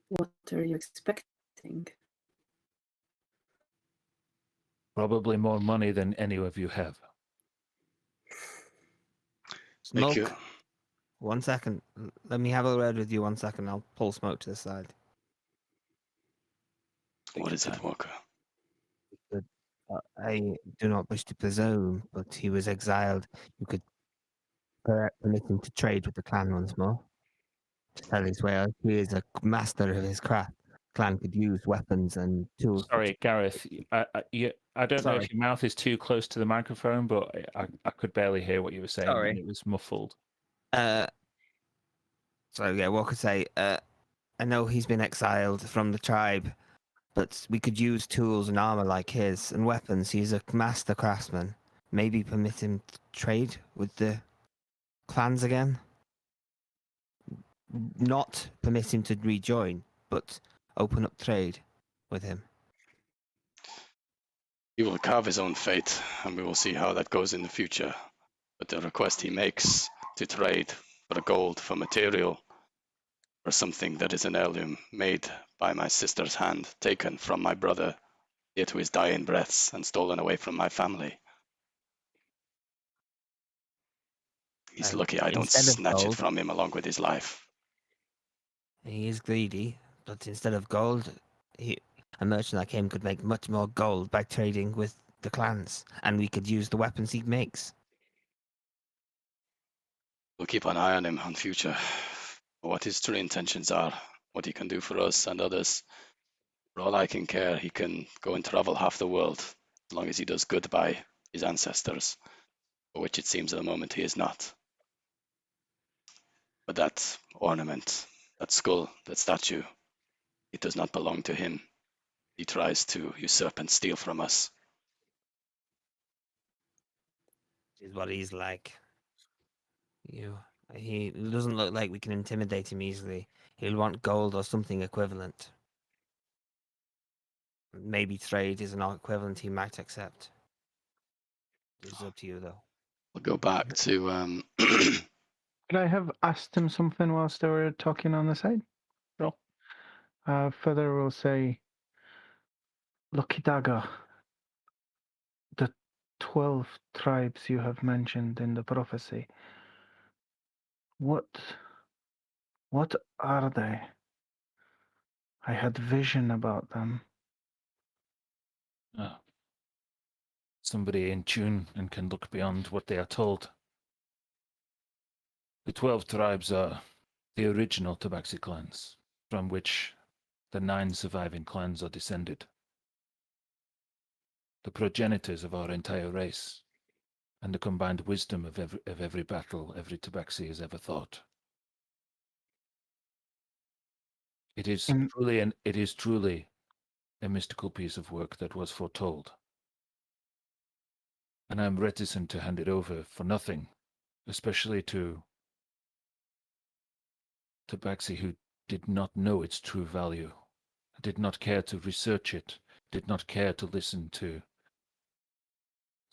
What are you expecting? Probably more money than any of you have. Thank Smoke. you. 1 second. Let me have a word with you 1 second. I'll pull Smoke to the side. Take What your is it, time. Walker? I do not wish to presume, but he was exiled. You could permit him to trade with the clan once more. To tell his way out, he is a master of his craft. Clan could use weapons and tools. Sorry, Gareth. I don't know Sorry. if your mouth is too close to the microphone, but I could barely hear what you were saying, Sorry. and it was muffled. So yeah, what could say? I know he's been exiled from the tribe, but we could use tools and armor like his and weapons. He's a master craftsman. Maybe permit him to trade with the clans again. Not permit him to rejoin, but open up trade with him. He will carve his own fate, and we will see how that goes in the future. But the request he makes to trade for gold, for material, for something that is an heirloom made by my sister's hand, taken from my brother, near to his dying breaths, and stolen away from my family. He's lucky I don't Instead of snatch it gold, from him along with his life. he is greedy, but instead of gold, a merchant like him could make much more gold by trading with the clans, and we could use the weapons he makes. We'll keep an eye on him on future. What his true intentions are, what he can do for us and others. For all I can care, he can go and travel half the world, as long as he does good by his ancestors, for which it seems at the moment he is not. But that ornament, that skull, that statue, it does not belong to him. He tries to usurp and steal from us. Is what he's like. He doesn't look like we can intimidate him easily. He'll want gold or something equivalent. Maybe trade is an equivalent he might accept. It's up to you, though. We'll go back to Could I have asked him something whilst they were talking on the side? Sure. Further will say, Lucky Dagger, the 12 tribes you have mentioned in the prophecy, what are they? I had vision about them. Oh. Somebody in tune and can look beyond what they are told. The 12 tribes are the original Tabaxi clans, from which the 9 surviving clans are descended. The progenitors of our entire race, and the combined wisdom of every battle every Tabaxi has ever thought. It is truly a mystical piece of work that was foretold. And I am reticent to hand it over for nothing, especially to Tabaxi who did not know its true value, did not care to research it, did not care to listen to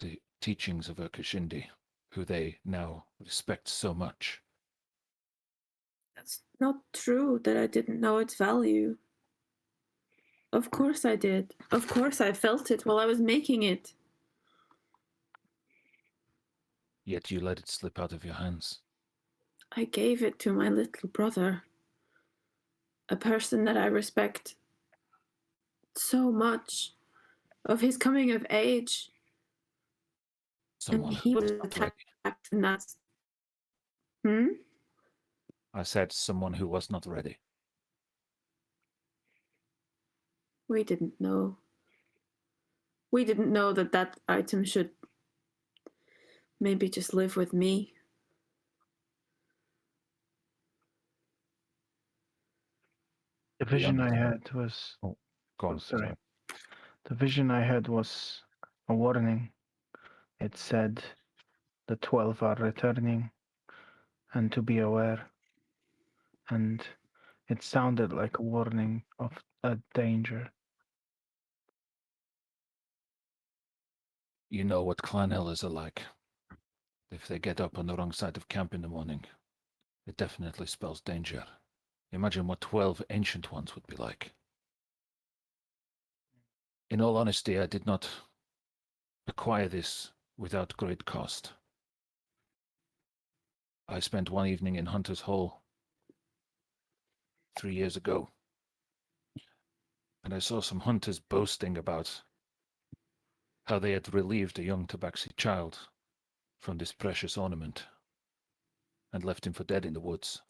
the teachings of Urkashindi, who they now respect so much. That's not true that I didn't know its value. Of course I did. Of course I felt it while I was making it. Yet you let it slip out of your hands. I gave it to my little brother, a person that I respect so much, of his coming of age. Someone And who he was was not ready. attacked, and that's... I said someone who was not ready. We didn't know. We didn't know that item should maybe just live with me. The vision Beyond I that. had was. Go on. Oh, sorry. The vision I had was a warning. It said the 12 are returning and to be aware. And it sounded like a warning of a danger. You know what clan elders are like. If they get up on the wrong side of camp in the morning, it definitely spells danger. Imagine what 12 ancient ones would be like. In all honesty, I did not acquire this without great cost. I spent one evening in Hunter's Hall 3 years ago, and I saw some hunters boasting about how they had relieved a young Tabaxi child from this precious ornament and left him for dead in the woods.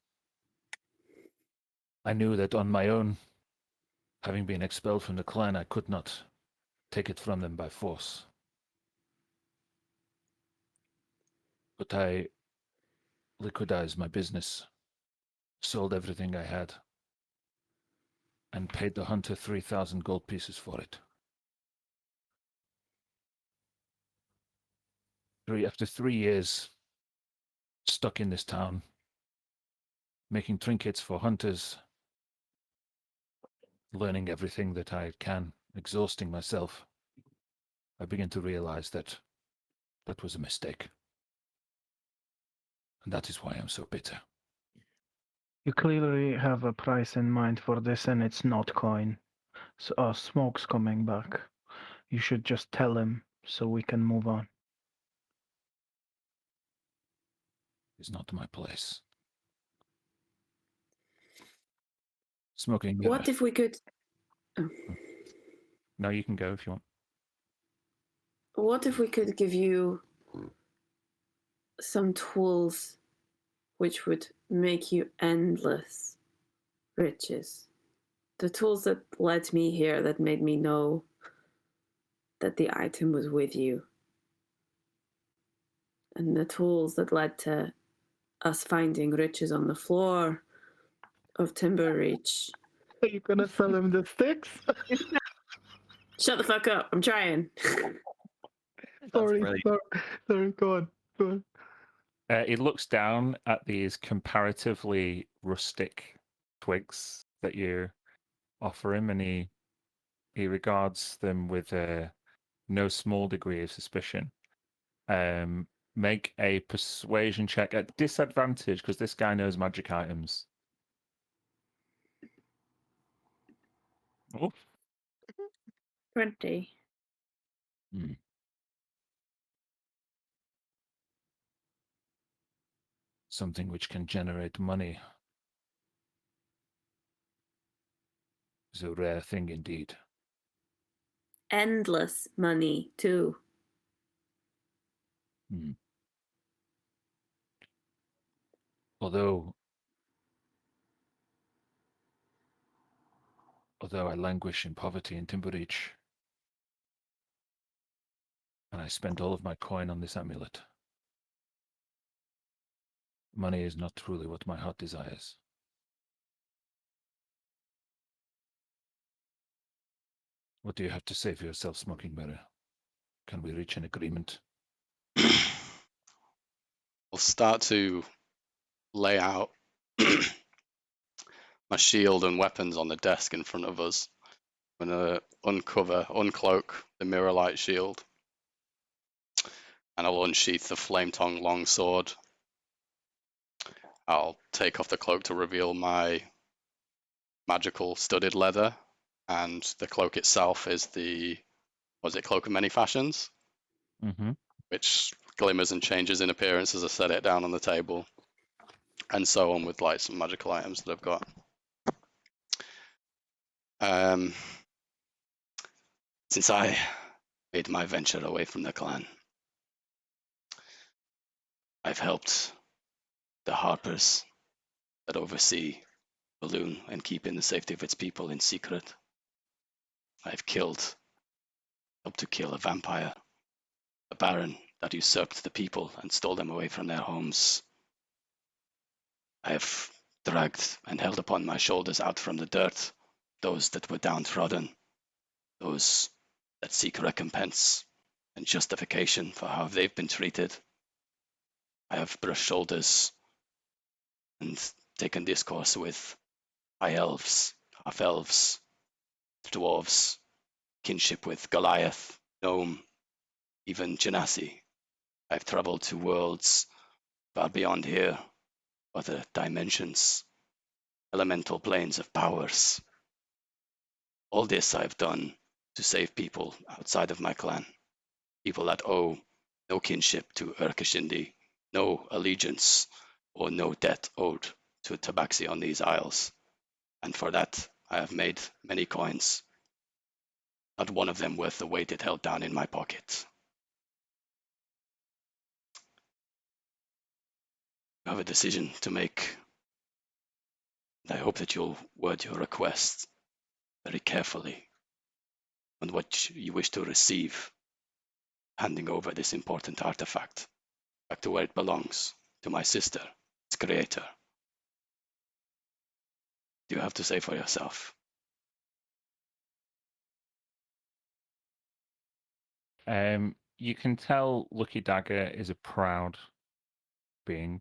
I knew that on my own, having been expelled from the clan, I could not take it from them by force. But I liquidized my business, sold everything I had, and paid the hunter 3,000 gold pieces for it. After 3 years stuck in this town, making trinkets for hunters, learning everything that I can, exhausting myself, I begin to realize that that was a mistake. And that is why I'm so bitter. You clearly have a price in mind for this, and it's not coin. So, Smoke's coming back. You should just tell him so we can move on. It's not my place. Smoking. What if we could? Oh. No, you can go if you want. What if we could give you some tools which would make you endless riches? The tools that led me here, that made me know that the item was with you. And the tools that led to us finding riches on the floor of Timbereach. Are you gonna sell him the sticks? Shut the fuck up, I'm trying. Sorry, go on. He looks down at these comparatively rustic twigs that you offer him, and he regards them with no small degree of suspicion. Make a persuasion check at disadvantage because this guy knows magic items. Oh. 20. Something which can generate money is a rare thing indeed. Endless money, too. Although I languish in poverty in Timbereach, and I spent all of my coin on this amulet, money is not truly what my heart desires. What do you have to say for yourself, Smoking Mirror? Can we reach an agreement? We'll start to lay out my shield and weapons on the desk in front of us. I'm going to uncloak the mirror light shield, and I'll unsheath the flame tongue longsword. I'll take off the cloak to reveal my magical studded leather, and the cloak itself is cloak of many fashions, which glimmers and changes in appearance as I set it down on the table, and so on with like some magical items that I've got. Since I made my venture away from the clan, I've helped the Harpers that oversee Balloon and keeping the safety of its people in secret. I've helped to kill a vampire, a baron, that usurped the people and stole them away from their homes. I have dragged and held upon my shoulders out from the dirt those that were downtrodden, those that seek recompense and justification for how they've been treated. I have brushed shoulders and taken discourse with high elves, half elves, dwarves, kinship with Goliath, gnome, even Genasi. I've traveled to worlds far beyond here, other dimensions, elemental planes of powers. All this I've done to save people outside of my clan, people that owe no kinship to Urkashindi, no allegiance or no debt owed to Tabaxi on these isles. And for that I have made many coins, not one of them worth the weight it held down in my pocket. You have a decision to make, and I hope that you'll word your request very carefully on what you wish to receive, handing over this important artifact back to where it belongs, to my sister, its creator. Do you have to say for yourself? You can tell Lucky Dagger is a proud being.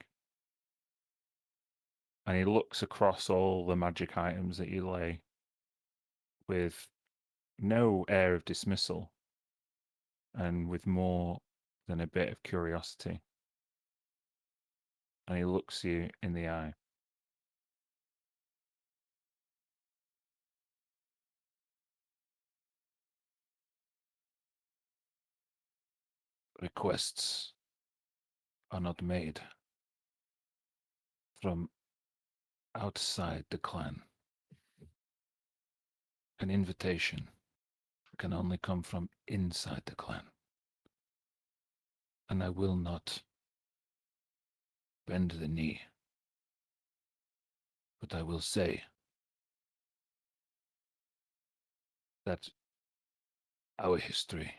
And he looks across all the magic items that you lay with no air of dismissal and with more than a bit of curiosity. And he looks you in the eye. Requests are not made from outside the clan. An invitation can only come from inside the clan. And I will not bend the knee. But I will say that our history,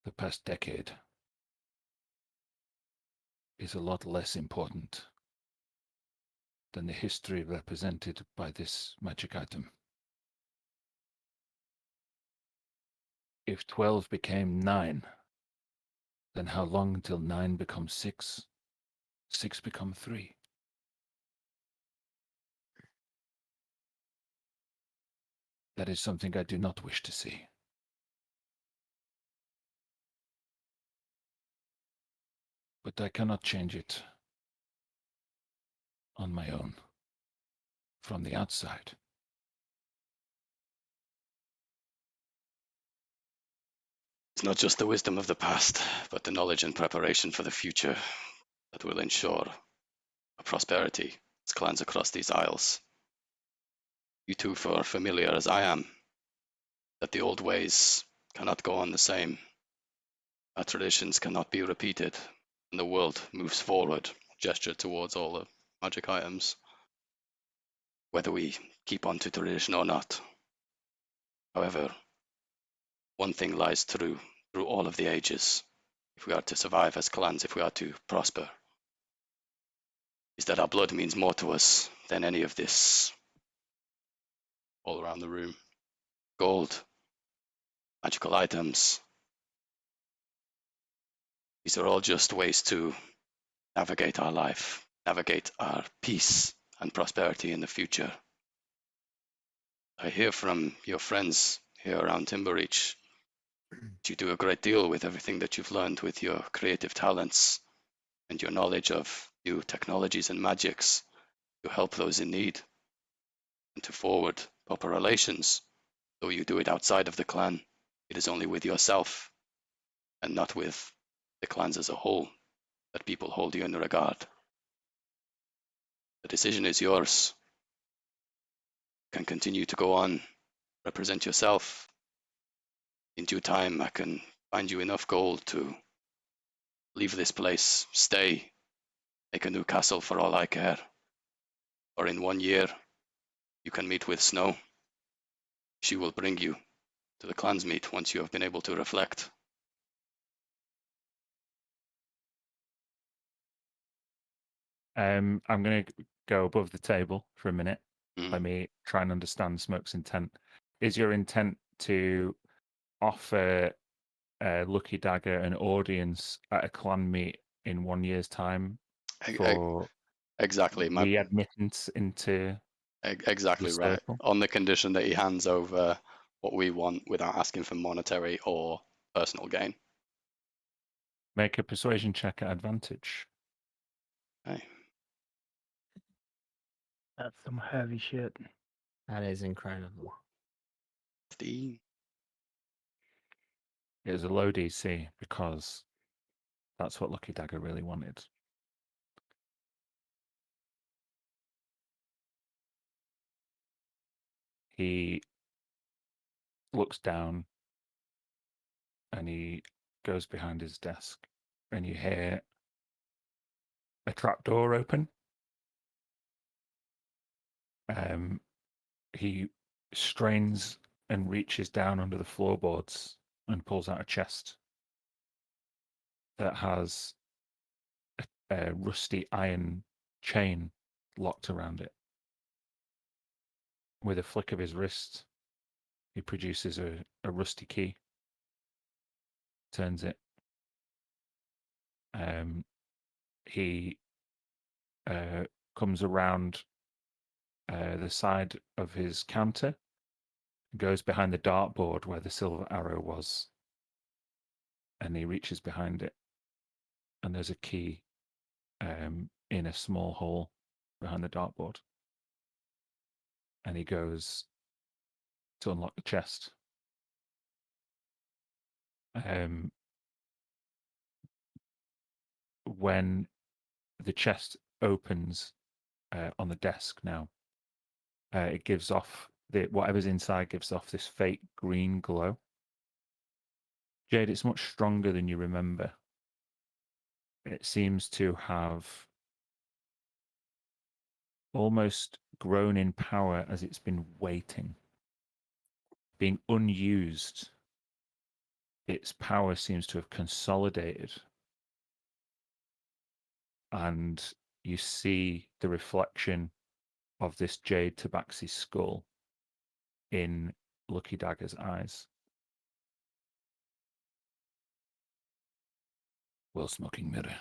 the past decade, is a lot less important than the history represented by this magic item. If 12 became 9, then how long until 9 becomes 6? 6 become 3. That is something I do not wish to see. But I cannot change it on my own, from the outside. It's not just the wisdom of the past, but the knowledge and preparation for the future that will ensure a prosperity as clans across these isles. You two are familiar as I am, that the old ways cannot go on the same. Our traditions cannot be repeated, and the world moves forward, gesture towards all the magic items, whether we keep on to tradition or not. However, one thing lies true through all of the ages, if we are to survive as clans, if we are to prosper, is that our blood means more to us than any of this all around the room. Gold, magical items. These are all just ways to navigate our life, navigate our peace and prosperity in the future. I hear from your friends here around Timbereach that you do a great deal with everything that you've learned with your creative talents and your knowledge of new technologies and magics to help those in need and to forward proper relations. Though you do it outside of the clan, it is only with yourself and not with the clans as a whole that people hold you in regard. The decision is yours. You can continue to go on, represent yourself. In due time, I can find you enough gold to leave this place, stay, make a new castle for all I care. Or in 1 year, you can meet with Snow. She will bring you to the clans meet once you have been able to reflect. I'm going to go above the table for a minute. Let Mhm. me try and understand Smoke's intent. Is your intent to offer Lucky Dagger an audience at a clan meet in 1 year's time E- e- for Exactly. readmittance into the Exactly right. circle? On the condition that he hands over what we want without asking for monetary or personal gain. Make a persuasion check at advantage. Okay. That's some heavy shit. That is incredible. 15. It was a low DC because that's what Lucky Dagger really wanted. He looks down and he goes behind his desk, and you hear a trapdoor open. He strains and reaches down under the floorboards and pulls out a chest that has a rusty iron chain locked around it. With a flick of his wrist, he produces a rusty key, turns it. He comes around the side of his counter, goes behind the dartboard where the silver arrow was, and he reaches behind it. And there's a key in a small hole behind the dartboard. And he goes to unlock the chest. When the chest opens on the desk now, it gives off whatever's inside gives off this fake green glow. Jade, it's much stronger than you remember. It seems to have almost grown in power as it's been waiting. Being unused, its power seems to have consolidated. And you see the reflection of this jade tabaxi skull in Lucky Dagger's eyes. Well, Smoking Mirror,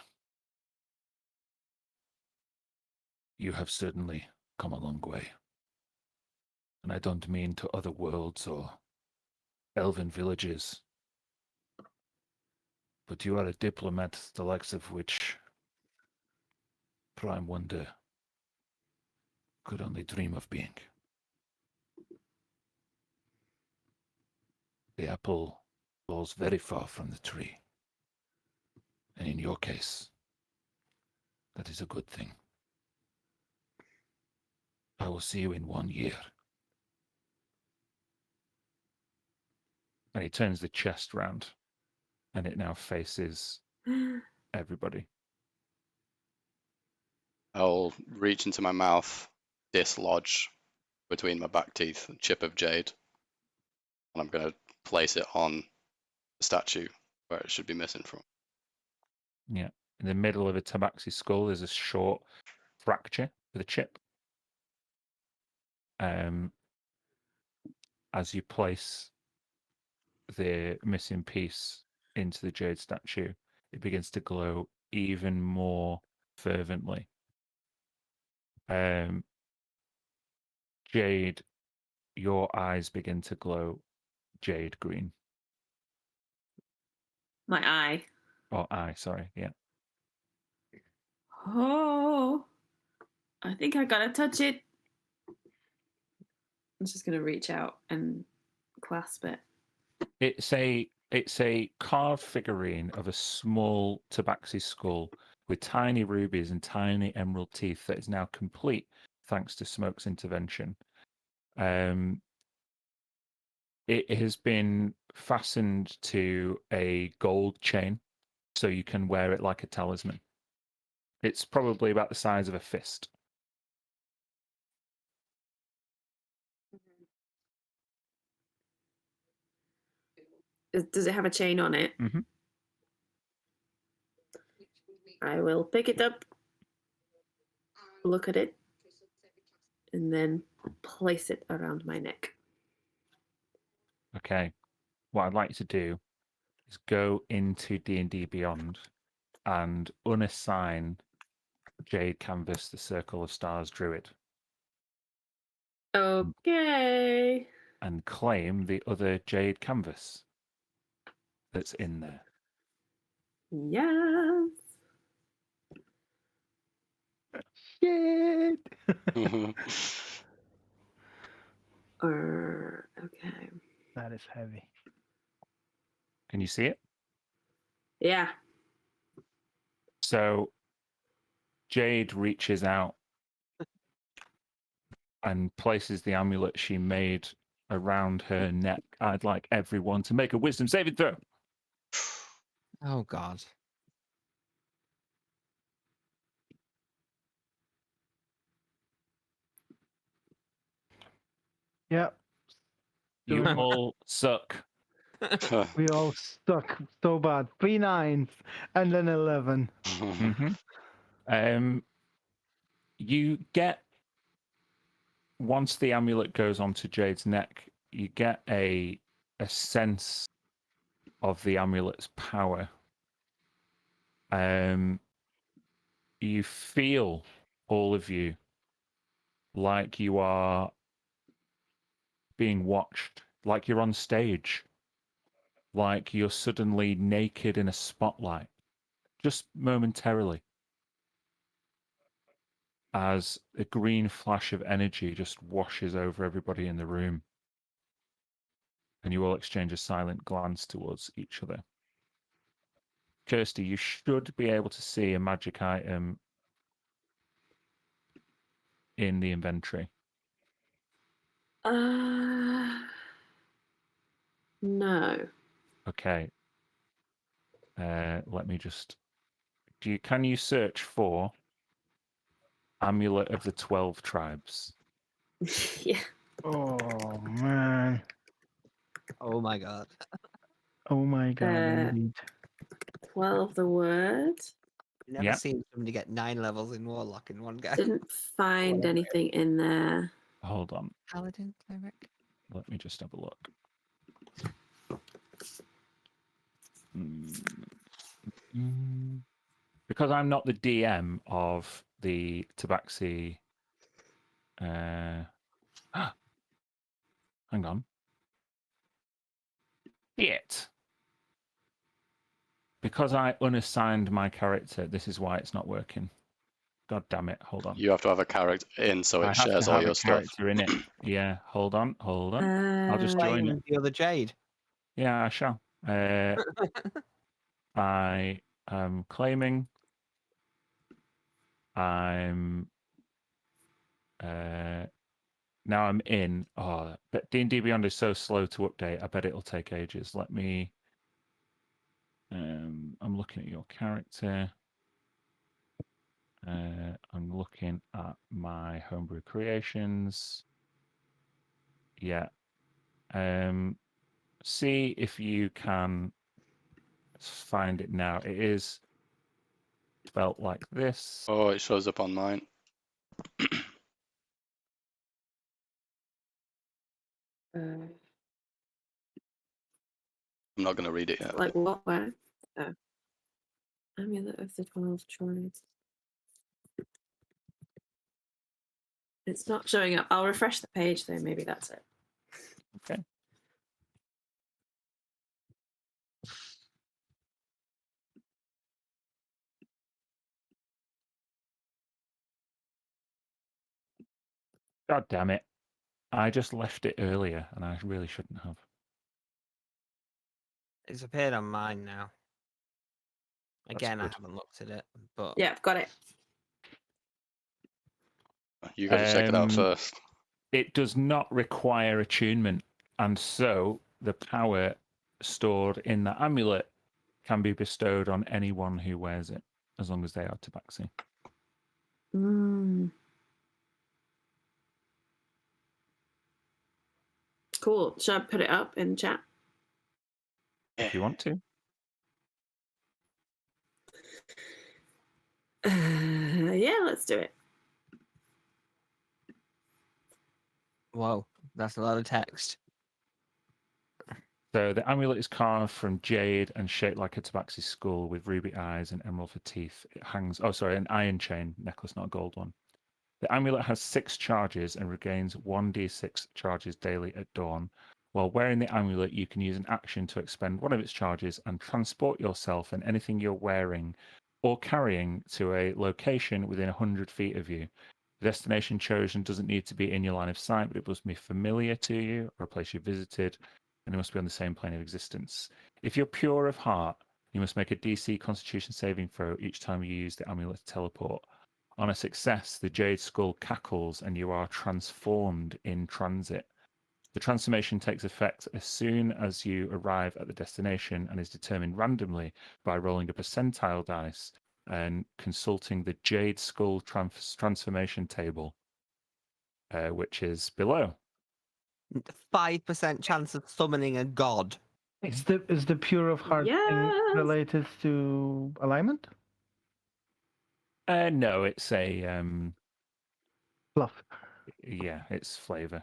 you have certainly come a long way. And I don't mean to other worlds or elven villages, but you are a diplomat the likes of which Prime Wonder could only dream of being. The apple falls very far from the tree. And in your case, that is a good thing. I will see you in 1 year. And he turns the chest round, and it now faces everybody. I'll reach into my mouth, dislodge between my back teeth a chip of jade, and I'm going to place it on the statue where it should be missing from. Yeah. In the middle of a tabaxi skull, there's a short fracture with a chip. As you place the missing piece into the jade statue, it begins to glow even more fervently. Jade, your eyes begin to glow jade green. My eye. Or eye, sorry, yeah. Oh, I think I gotta touch it. I'm just gonna reach out and clasp it. It's a carved figurine of a small tabaxi skull with tiny rubies and tiny emerald teeth that is now complete thanks to Smoke's intervention. It has been fastened to a gold chain, so you can wear it like a talisman. It's probably about the size of a fist. Does it have a chain on it? Mhm. I will pick it up. look at it, and then place it around my neck. Okay. What I'd like you to do is go into D&D Beyond and unassign Jade Canvas the Circle of Stars Druid Okay. and claim the other Jade Canvas that's in there. Yes. Shit. Okay. That is heavy. Can you see it? Yeah. So Jade reaches out and places the amulet she made around her neck. I'd like everyone to make a wisdom saving throw. Oh God. Yeah. You Doing- all suck. We all stuck so bad. 3 9s and then 11. Hmm. You get, once the amulet goes onto Jade's neck, you get a sense of the amulet's power. You feel, all of you, like you are being watched, like you're on stage, like you're suddenly naked in a spotlight, just momentarily, as a green flash of energy just washes over everybody in the room. And you all exchange a silent glance towards each other. Kirsty, you should be able to see a magic item in the inventory. No. Okay. Let me just. Can you search for Amulet of the 12 Tribes? Yeah. Oh, man. Oh my God. Oh, my God. Indeed. 12 the word. Never Yeah. seen somebody get 9 levels in Warlock in one go. Didn't find Whatever. anything in there. Hold on. Paladin, cleric. Let me just have a look. Because I'm not the DM of the Tabaxi. Hang on. Shit. Because I unassigned my character, this is why it's not working. God damn it. Hold on. You have to have a character in so I it have to shares all have your a stuff. character in it. Yeah, hold on. I'll just join Claim it. the other Jade. Yeah, I shall. I am claiming. I'm now I'm in. Oh, but D&D Beyond is so slow to update. I bet it'll take ages. Let me. I'm looking at your character. I'm looking at my homebrew creations. Yeah. See if you can find it now. It is spelt like this. Oh, it shows up on mine. I'm not going to read it yet. Like what? Where? Oh. Amulet of the 12 Tribes. It's not showing up. I'll refresh the page though. Maybe that's it. Okay. God damn it. I just left it earlier and I really shouldn't have. It's appeared on mine now. Again, I good. haven't looked at it, but Yeah, got it. You got to check it out first. It does not require attunement, and so the power stored in the amulet can be bestowed on anyone who wears it, as long as they are Tabaxi. Cool. Should I put it up in chat? If you want to. Yeah, let's do it. Whoa, that's a lot of text. So the amulet is carved from jade and shaped like a tabaxi skull with ruby eyes and emerald for teeth. It hangs, an iron chain necklace, not a gold one. The amulet has 6 charges and regains 1d6 charges daily at dawn. While wearing the amulet, you can use an action to expend one of its charges and transport yourself and anything you're wearing or carrying to a location within 100 feet of you. The destination chosen doesn't need to be in your line of sight, but it must be familiar to you or a place you visited, and it must be on the same plane of existence. If you're pure of heart, you must make a DC Constitution saving throw each time you use the amulet to teleport. On a success, the jade skull cackles and you are transformed in transit. The transformation takes effect as soon as you arrive at the destination and is determined randomly by rolling a percentile dice and consulting the jade skull transformation table, which is below. 5% chance of summoning a god. Is the pure of heart thing Yes. related to alignment? No, it's a Fluff. yeah, it's flavor.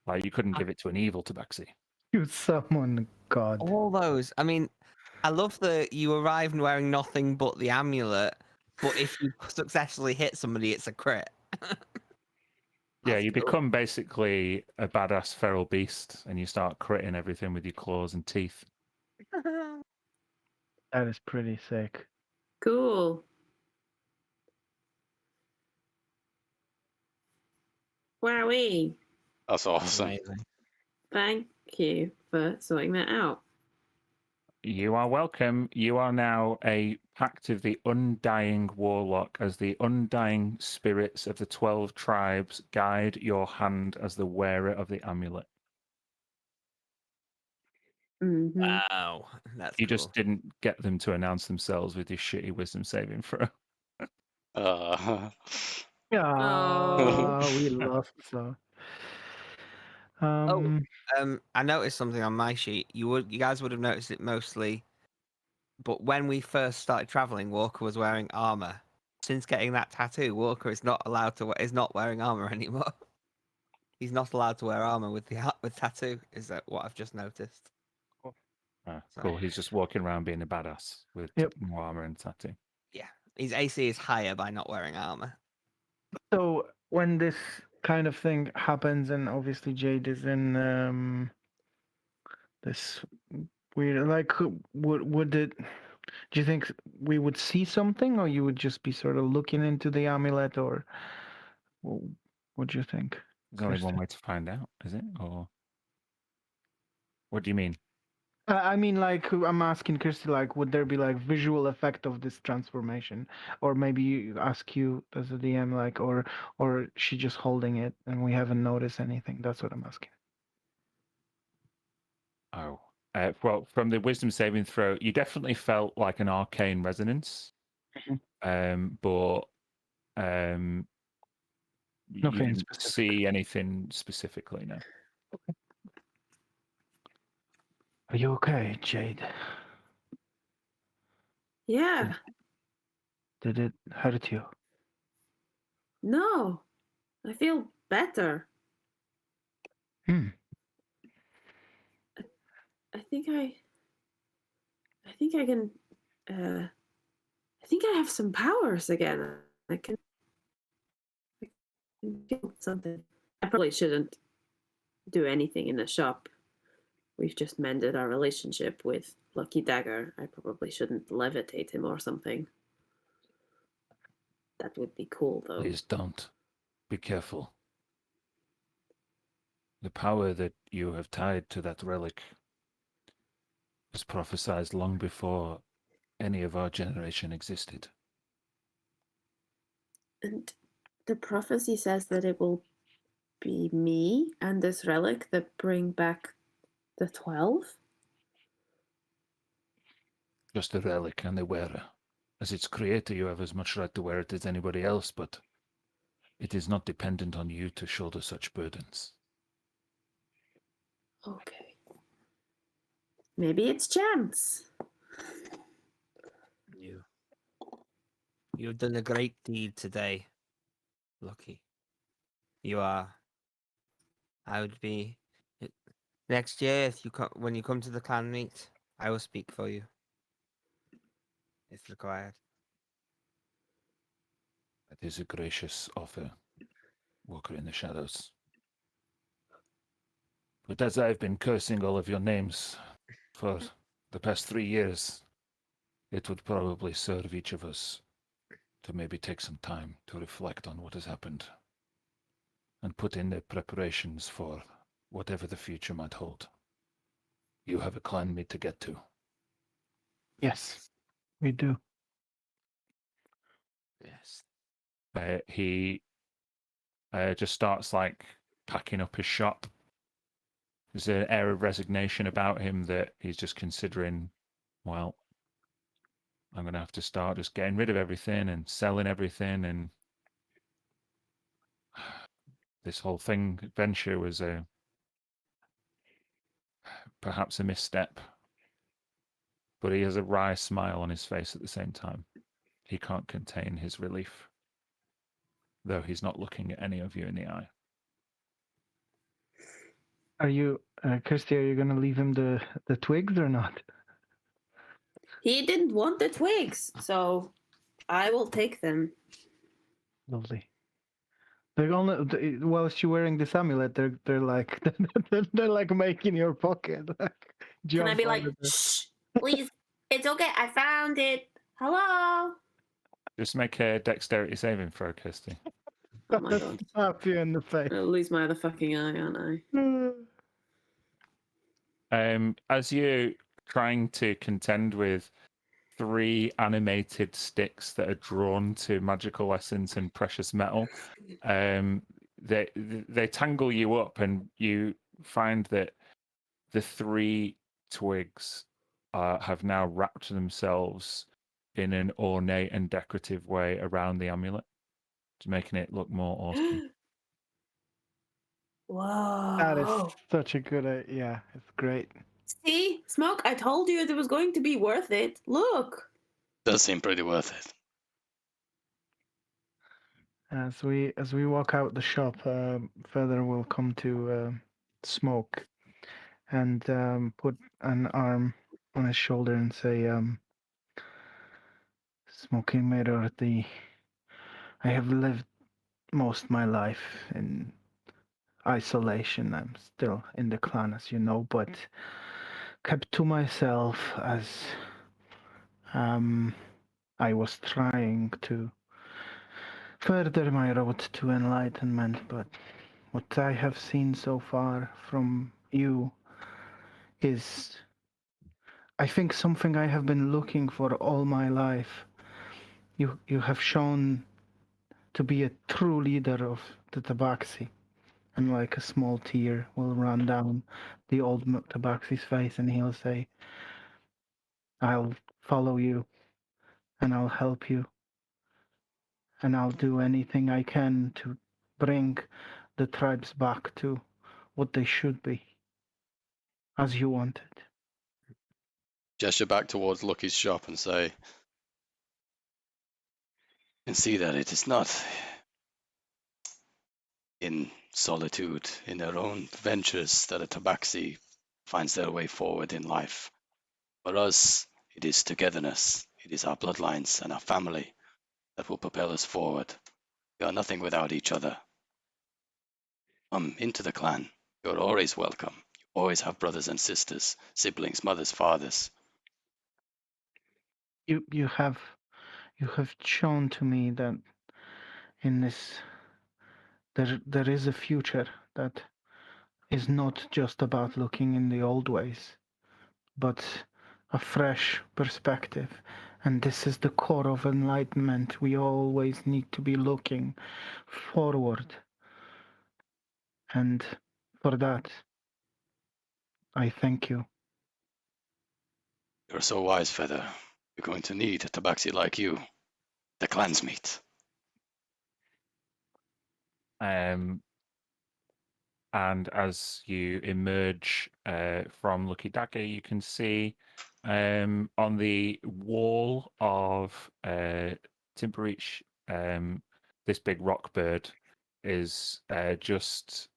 Like you couldn't give it to an evil tabaxi. You summon God. All those. I mean, I love that you arrived wearing nothing but the amulet, but if you successfully hit somebody, it's a crit. Yeah, That's you cool. become basically a badass feral beast, and you start critting everything with your claws and teeth. That is pretty sick. Cool. Wowee. That's awesome. Amazing. Thank you for sorting that out. You are welcome. You are now a pact of the Undying Warlock, as the undying spirits of the 12 tribes guide your hand as the wearer of the amulet. Mhm. Wow, that's You cool. just didn't get them to announce themselves with your shitty wisdom saving throw. Ah, we lost. So, I noticed something on my sheet. You guys would have noticed it mostly, but when we first started traveling, Walker was wearing armor. Since getting that tattoo, Walker is not allowed to is not wearing armor anymore. He's not allowed to wear armor with tattoo. Is that what I've just noticed? Cool. He's just walking around being a badass with Yep. no armor and tattoo. Yeah, his AC is higher by not wearing armor. so when this kind of thing happens, and obviously Jade is in this weird, like, would it? Do you think we would see something, or you would just be sort of looking into the amulet, or what do you think? There's only one Kirsten? way to find out, is it? Or what do you mean? I mean, like, I'm asking Kirsty, like, would there be like visual effect of this transformation, or maybe ask you as a DM, like, or she just holding it and we haven't noticed anything? That's what I'm asking. Oh, well, from the wisdom saving throw, you definitely felt like an arcane resonance, but you Nothing didn't specific. see anything specifically. No. Are you okay, Jade? Yeah. Did it hurt you? No. I feel better. Hmm. I think I can I think I have some powers again. I can feel something. I probably shouldn't do anything in the shop. We've just mended our relationship with Lucky Dagger. I probably shouldn't levitate him or something. That would be cool, though. Please don't. Be careful. The power that you have tied to that relic was prophesied long before any of our generation existed. And the prophecy says that it will be me and this relic that bring back the 12? Just the relic and the wearer. As its creator, you have as much right to wear it as anybody else, but it is not dependent on you to shoulder such burdens. Okay. Maybe it's chance. You've done a great deed today, Lucky. You are I would be next year if when you come to the clan meet. I will speak for you if required. That is a gracious offer, Walker in the Shadows. But as I've been cursing all of your names for the past 3 years, it would probably serve each of us to maybe take some time to reflect on what has happened and put in the preparations for whatever the future might hold. You have a clan meet to get to. Yes, we do. Yes. He just starts like packing up his shop. There's an air of resignation about him that he's just considering, well, I'm going to have to start just getting rid of everything and selling everything. And this whole venture was perhaps a misstep. But he has a wry smile on his face at the same time. He can't contain his relief, though he's not looking at any of you in the eye. Are you, Kirsty? Are you gonna leave him the twigs or not? He didn't want the twigs, so I will take them. Lovely. They're only whilst you're wearing this amulet, they're like they're like making your pocket. Like, Can I jump be out like, of the- shh, please? It's okay. I found it. Hello. Just make a dexterity saving throw, Kirsty. Oh my god. Slap you in the face. I'll lose my other fucking eye, aren't I? As you're trying to contend with 3 animated sticks that are drawn to magical essence and precious metal, they tangle you up, and you find that the 3 twigs have now wrapped themselves in an ornate and decorative way around the amulet, making it look more awesome. That is Whoa. such a good yeah, it's great. See? Smoke, I told you it was going to be worth it. Look. Does seem pretty worth it. As we walk out the shop, Feather will come to Smoke and put an arm on his shoulder and say, Smoky Mirror, I have lived most my life in isolation. I'm still in the clan, as you know, but kept to myself as I was trying to further my road to enlightenment. But what I have seen so far from you is, I think, something I have been looking for all my life. You have shown to be a true leader of the Tabaxi. And like a small tear will run down the old Tabaxi's face, and he'll say, I'll follow you, and I'll help you, and I'll do anything I can to bring the tribes back to what they should be, as you wanted. Gesture back towards Lucky's shop and say, and see that it is not in solitude, in their own ventures, that a tabaxi finds their way forward in life. For us, it is togetherness. It is our bloodlines and our family that will propel us forward. We are nothing without each other. Come into the clan. You're always welcome. You always have brothers and sisters, siblings, mothers, fathers. You have shown to me that in this there is a future that is not just about looking in the old ways, but a fresh perspective. And this is the core of enlightenment. We always need to be looking forward. And for that, I thank you. You're so wise, Feather. You're going to need a tabaxi like you. The clans meet. And as you emerge from Lucky Dagger, you can see on the wall of Timbereach, this big rock bird is just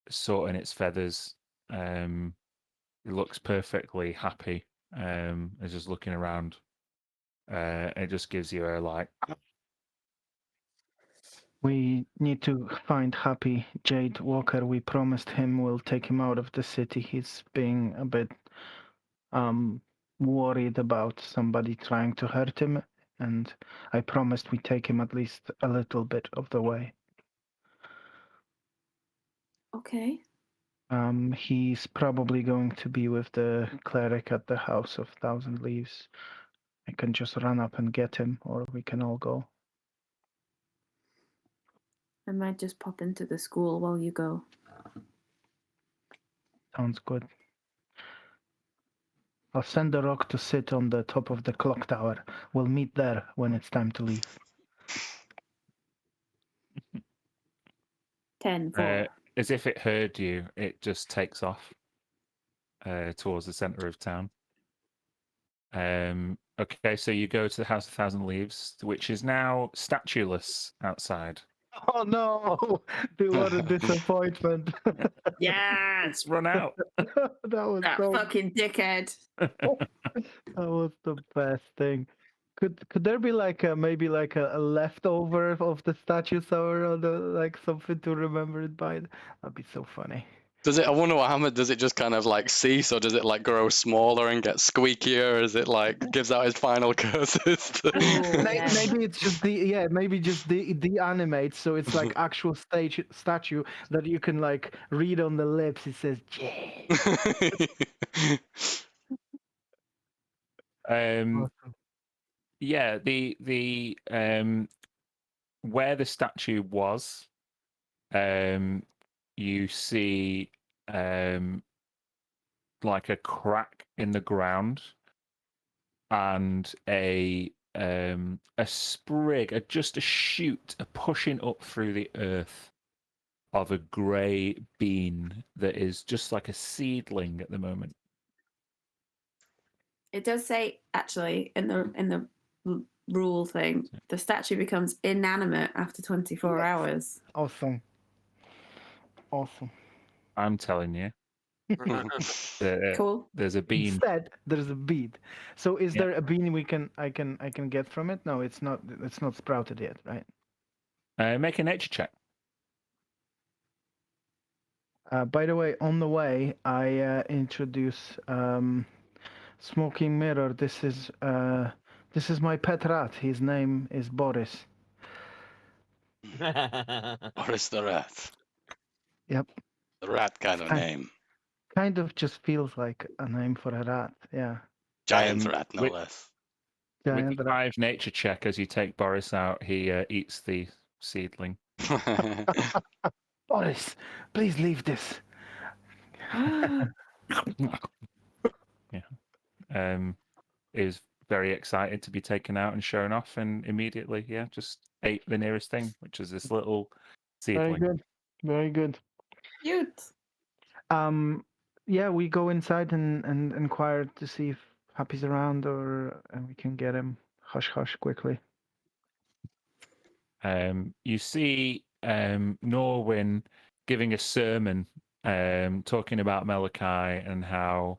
sorting its feathers. It looks perfectly happy. It's just looking around. It just gives you a like. We need to find Happy. Jade Walker, we promised him we'll take him out of the city. He's being a bit worried about somebody trying to hurt him, and I promised we take him at least a little bit of the way. Okay. He's probably going to be with the cleric at the House of Thousand Leaves. I can just run up and get him, or we can all go. I might just pop into the school while you go. Sounds good. I'll send the rock to sit on the top of the clock tower. We'll meet there when it's time to leave. 10-4. As if it heard you, it just takes off towards the center of town. Okay, so you go to the House of Thousand Leaves, which is now statueless outside. Oh no! What a disappointment. Yes! Run out. That was That so. fucking dickhead. That was the best thing. Could there be like maybe like a leftover of the statue somewhere on the like something to remember it by? That'd be so funny. Does it? I wonder what happens. Does it just kind of like cease, or does it like grow smaller and get squeakier as it like gives out its final curses? Yeah. Maybe it's just maybe just the animate, so it's like actual statue that you can like read on the lips. It says "Jay." Yeah, the where the statue was, you see like a crack in the ground and a sprig, just a shoot, pushing up through the earth of a grey bean that is just like a seedling at the moment. It does say actually in the rule thing, the statue becomes inanimate after 24 Yes. hours. Awesome. I'm telling you. Cool. There's a bean. Instead, there's a bead. So is Yeah. there a bean I can get from it? No, it's not sprouted yet, right? Make a nature check. By the way, on the way, I introduce Smoking Mirror. This is my pet rat. His name is Boris. Boris the rat. Yep. The rat kind of name. Kind of just feels like a name for a rat. Yeah. Giant rat, no with- less. Giant With a rat. 5 nature check, as you take Boris out, he eats the seedling. Boris, please leave this. Is very excited to be taken out and shown off, and immediately, just ate the nearest thing, which is this little Very seedling. good. Very good. Cute. Yeah, we go inside and inquire to see if Happy's around, and we can get him hush quickly. You see Norwin giving a sermon, talking about Malachi and how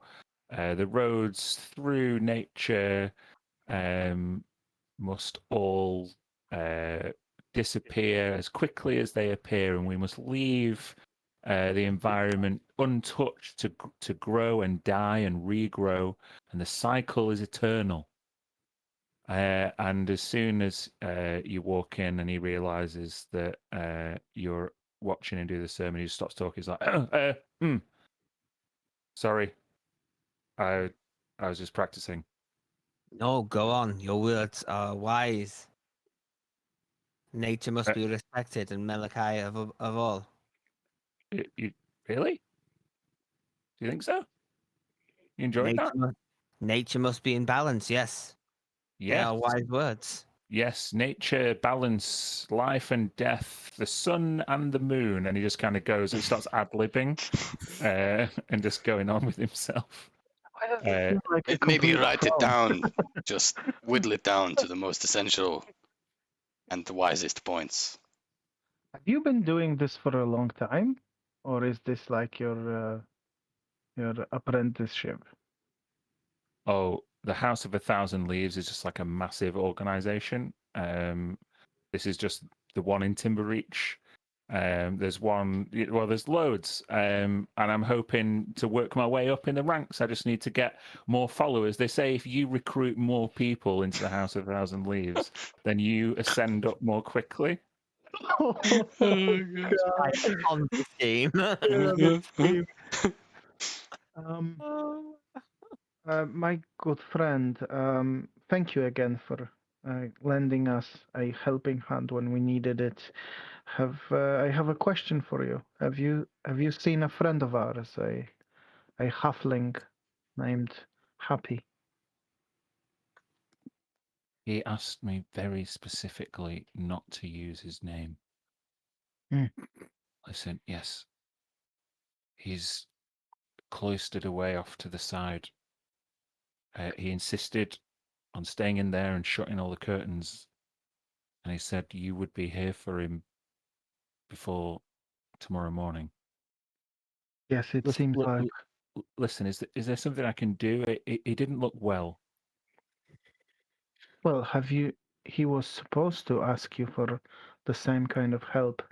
the roads through nature must all disappear as quickly as they appear, and we must leave the environment untouched to grow and die and regrow, and the cycle is eternal. And as soon as you walk in and he realizes that you're watching him do the sermon, he just stops talking. He's like, sorry, I was just practicing. No, go on. Your words are wise. Nature must be respected, and Malachi of all. You really? Do you think so? You enjoyed that? Nature must be in balance, yes. They Yes. are wise words. Yes, nature, balance, life and death, the sun and the moon. And he just kind of goes and starts ad-libbing and just going on with himself. Why does it seem like a Maybe complete write it clown? down. Just whittle it down to the most essential and the wisest points. Have you been doing this for a long time? or is this like your apprenticeship? Oh, the House of 1,000 Leaves is just like a massive organization. This is just the one in Timbereach. There's one, well, there's loads, and I'm hoping to work my way up in the ranks. I just need to get more followers. They say if you recruit more people into the House of 1,000 Leaves, then you ascend up more quickly. Oh, Like God. a Ponzi scheme. Pyramid scheme. My good friend, thank you again for lending us a helping hand when we needed it. I have a question for you. Have you seen a friend of ours, a halfling named Happy? He asked me very specifically not to use his name. Hmm. I said, yes, he's cloistered away off to the side. He insisted on staying in there and shutting all the curtains. And he said you would be here for him before tomorrow morning. Yes, it seems like. Listen, is there something I can do? He didn't look well. Well, he was supposed to ask you for the same kind of help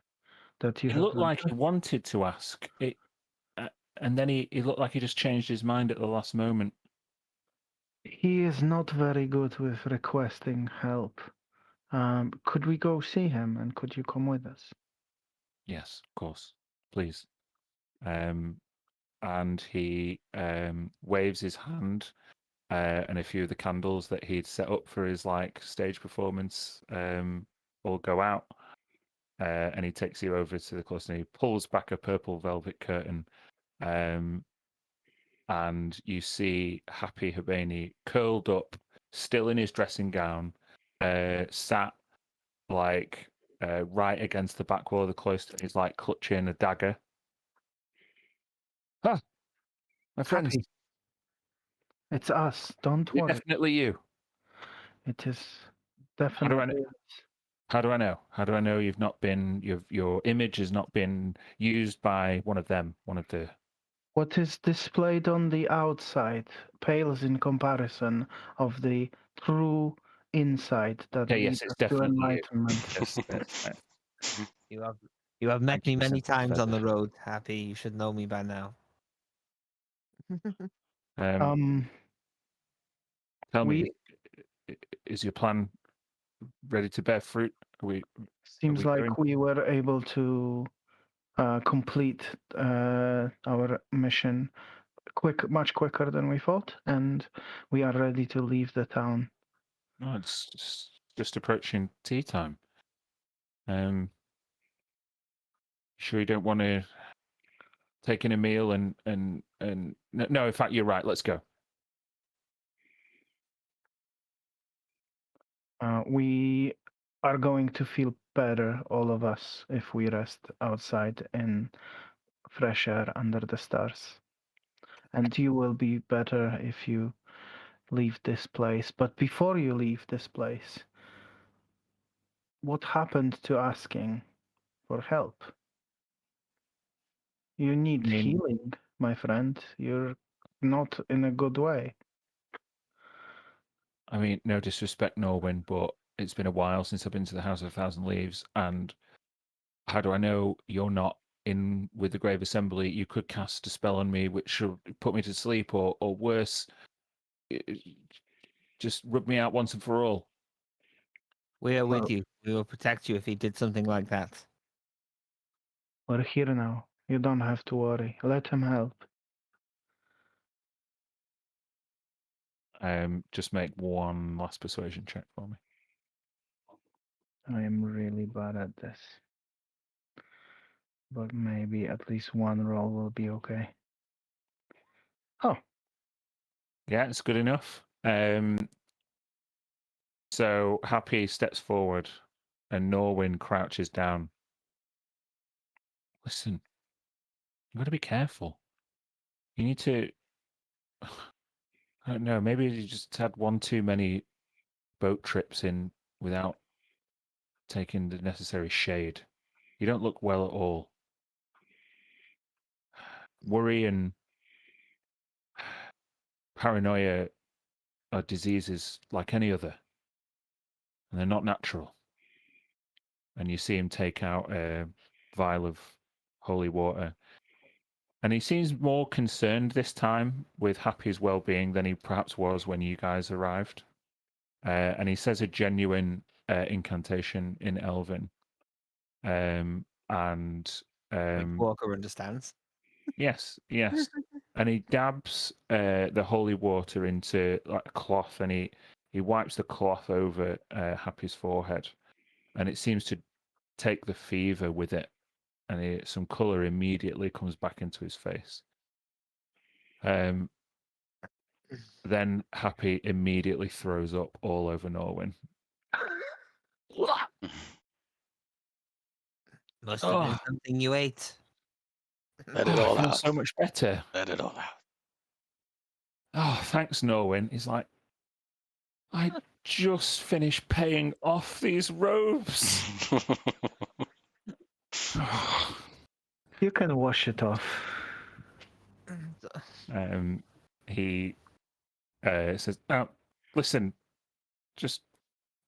that you He have looked lent like he us. wanted to ask it, and then he looked like he just changed his mind at the last moment. He is not very good with requesting help. Could we go see him, and could you come with us? Yes, of course, please. And he waves his hand, and a few of the candles that he'd set up for his like stage performance all go out. And he takes you over to the closet and he pulls back a purple velvet curtain. And you see Happy Habani curled up, still in his dressing gown, sat like right against the back wall of the cloister. He's like clutching a dagger. Ah, my friends, Happy, it's us. Don't you're worry. definitely you. It is How do I know? definitely us. How do I know? How do I know you've not been your image has not been used by one of them, one of the What is displayed on the outside pales in comparison of the true insight that Okay, leads yes, it's us to definitely you. enlightenment. Yes, You have met Thank me you, many times on the sympathetic. road, Happy. You should know me by now. Um, Tell me, we is your plan ready to bear fruit? Are seems we like going? we were able to complete our mission much quicker than we thought, and we are ready to leave the town. No, it's just approaching tea time. Sure you don't want to take in a meal and no, in fact, you're right. Let's go. We are going to feel better, all of us, if we rest outside in fresh air under the stars. And you will be better if you leave this place. But before you leave this place, what happened to asking for help? You need I mean, healing, my friend. You're not in a good way. no disrespect, Norwin, but it's been a while since I've been to the House of 1,000 Leaves, and how do I know you're not in with the Grave Assembly? You could cast a spell on me, which should put me to sleep, or worse, just rub me out once and for all. We are with Well, you. We will protect you if he did something like that. we're here now. You don't have to worry. Let him help. Just make one last persuasion check for me. I am really bad at this. But maybe at least one roll will be okay. Oh, Yeah, it's good enough. So Happy steps forward and Norwin crouches down. Listen, you got to be careful. You need to, I don't know, maybe you just had one too many boat trips in without taking the necessary shade. You don't look well at all. worry and paranoia are diseases like any other, and they're not natural. And you see him take out a vial of holy water, and he seems more concerned this time with Happy's well-being than he perhaps was when you guys arrived. And he says a genuine incantation in Elven. And Walker understands. yes, yes. And he dabs the holy water into like a cloth, and he wipes the cloth over Happy's forehead, and it seems to take the fever with it, and some color immediately comes back into his face. Then Happy immediately throws up all over Norwin. Must have been something you ate. Let it all I feel out. so much better. Let it all out. Oh, thanks, Norwin. He's like, I just finished paying off these robes. You can wash it off. He says, "Now, listen, just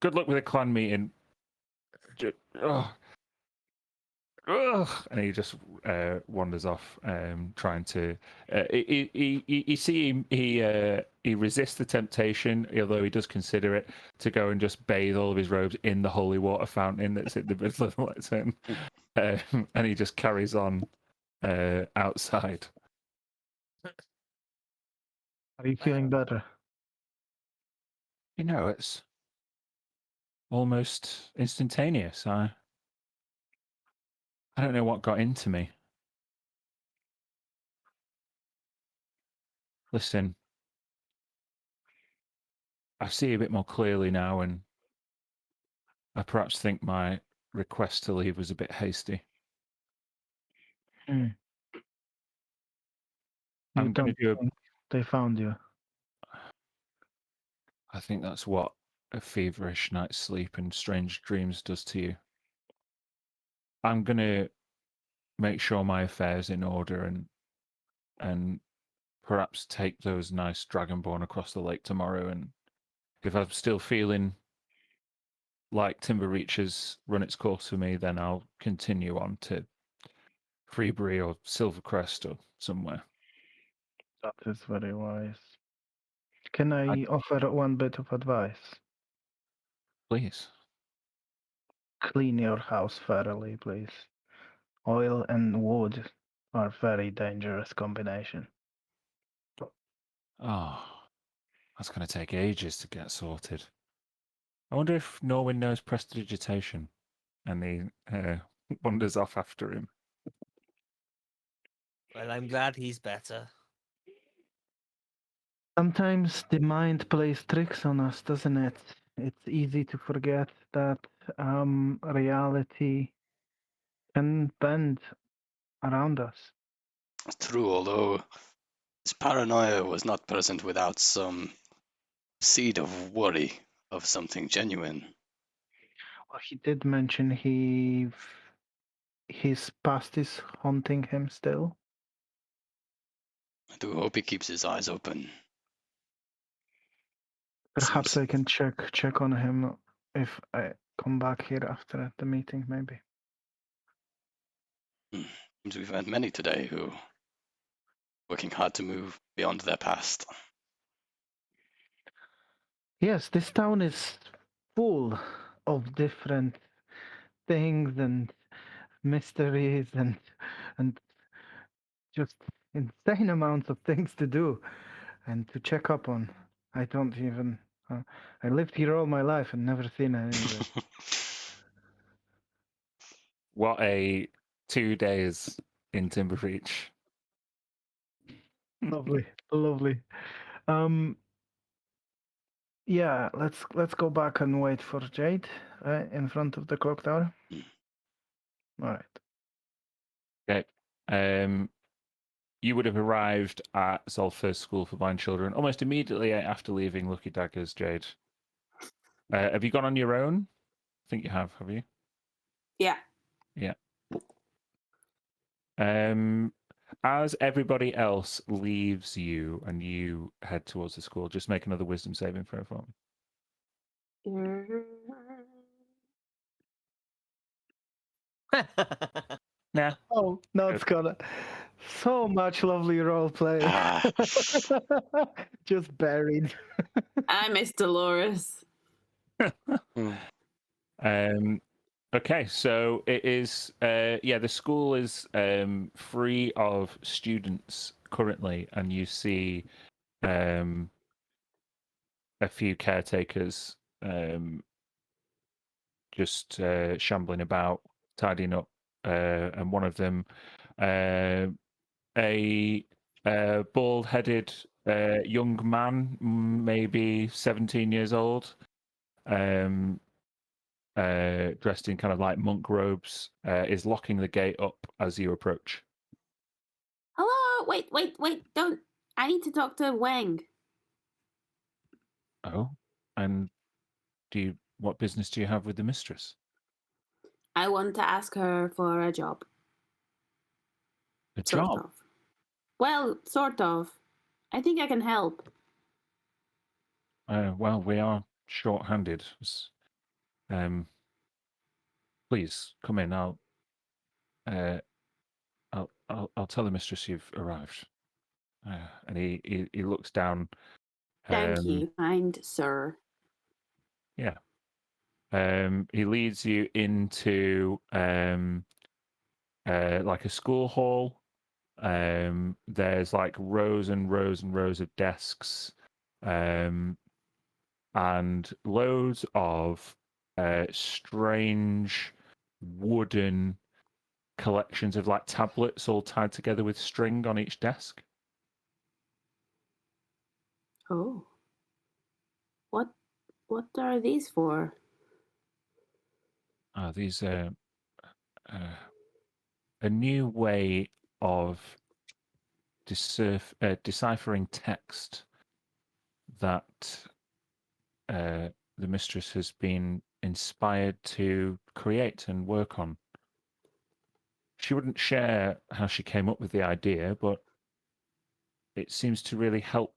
good luck with the clan meeting." And he just wanders off, trying to. You see him. He resists the temptation, although he does consider it, to go and just bathe all of his robes in the holy water fountain that's in the middle of the lectern, and he just carries on outside. Are you feeling better? You know, it's almost instantaneous. I don't know what got into me. Listen, I see a bit more clearly now, and I perhaps think my request to leave was a bit hasty. You I'm going to do think they found you? I think that's what a feverish night's sleep and strange dreams does to you. I'm going to make sure my affairs in order and perhaps take those nice dragonborn across the lake tomorrow. And if I'm still feeling like Timbereach has run its course for me, then I'll continue on to Freebury or Silvercrest or somewhere. That is very wise. Can I offer one bit of advice? Please. Clean your house thoroughly, please. Oil and wood are very dangerous combination. Oh, that's going to take ages to get sorted. I wonder if Norwin knows prestidigitation, and he wanders off after him. Well, I'm glad he's better. Sometimes the mind plays tricks on us, doesn't it? It's easy to forget that reality can bend around us. True, although his paranoia was not present without some seed of worry of something genuine. Well, he did mention his past is haunting him still. I do hope he keeps his eyes open. Perhaps Seems- I can check on him if I come back here after the meeting, maybe. Seems we've met many today who are working hard to move beyond their past. Yes, this town is full of different things and mysteries and just insane amounts of things to do and to check up on. I don't even. I lived here all my life and never seen any of it. What a 2 days in Timbereach. Lovely, lovely. Yeah, let's go back and wait for Jade in front of the clock tower. All right. Okay. You would have arrived at Zolfir's School for Blind Children almost immediately after leaving Lucky Daggers, Jade. Have you gone on your own? I think you have you? Yeah. Yeah. as everybody else leaves you and you head towards the school, just make another wisdom saving throw for me. Nah. Oh, no, it's gonna. So much lovely role play. Ah. Just buried. I miss Dolores. Okay, so it is. The school is free of students currently, and you see a few caretakers just shambling about, tidying up, and one of them, a bald-headed young man, maybe 17 years old, dressed in kind of like monk robes, is locking the gate up as you approach. Hello, wait, don't. I need to talk to Wang. Oh, and what business do you have with the mistress? I want to ask her for a job. A Sort job? of. Well, sort of. I think I can help. Well, we are short-handed. Please come in. I'll tell the mistress you've arrived. And he looks down. Thank you, kind sir. Yeah. He leads you into like a school hall. There's like rows and rows and rows of desks, and loads of strange wooden collections of like tablets all tied together with string on each desk. Oh. What are these for? These are a new way of deciphering text that the mistress has been inspired to create and work on. She wouldn't share how she came up with the idea, but it seems to really help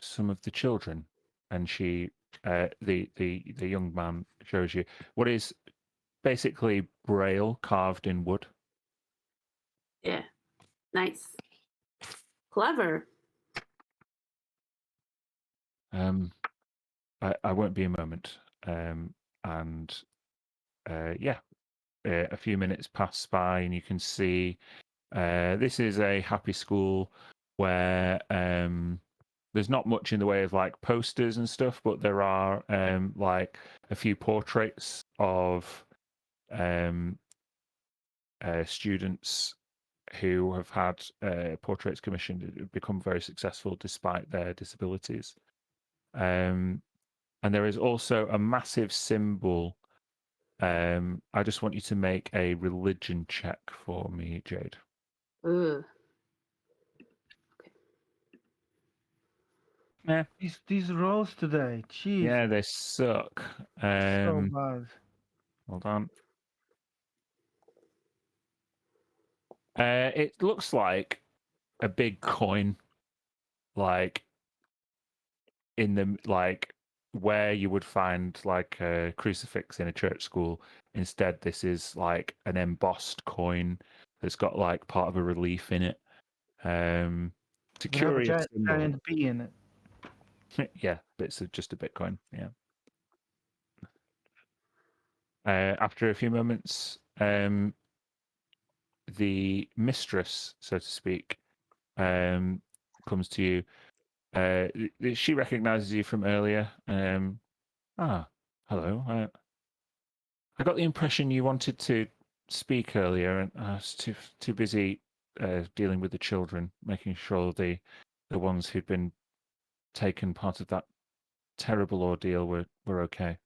some of the children. And the young man shows you what is basically braille carved in wood. Yeah. Nice. Clever. I won't be a moment. A few minutes pass by, and you can see this is a happy school where there's not much in the way of like posters and stuff, but there are like a few portraits of students who have had portraits commissioned and become very successful despite their disabilities. And there is also a massive symbol. I just want you to make a religion check for me, Jade. Ugh. Yeah. These rolls today, jeez, Yeah, they suck. so bad. Hold on. It looks like a big coin, like in the like where you would find like a crucifix in a church school. Instead, this is like an embossed coin that's got like part of a relief in it. It's a We have a curious symbol. giant bee in it. Yeah, it's just a Bitcoin. Yeah. After a few moments, the mistress, so to speak, comes to you. She recognizes you from earlier. Hello. I got the impression you wanted to speak earlier, and I was too busy dealing with the children, making sure the ones who'd been taken part of that terrible ordeal were okay.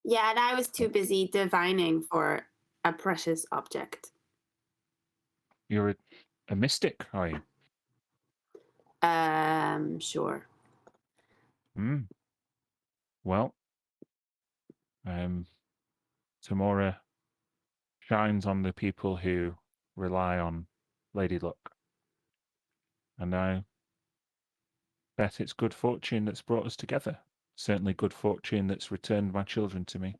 Yeah, and I was too busy divining for a precious object. You're a mystic, are you? Sure. Well, Tamora shines on the people who rely on Lady Luck. And I bet it's good fortune that's brought us together. Certainly good fortune that's returned my children to me.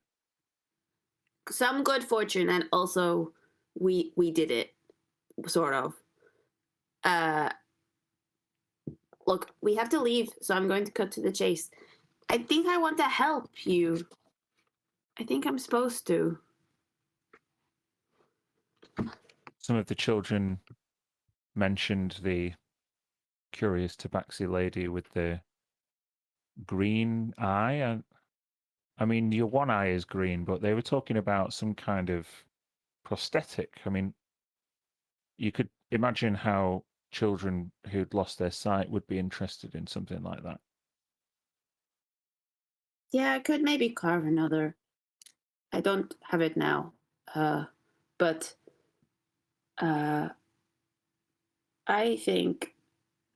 Some good fortune, and also we did it, sort of. Look, we have to leave, so I'm going to cut to the chase. I think I want to help you. I think I'm supposed to. Some of the children mentioned the curious tabaxi lady with the green eye. I mean, your one eye is green, but they were talking about some kind of prosthetic. I mean, you could imagine how children who'd lost their sight would be interested in something like that. Yeah, I could maybe carve another. I don't have it now, but I think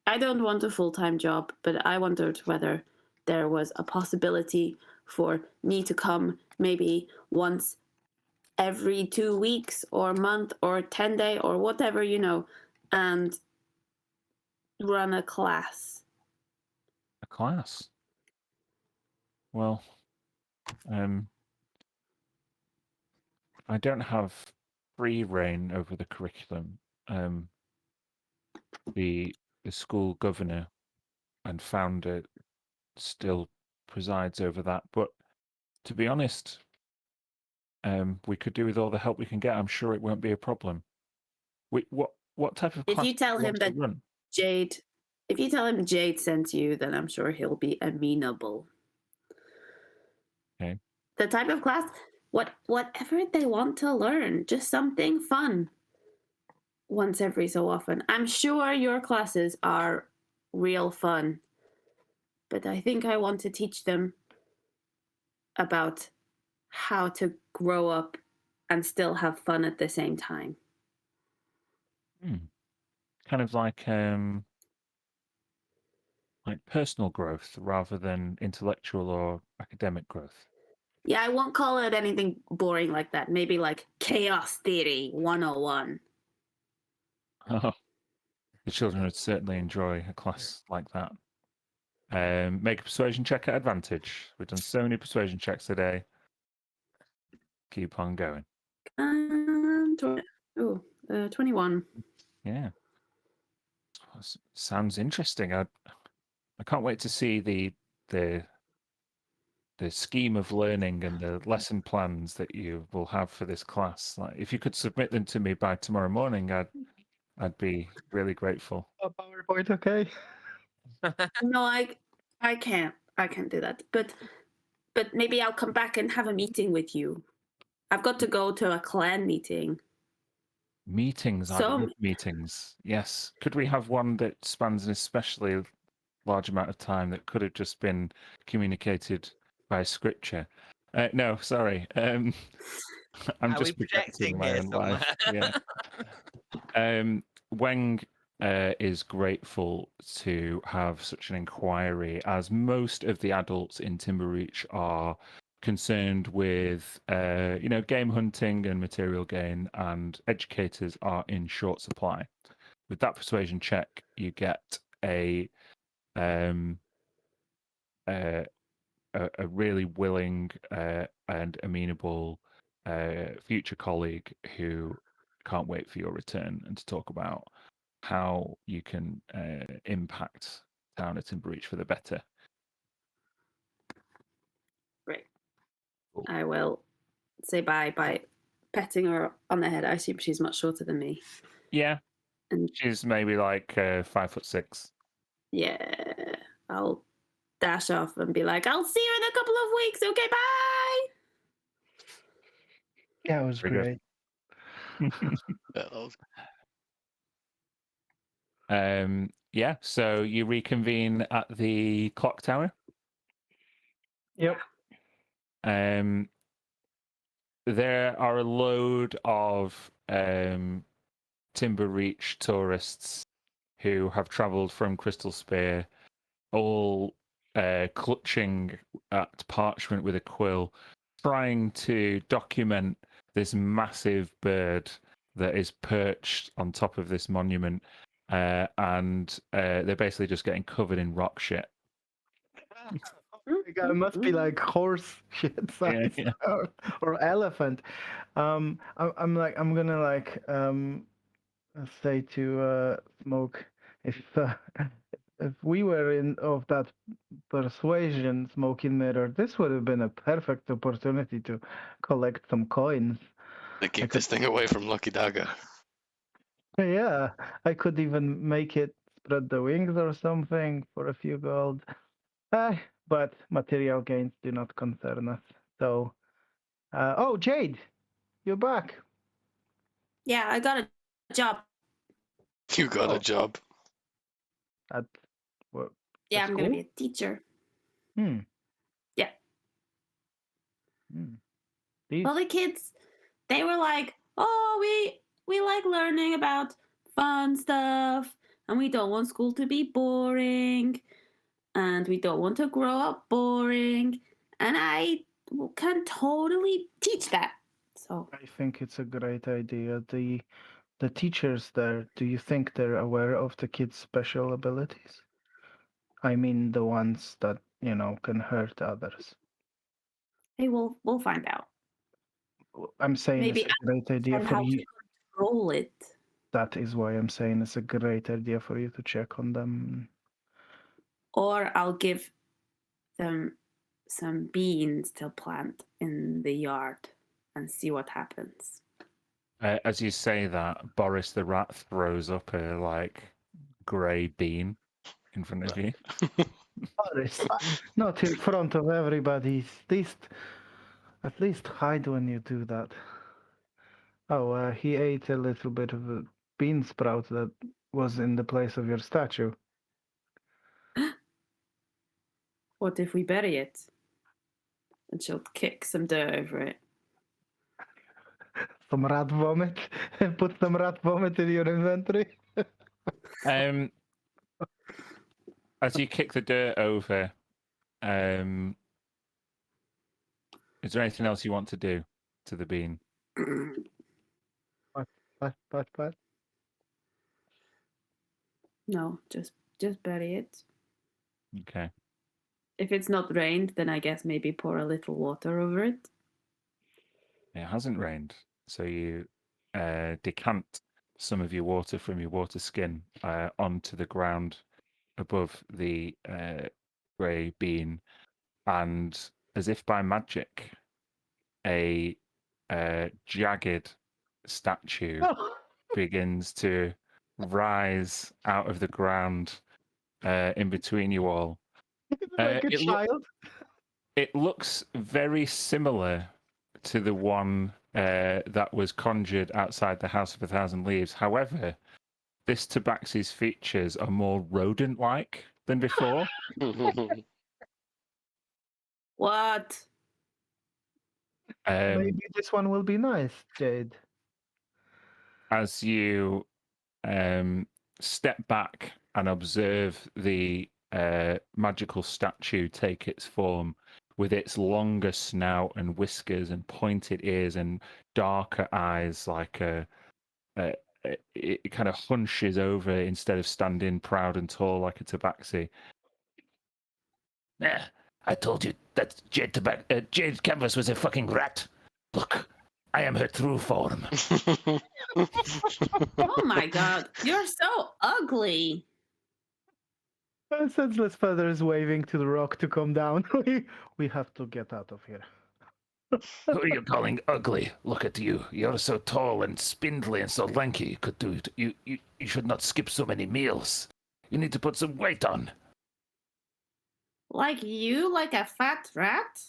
I don't want a full-time job, but I wondered whether there was a possibility for me to come maybe once every 2 weeks or month or 10 day or whatever, and run a class. A class? Well, I don't have free reign over the curriculum. The school governor and founder still presides over that. But to be honest, we could do with all the help we can get. I'm sure it won't be a problem. What type of If class you tell do you him want to that run? if you tell him Jade sent you, then I'm sure he'll be amenable. Okay. The type of class, whatever they want to learn, just something fun. Once every so often. I'm sure your classes are real fun, but I think I want to teach them about how to grow up and still have fun at the same time. Kind of like personal growth rather than intellectual or academic growth. Yeah, I won't call it anything boring like that. Maybe like Chaos Theory 101. Oh, the children would certainly enjoy a class like that. Make a persuasion check at advantage. We've done so many persuasion checks today. Keep on going. 21. Yeah. Sounds interesting. I can't wait to see the scheme of learning and the lesson plans that you will have for this class. Like, if you could submit them to me by tomorrow morning, I'd be really grateful. A PowerPoint, okay? No, I can't. I can't do that. But maybe I'll come back and have a meeting with you. I've got to go to a clan meeting. Meetings, I So- love meetings. Yes. Could we have one that spans an especially large amount of time that could have just been communicated by scripture? No, sorry. I'm Are just we projecting projecting my here own life. Yeah. Weng is grateful to have such an inquiry, as most of the adults in Timbereach are concerned with, game hunting and material gain, and educators are in short supply. With that persuasion check, you get a really willing and amenable future colleague who can't wait for your return and to talk about how you can impact town at Timbereach for the better. Great. Cool. I will say bye by petting her on the head. I assume she's much shorter than me. Yeah, And she's maybe like 5'6". yeah, I'll dash off and be like, I'll see you in a couple of weeks. Okay, bye. Yeah, it was Very great. Yeah, that was Yeah, so you reconvene at the clock tower. Yep. There are a load of Timbereach tourists who have travelled from Crystal Spear, all clutching at parchment with a quill, trying to document this massive bird that is perched on top of this monument, and they're basically just getting covered in rock shit. It must be like horse shit size Yeah. or elephant. I'm gonna say to Smoke, if we were in of that persuasion smoking mirror, this would have been a perfect opportunity to collect some coins. They keep this thing away from Lucky Dagger. Yeah, I could even make it spread the wings or something for a few gold. But material gains do not concern us. So, oh, Jade, you're back. Yeah, I got a job. You got a job. At what? Yeah, At I'm gonna school? be a teacher. Hmm. These Well, the kids, they were like, "Oh, we like learning about fun stuff, and we don't want school to be boring, and we don't want to grow up boring." And I can totally teach that. So I think it's a great idea. The teachers there, do you think they're aware of the kids' special abilities? I mean, the ones that, can hurt others. hey, we'll find out. I'm saying Maybe it's a great idea And for how you. to control it. That is why I'm saying it's a great idea for you to check on them. Or I'll give them some beans to plant in the yard and see what happens. As you say that, Boris the rat throws up a grey bean in front of you. Boris, not in front of everybody. At least hide when you do that. Oh, he ate a little bit of a bean sprout that was in the place of your statue. What if we bury it? And she'll kick some dirt over it. Some rat vomit. Put some rat vomit in your inventory. As you kick the dirt over, is there anything else you want to do to the bean? What? No, just bury it. Okay. If it's not rained, then I guess maybe pour a little water over it. It hasn't rained, so you decant some of your water from your water skin onto the ground above the grey bean, and as if by magic, a jagged statue begins to rise out of the ground in between you all. Like a child. It looks very similar to the one that was conjured outside the House of a Thousand Leaves. However, this tabaxi's features are more rodent-like than before. What? Maybe this one will be nice, Jade. As you step back and observe the magical statue take its form, with its longer snout and whiskers and pointed ears and darker eyes, it kind of hunches over instead of standing proud and tall like a tabaxi. I told you that Jade Canvas was a fucking rat. Look, I am her true form. Oh my god, you're so ugly. Senseless Feathers waving to the rock to come down. We have to get out of here. Who are you calling ugly? Look at you. You're so tall and spindly and so lanky. You could do it. You should not skip so many meals. You need to put some weight on. Like you, like a fat rat?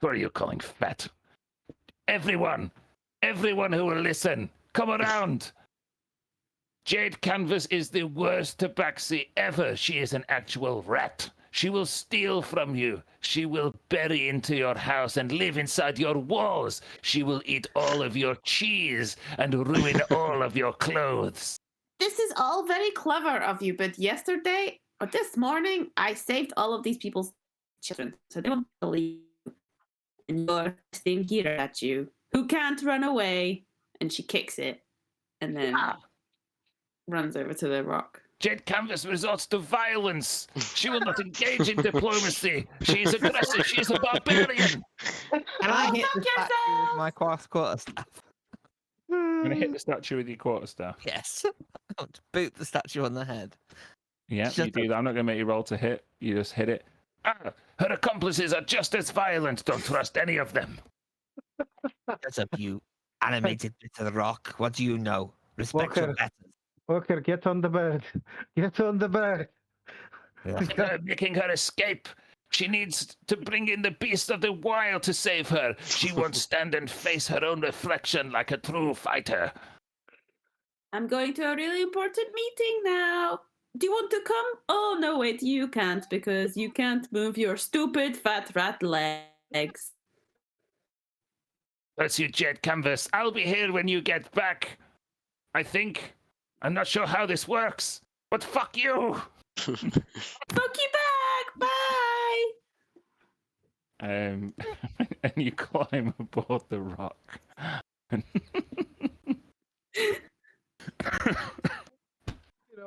Who are you calling fat? Everyone who will listen, come around. Jade Canvas is the worst tabaxi ever. She is an actual rat. She will steal from you. She will bury into your house and live inside your walls. She will eat all of your cheese and ruin all of your clothes. This is all very clever of you, but yesterday or this morning, I saved all of these people's children, so they won't believe you. And you're sitting here at you. who can't run away, and she kicks it, and then Ah. runs over to the rock. Jade Canvas resorts to violence. She will not engage in diplomacy. She is aggressive. She is a barbarian. Can I hit the fuck statue yourself! with my quarterstaff? I'm going to hit the statue with your quarterstaff. Yes. I want to boot the statue on the head. Yeah, Shut you do that. I'm not going to make you roll to hit. You just hit it. Ah, her accomplices are just as violent. Don't trust any of them. Shut up, you animated bit of the rock. What do you know? Respect your Walker. betters. Walker, get on the bird. Get on the bird. Making her escape. She needs to bring in the beast of the wild to save her. She won't stand and face her own reflection like a true fighter. I'm going to a really important meeting now. Do you want to come? Oh, no, wait, you can't, because you can't move your stupid fat rat legs. That's you, Jade Canvas. I'll be here when you get back. I think. I'm not sure how this works, but fuck you. Fuck you back! Bye! And you climb aboard the rock.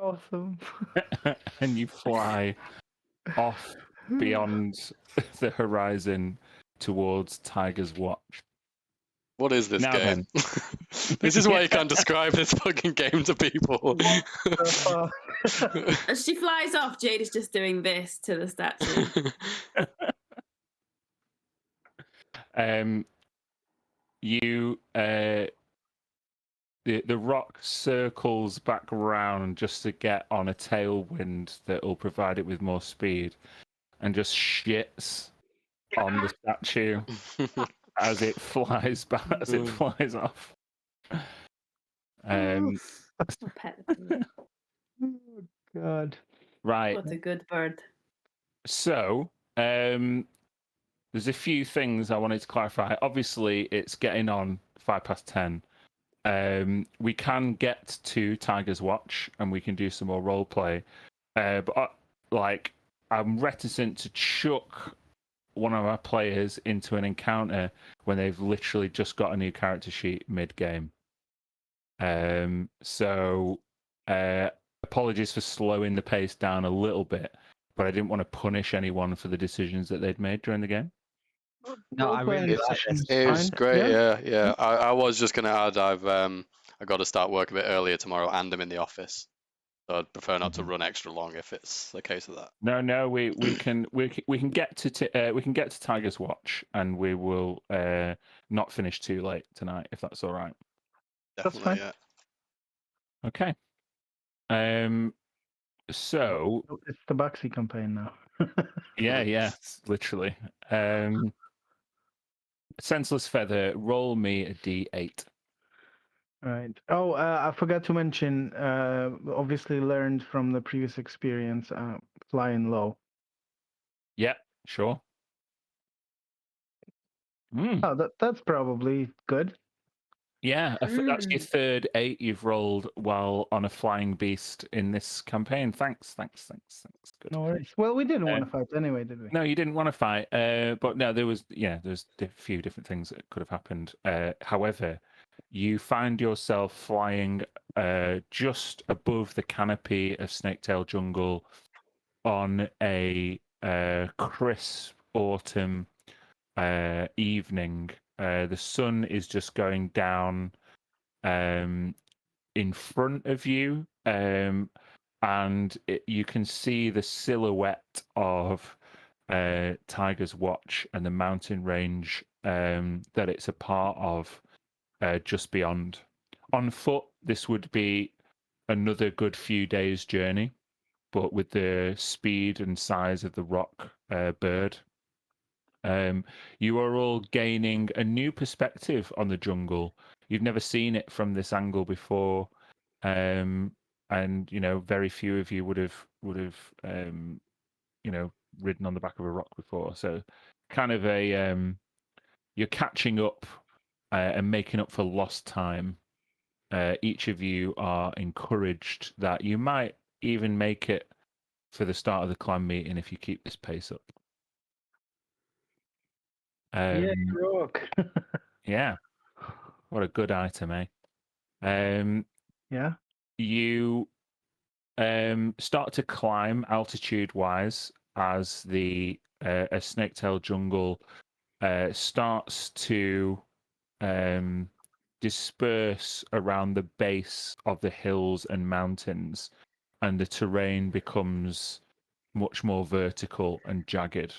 Awesome. And you fly off beyond the horizon towards Tiger's Watch. What is this Now game? This is why you can't describe this fucking game to people. As she flies off, Jade is just doing this to the statue. The rock circles back around just to get on a tailwind that will provide it with more speed, and just shits on the statue as it flies back, as it flies off. I'll pet it. Oh, God. Right. What a good bird. So, there's a few things I wanted to clarify. Obviously, it's getting on 10:05. We can get to Tiger's Watch and we can do some more role play. But I'm reticent to chuck one of our players into an encounter when they've literally just got a new character sheet mid-game. So apologies for slowing the pace down a little bit, but I didn't want to punish anyone for the decisions that they'd made during the game. No, I really like this. It was Fine. great, Yeah. yeah. I was just gonna add, I got to start work a bit earlier tomorrow, and I'm in the office, so I'd prefer not to run extra long if it's the case of that. No, we can get to Tiger's Watch, and we will not finish too late tonight, if that's all right. Definitely, fine. yeah. Okay. So It's the Baxi campaign now. yeah, literally. Senseless Feather, roll me a d8. Right. Oh, I forgot to mention, obviously learned from the previous experience, flying low. Yeah, sure. Oh, that's probably good. Yeah, that's your third 8 you've rolled while on a flying beast in this campaign. Thanks. Good. No worries. Well, we didn't want to fight anyway, did we? No, you didn't want to fight, but no, there's a few different things that could have happened. However, you find yourself flying just above the canopy of Snaketail Jungle on a crisp autumn evening. The sun is just going down in front of you, and you can see the silhouette of Tiger's Watch and the mountain range that it's a part of just beyond. On foot, this would be another good few days' journey, but with the speed and size of the rock bird, you are all gaining a new perspective on the jungle. You've never seen it from this angle before, and very few of you would have ridden on the back of a rock before. So, kind of you're catching up and making up for lost time. Each of you are encouraged that you might even make it for the start of the clan meeting if you keep this pace up. Yeah, rock. Yeah. What a good item, eh? Yeah. You start to climb altitude-wise as the a snake-tail jungle starts to disperse around the base of the hills and mountains, and the terrain becomes much more vertical and jagged.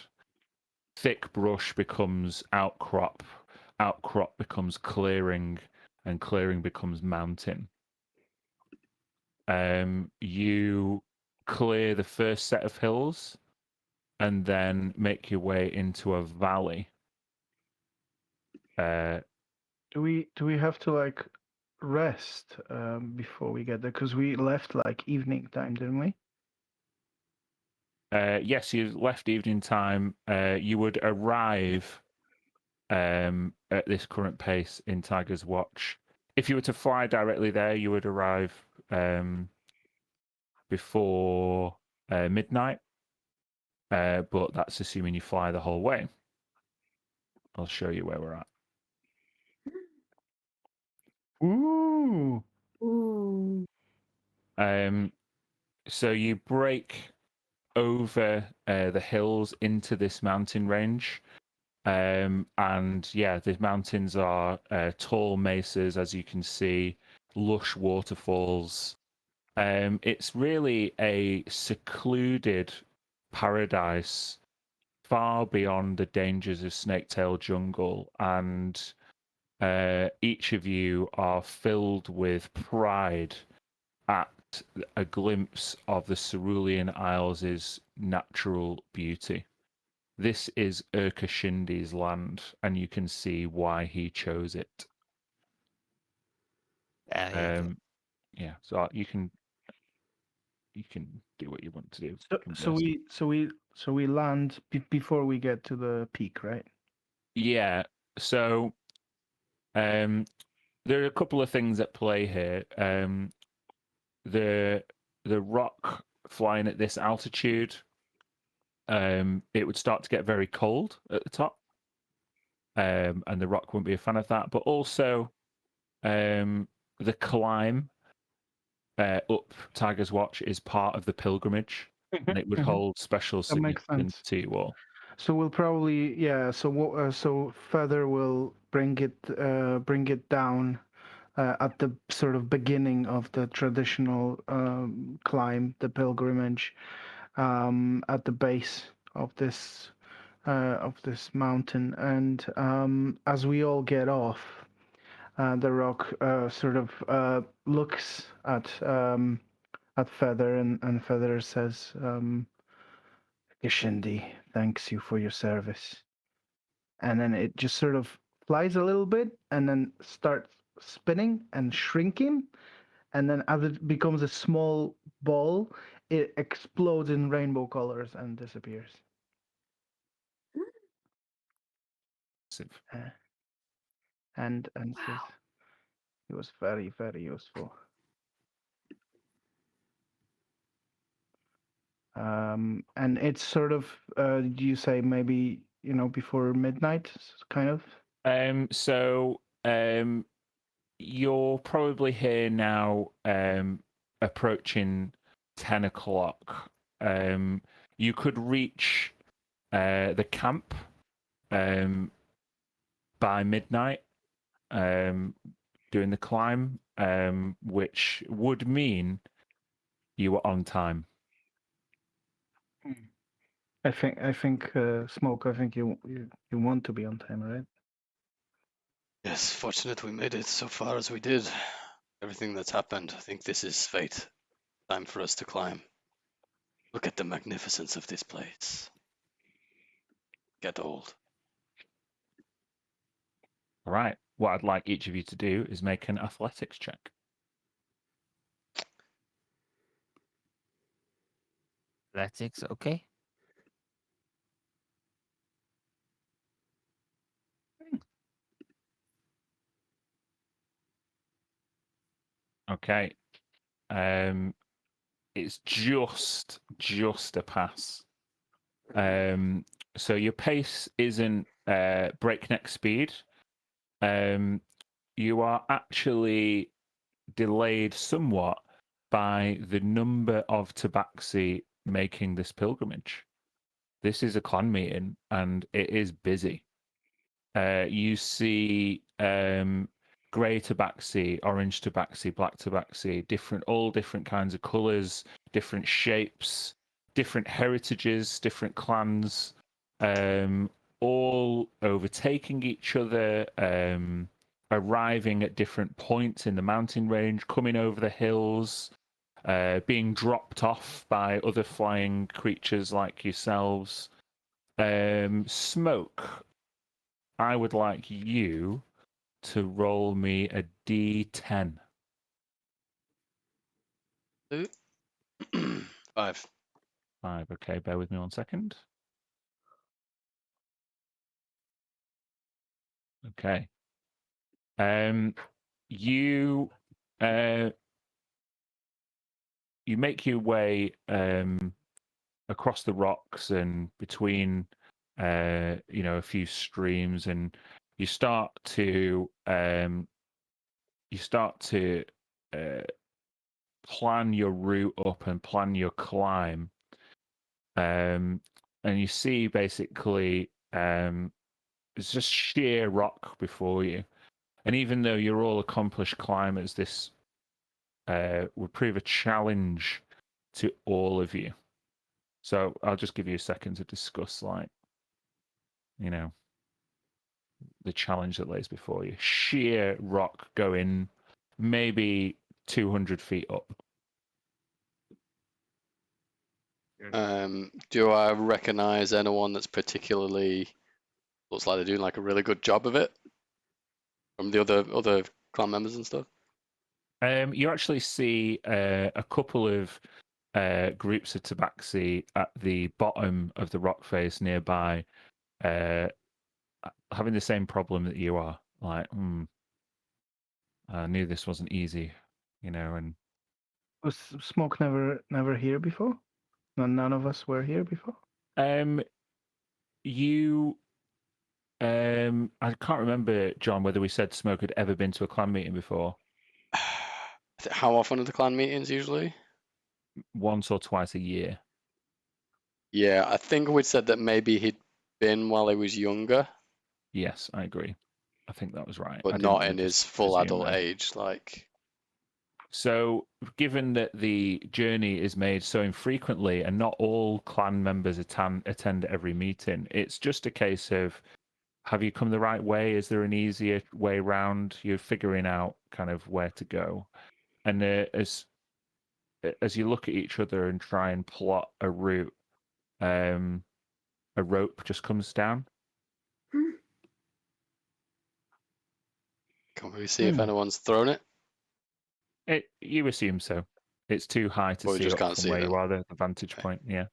Thick brush becomes outcrop, outcrop becomes clearing, and clearing becomes mountain. You clear the first set of hills and then make your way into a valley. Do we have to like rest before we get there? Because we left like evening time, didn't we? Yes, you left evening time. You would arrive at this current pace in Tiger's Watch. If you were to fly directly there, you would arrive before midnight. But that's assuming you fly the whole way. I'll show you where we're at. Ooh. Ooh. So you break over the hills into this mountain range. And yeah, the mountains are tall mesas, as you can see, lush waterfalls. It's really a secluded paradise, far beyond the dangers of snake-tail jungle, and each of you are filled with pride at a glimpse of the Cerulean Isles' natural beauty. This is Urkashindi's land, and you can see why he chose it. Yeah, so you can do what you want to do. So we land before we get to the peak, right? Yeah. So there are a couple of things at play here. The rock flying at this altitude, it would start to get very cold at the top. And the rock wouldn't be a fan of that. But also the climb up Tiger's Watch is part of the pilgrimage, and it would hold special That makes significance sense. to you all. So we'll probably so Feather will bring it down at the sort of beginning of the traditional climb, the pilgrimage, at the base of this mountain, and as we all get off, the rock sort of looks at Feather, and Feather says, Gishindi thanks you for your service. And then it just sort of flies a little bit and then starts spinning and shrinking. And then as it becomes a small ball, it explodes in rainbow colors and disappears. And says, it was very, very useful. And it's sort of, do you say maybe, before midnight, kind of? So you're probably here now, approaching 10 o'clock. You could reach the camp by midnight, doing the climb, which would mean you were on time. I think, Smoke, I think you want to be on time, right? Yes, fortunate we made it so far as we did. Everything that's happened, I think this is fate. Time for us to climb. Look at the magnificence of this place. Get old. All right. What I'd like each of you to do is make an athletics check. Athletics, okay. Okay. It's just a pass. So your pace isn't breakneck speed. you are actually delayed somewhat by the number of tabaxi making this pilgrimage. This is a clan meeting and it is busy. You see grey tabaxi, orange tabaxi, black tabaxi, all different kinds of colours, different shapes, different heritages, different clans, all overtaking each other, arriving at different points in the mountain range, coming over the hills, being dropped off by other flying creatures like yourselves. Smoke, I would like you to roll me a d10. 5. 5, okay, bear with me 1 second. Okay. You you make your way across the rocks and between a few streams, and you start to plan your route up and plan your climb, and you see basically it's just sheer rock before you. And even though you're all accomplished climbers, this would prove a challenge to all of you. So I'll just give you a second to discuss, the challenge that lays before you. Sheer rock going maybe 200 feet up. Do I recognize anyone that's particularly looks like they're doing like a really good job of it from the other clan members and stuff? You actually see a couple of groups of tabaxi at the bottom of the rock face nearby, having the same problem that you are. Like, I knew this wasn't easy, and Was Smoke never here before? None of us were here before. you I can't remember, John, whether we said Smoke had ever been to a clan meeting before. How often are the clan meetings usually? Once or twice a year. Yeah, I think we'd said that maybe he'd been while he was younger, Yes, I agree. I think that was right. but I not didn't in just his full presume adult there. age. Like, So, given that the journey is made so infrequently and not all clan members attend every meeting, it's just a case of, have you come the right way? Is there an easier way round? You're figuring out kind of where to go. And as you look at each other and try and plot a route, a rope just comes down. can we see if anyone's thrown it? You assume so. It's too high to Or we see just up can't from see where them? you are, the vantage Okay. point. Yeah.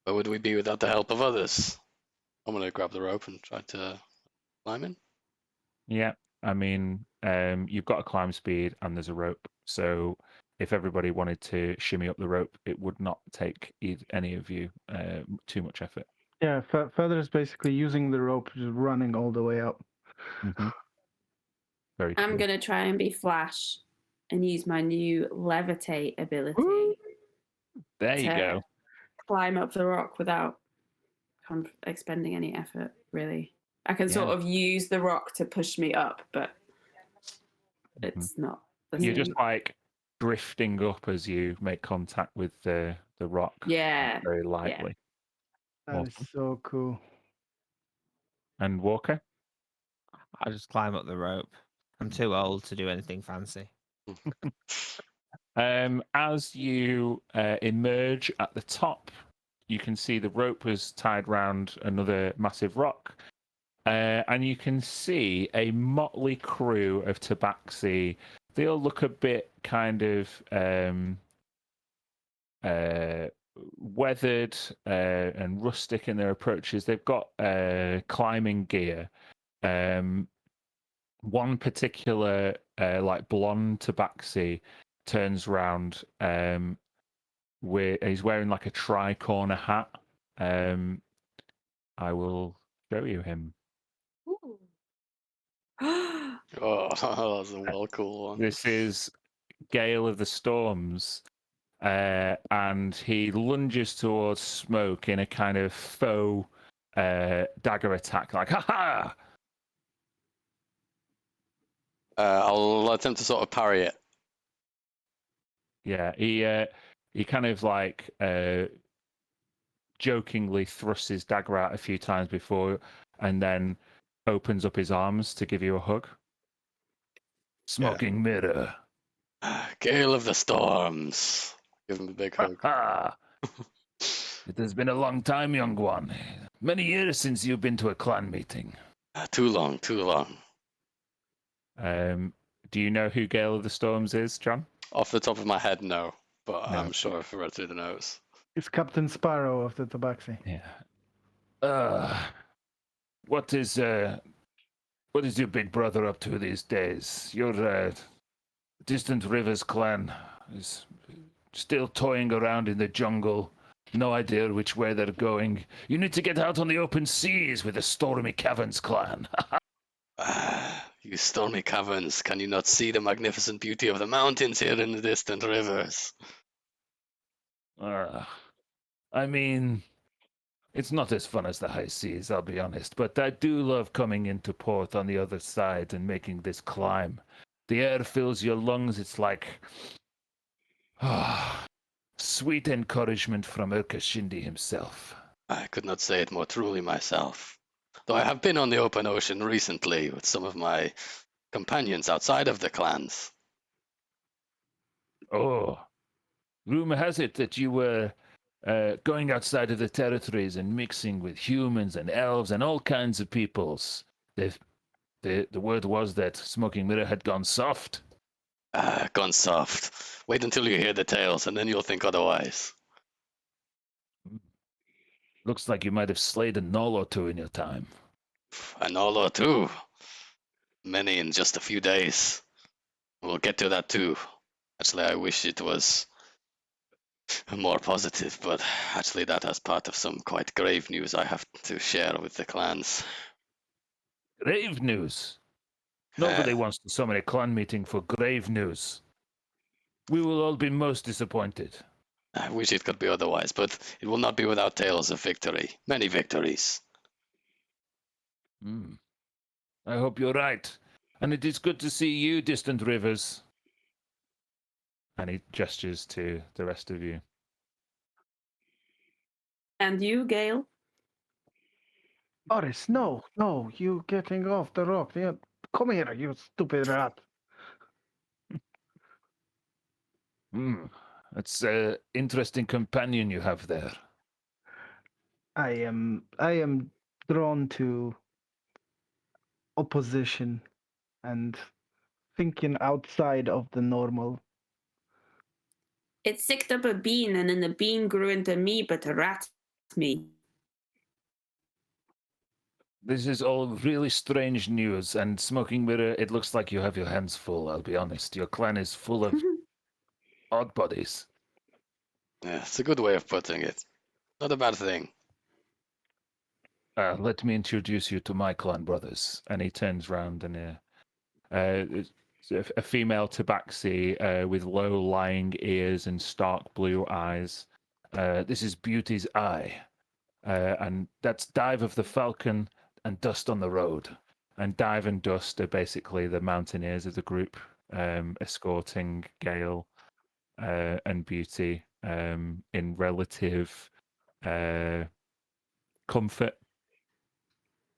Where would we be without the help of others? I'm gonna grab the rope and try to climb in. Yeah. I mean, you've got a climb speed and there's a rope. So if everybody wanted to shimmy up the rope, it would not take any of you too much effort. Yeah, Feather is basically using the rope, just running all the way up. Mm-hmm. Very cool. I'm going to try and be Flash and use my new levitate ability Woo! There you to go. climb up the rock without expending any effort, really. I can sort Yeah. of use the rock to push me up, but it's not the You're same. just like drifting up as you make contact with the rock. Yeah. Very lightly. That is Awesome. so cool. And Walker? I just climb up the rope. I'm too old to do anything fancy. As you emerge at the top, you can see the rope was tied round another massive rock. And you can see a motley crew of tabaxi. They all look a bit kind of weathered and rustic in their approaches. They've got climbing gear. One particular like blonde tabaxi turns round. He's wearing like a tri-corner hat. I will show you him. Ooh. Oh, that was a well cool one. This is Gale of the Storms. And he lunges towards Smoke in a kind of faux dagger attack, like, ha ha! I'll attempt to sort of parry it. Yeah, he kind of like jokingly thrusts his dagger out a few times before, and then opens up his arms to give you a hug. Smoking mirror. Gale of the Storms. Give him a big hug. Ha! It has been a long time, young one. Many years since you've been to a clan meeting. Too long, too long. Do you know who Gale of the Storms is, John? Off the top of my head, no. But No. I'm sure if I read through the notes. It's Captain Sparrow of the Tabaxi. Yeah. What is your big brother up to these days? Your Distant Rivers clan is still toying around in the jungle. No idea which way they're going. You need to get out on the open seas with the Stormy Caverns clan. You stormy caverns, can you not see the magnificent beauty of the mountains here in the distant rivers? I mean, it's not as fun as the high seas, I'll be honest, but I do love coming into port on the other side and making this climb. The air fills your lungs, it's like sweet encouragement from Urkashindi himself. I could not say it more truly myself. Though I have been on the open ocean recently with some of my companions outside of the clans. Oh, rumor has it that you were going outside of the territories and mixing with humans and elves and all kinds of peoples. The word was that Smoking Mirror had gone soft. Gone soft. Wait until you hear the tales, and then you'll think otherwise. Looks like you might have slayed a gnoll or two in your time. A gnoll or two. Many in just a few days. We'll get to that too. Actually, I wish it was more positive, but actually that is part of some quite grave news I have to share with the clans. Grave news. Nobody wants to summon a clan meeting for grave news. We will all be most disappointed. I wish it could be otherwise, but it will not be without tales of victory. Many victories. I hope you're right. And it is good to see you, Distant Rivers. And he gestures to the rest of you. And you, Gale? Oris, no, you getting off the rock. Yeah, come here, you stupid rat. That's an interesting companion you have there. I am drawn to opposition and thinking outside of the normal. It sicked up a bean, and then the bean grew into me, but the rat me. This is all really strange news, and Smoking Mirror, it looks like you have your hands full, I'll be honest. Your clan is full of odd bodies. Yeah, it's a good way of putting it. Not a bad thing. Let me introduce you to my clan brothers. And he turns round and it's a female tabaxi with low-lying ears and stark blue eyes. This is Beauty's Eye. And that's Dive of the Falcon and Dust on the Road. And Dive and Dust are basically the mountaineers of the group, escorting Gale and Beauty in relative comfort.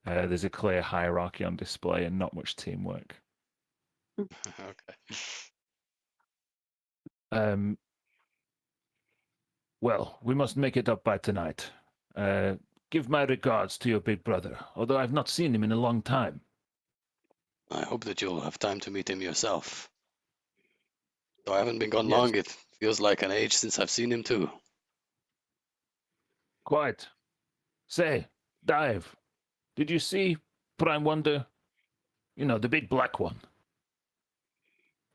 There's a clear hierarchy on display and not much teamwork. Okay. Well, we must make it up by tonight. Give my regards to your big brother, although I've not seen him in a long time. I hope that you'll have time to meet him yourself. Though I haven't been gone Yes. long, it feels like an age since I've seen him too. Quite. Say, Dive, did you see Prime Wonder? You know, the big black one.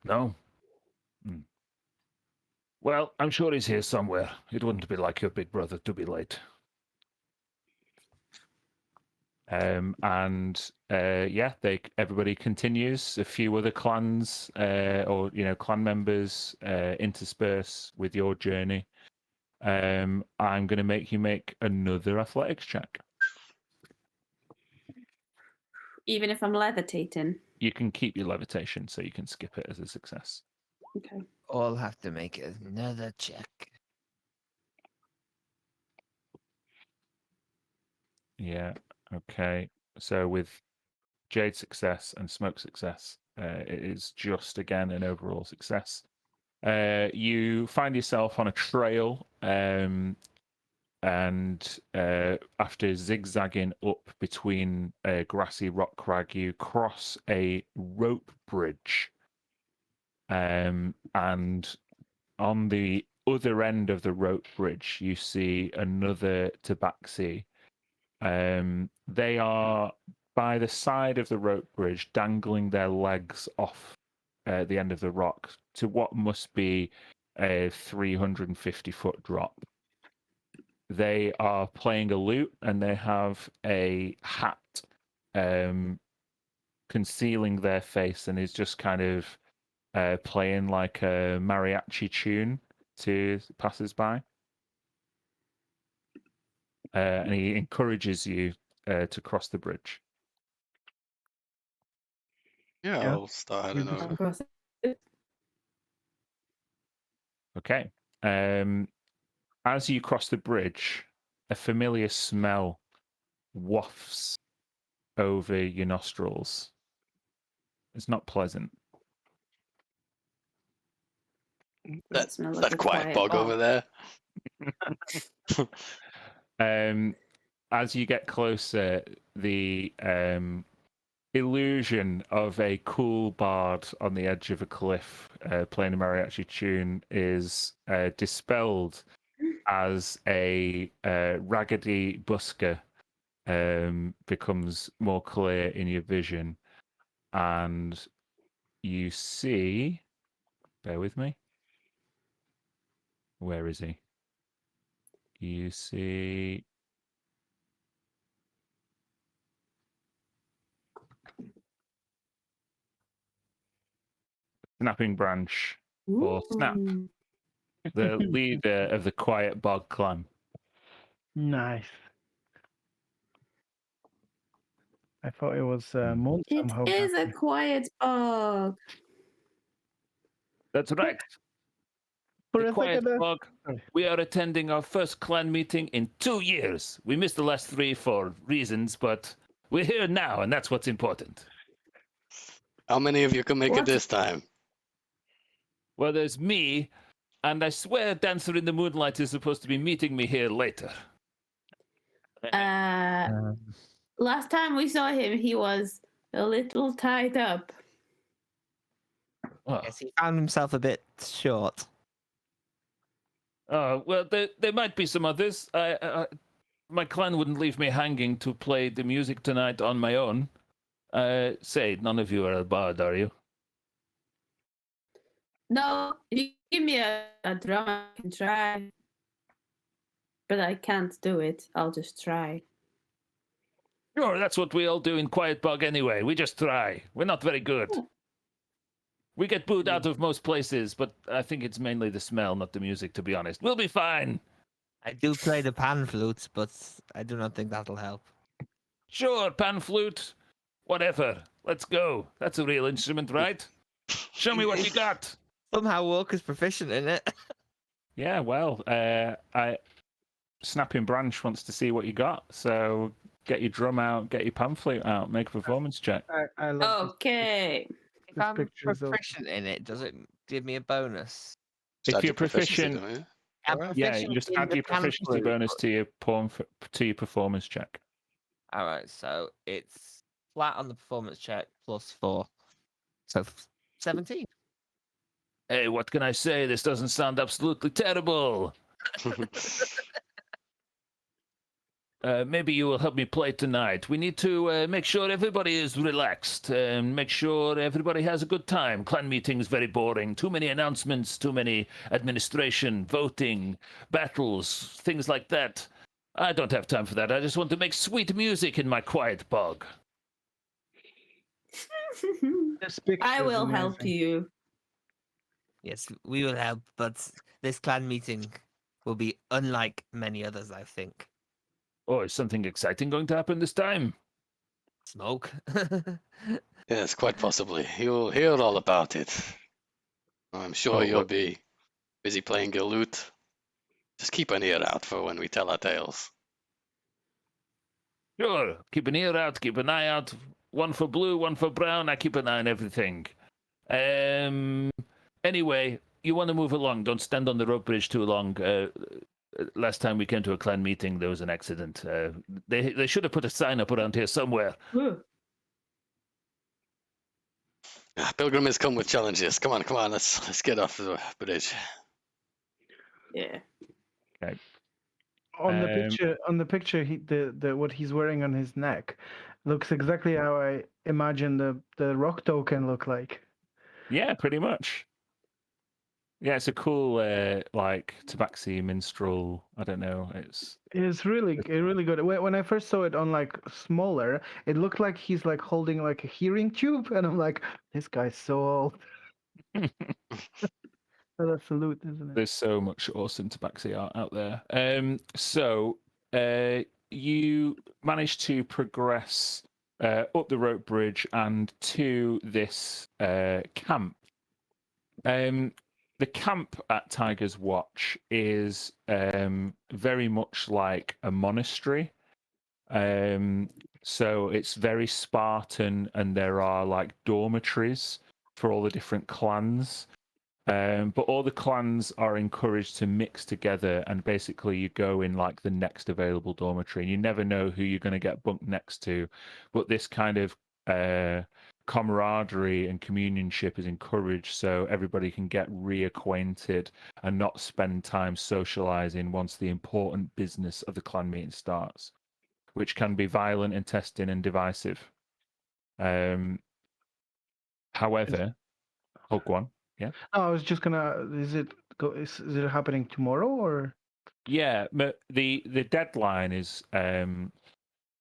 No? Well, I'm sure he's here somewhere. It wouldn't be like your big brother to be late. Everybody continues. A few other clans or clan members intersperse with your journey. I'm going to make you make another athletics check. Even if I'm levitating. You can keep your levitation, so you can skip it as a success. Okay. All have to make another check. Yeah. Okay. So with Jade success and Smoke success, it is just again an overall success. You find yourself on a trail, and after zigzagging up between a grassy rock crag, you cross a rope bridge. And on the other end of the rope bridge, you see another tabaxi. They are by the side of the rope bridge, dangling their legs off the end of the rock to what must be a 350-foot drop. They are playing a lute, and they have a hat concealing their face, and is just kind of playing like a mariachi tune to passers-by. And he encourages you to cross the bridge. Yeah, Yeah. I'll start heading Mhm. over. Across it. Okay. As you cross the bridge, a familiar smell wafts over your nostrils. It's not pleasant. That smell like That a quiet bog over there. As you get closer, the illusion of a cool bard on the edge of a cliff playing a mariachi tune is dispelled as a raggedy busker becomes more clear in your vision, and you see, bear with me, where is he? You see Snapping Branch, or Snap, Ooh. the leader of the Quiet Bog clan. Nice. I thought it was Moon It somehow. is back a quiet bog. That's right. For The a Quiet second, Bog. sorry. We are attending our first clan meeting in 2 years. We missed the last 3 for reasons, but we're here now, and that's what's important. How many of you can make it What? this time? Well, there's me, and I swear Dancer in the Moonlight is supposed to be meeting me here later. Last time we saw him, he was a little tied up. Oh, Yes, he found himself a bit short. well, there might be some others. My clan wouldn't leave me hanging to play the music tonight on my own. Say, none of you are a bard, are you? No, if you give me a drum, I can try. But I can't do it. I'll just try. Sure, that's what we all do in Quiet Bog anyway. We just try. We're not very good. We get booed out of most places, but I think it's mainly the smell, not the music, to be honest. We'll be fine. I do play the pan flute, but I do not think that'll help. Sure, pan flute. Whatever. Let's go. That's a real instrument, right? Show me what you got. Somehow Walker's proficient in it. Yeah, well, Snapping Branch wants to see what you got, so get your drum out, get your pan flute out, make a performance check. I love Okay. If This I'm picture is of- proficient in it, does it give me a bonus? Just If add you're your proficiency, proficient, don't you? I'm Alright. yeah, proficient you just in add the your pan proficiency flute, bonus but- to your performance check. All right, so it's flat on the performance check plus 4. So 17. Hey, what can I say? This doesn't sound absolutely terrible. Maybe you will help me play tonight. We need to make sure everybody is relaxed and make sure everybody has a good time. Clan meeting is very boring. Too many announcements, too many administration, voting, battles, things like that. I don't have time for that. I just want to make sweet music in my quiet bog. This picture I is will help amazing. you. Yes, we will help, but this clan meeting will be unlike many others, I think. Oh, is something exciting going to happen this time? Smoke. Yes, quite possibly. You'll hear all about it. I'm sure Oh, you'll well- be busy playing your lute. Just keep an ear out for when we tell our tales. Sure. Keep an ear out, keep an eye out. One for blue, one for brown. I keep an eye on everything. Anyway, you want to move along. Don't stand on the rope bridge too long. Last time we came to a clan meeting, there was an accident. They should have put a sign up around here somewhere. Ooh. Pilgrims come with challenges. Come on, let's get off the bridge. Yeah. On the Um, picture, the what he's wearing on his neck looks exactly how I imagine the rock token look like. Yeah, pretty much. Yeah, it's a cool like tabaxi minstrel. I don't know. It's It's really good. When I first saw it on like smaller, it looked like he's like holding like a hearing tube, and I'm like, this guy's so old. That's a salute, isn't it? there's so much awesome tabaxi art out there. So you managed to progress up the rope bridge and to this camp. The camp at Tiger's Watch is very much like a monastery. So it's very Spartan, and there are like dormitories for all the different clans. But all the clans are encouraged to mix together, and basically you go in like the next available dormitory, and you never know who you're going to get bunked next to. But this kind of camaraderie and communionship is encouraged, so everybody can get reacquainted and not spend time socializing once the important business of the clan meeting starts, which can be violent and testing and divisive. However, Hug one. Yeah. No, I was just gonna. Is it happening tomorrow or? Yeah, the deadline is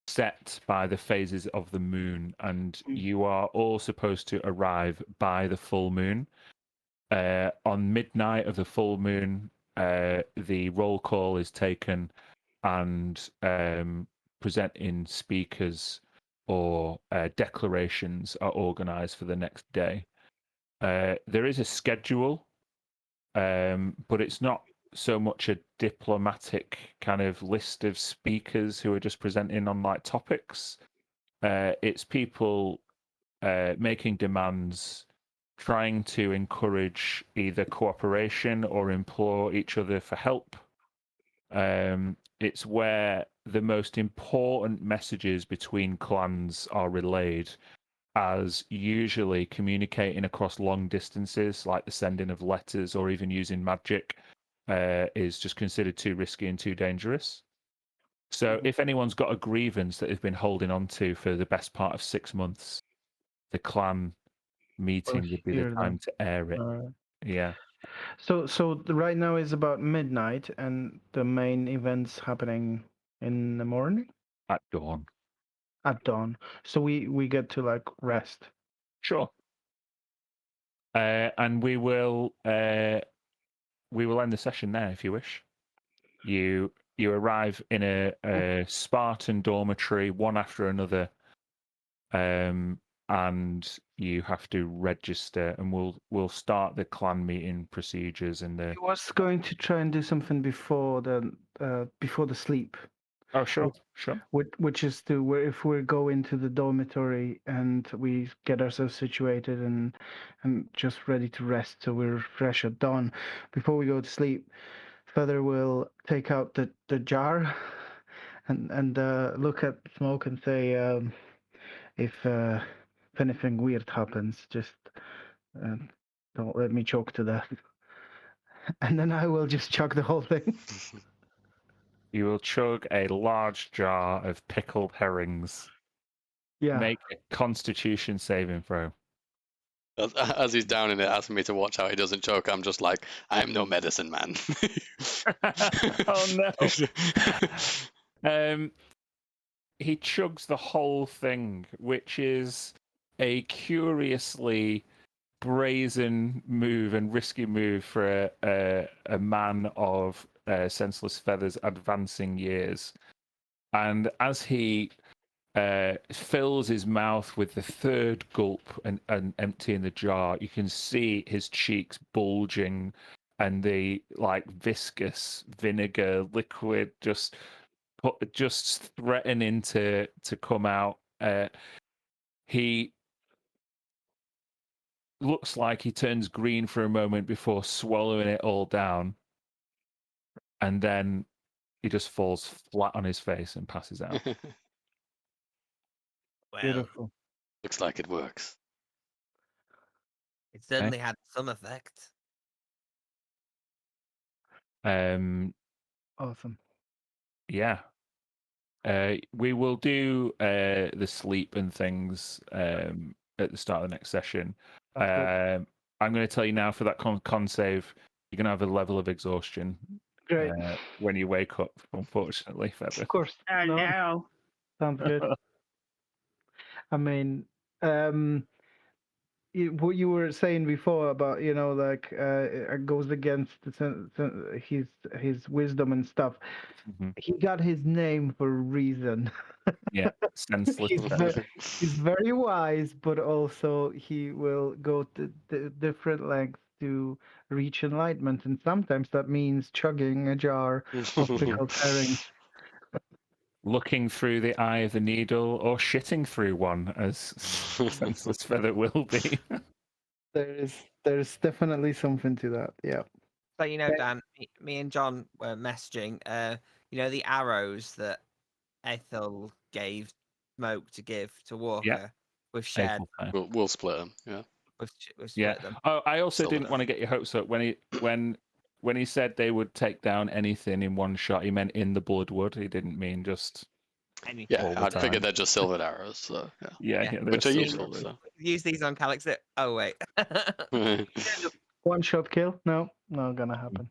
set by the phases of the moon, and you are all supposed to arrive by the full moon. On midnight of the full moon, the roll call is taken, and presenting speakers or declarations are organised for the next day. There is a schedule, but it's not so much a diplomatic kind of list of speakers who are just presenting on like topics. It's people making demands, trying to encourage either cooperation or implore each other for help. It's where the most important messages between clans are relayed, as usually communicating across long distances, like the sending of letters or even using magic, is just considered too risky and too dangerous. So if anyone's got a grievance that they've been holding on to for the best part of 6 months, the clan meeting would be the hear time them. to air it. Yeah. So right now is about midnight, and the main event's happening in the morning At dawn. at dawn. So we get to like rest. Sure. And we will end the session there if you wish. You arrive in a Spartan dormitory, one after another, and you have to register, and we'll start the clan meeting procedures and the. I was going to try and do something before the sleep. Oh sure. Which is to where if we go into the dormitory and we get ourselves situated and just ready to rest, so we're fresh at dawn before we go to sleep. Feather will take out the jar and look at Smoke and say, if anything weird happens, just don't let me choke to death. And then I will just chug the whole thing. You will chug a large jar of pickled herrings. Yeah. Make a Constitution saving throw. As he's down in it, asking me to watch how he doesn't choke, I'm just like, I am no medicine man. Oh no. He chugs the whole thing, which is a curiously brazen move and risky move for a man of senseless feathers advancing years. And as he fills his mouth with the third gulp and emptying the jar, you can see his cheeks bulging and the like viscous vinegar liquid just threatening to come out. He looks like he turns green for a moment before swallowing it all down, and then he just falls flat on his face and passes out. Well, Beautiful. Looks like it works. it certainly had some effect. Awesome. Yeah. We will do the sleep and things at the start of the next session. Sounds good. I'm going to tell you now for that con save, you're going to have a level of exhaustion Great. when you wake up, unfortunately, Feather. Of course. Oh no. Sounds good. I mean, what you were saying before about like it goes against his wisdom and stuff. Mhm. He got his name for a reason. Yeah, senseless. He's very wise, but also he will go to different lengths to reach enlightenment, and sometimes that means chugging a jar of pickled herrings. Looking through the eye of the needle or shitting through one, as senseless feather will be. There's definitely something to that. Yeah. So Okay. Dan, me and John were messaging. The arrows that Ethel gave Smoke to give to Walker. We've shared. We'll split them. Yeah. We've split them. Oh, I also Sold didn't it. want to get your hopes up when he said they would take down anything in one shot. He meant in the bloodwood. He didn't mean just Yeah, all the I figured time. they're just silvered arrows. So Yeah, Yeah. they're which are silver. useful. So. Use these on Calixit. Oh wait. One shot kill? No, not gonna happen.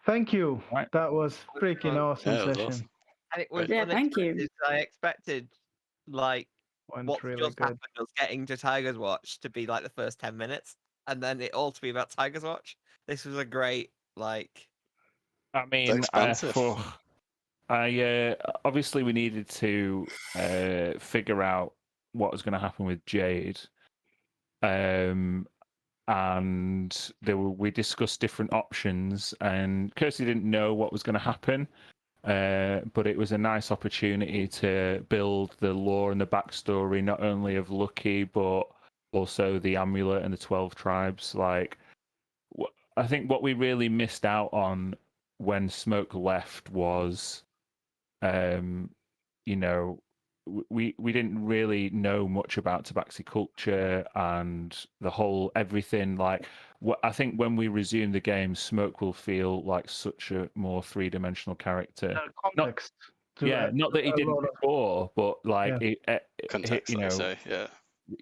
Thank you. Right. That was freaking awesome Yeah, it was session. awesome. And it was Yeah, thank you. unexpected. I expected like Went what really just good. happened was getting to Tiger's Watch to be like the first 10 minutes, and then it all to be about Tiger's Watch. This was a great like. I mean, expansive. obviously we needed to figure out what was going to happen with Jade, and we discussed different options, and Kirsty didn't know what was going to happen, but it was a nice opportunity to build the lore and the backstory, not only of Lucky but also the amulet and the 12 tribes. Like, I think what we really missed out on when Smoke left was, we didn't really know much about Tabaxi culture and the whole everything. Like, I think when we resume the game, Smoke will feel like such a more three-dimensional character. Context. Not that he didn't before, but like Context, you know, say, yeah.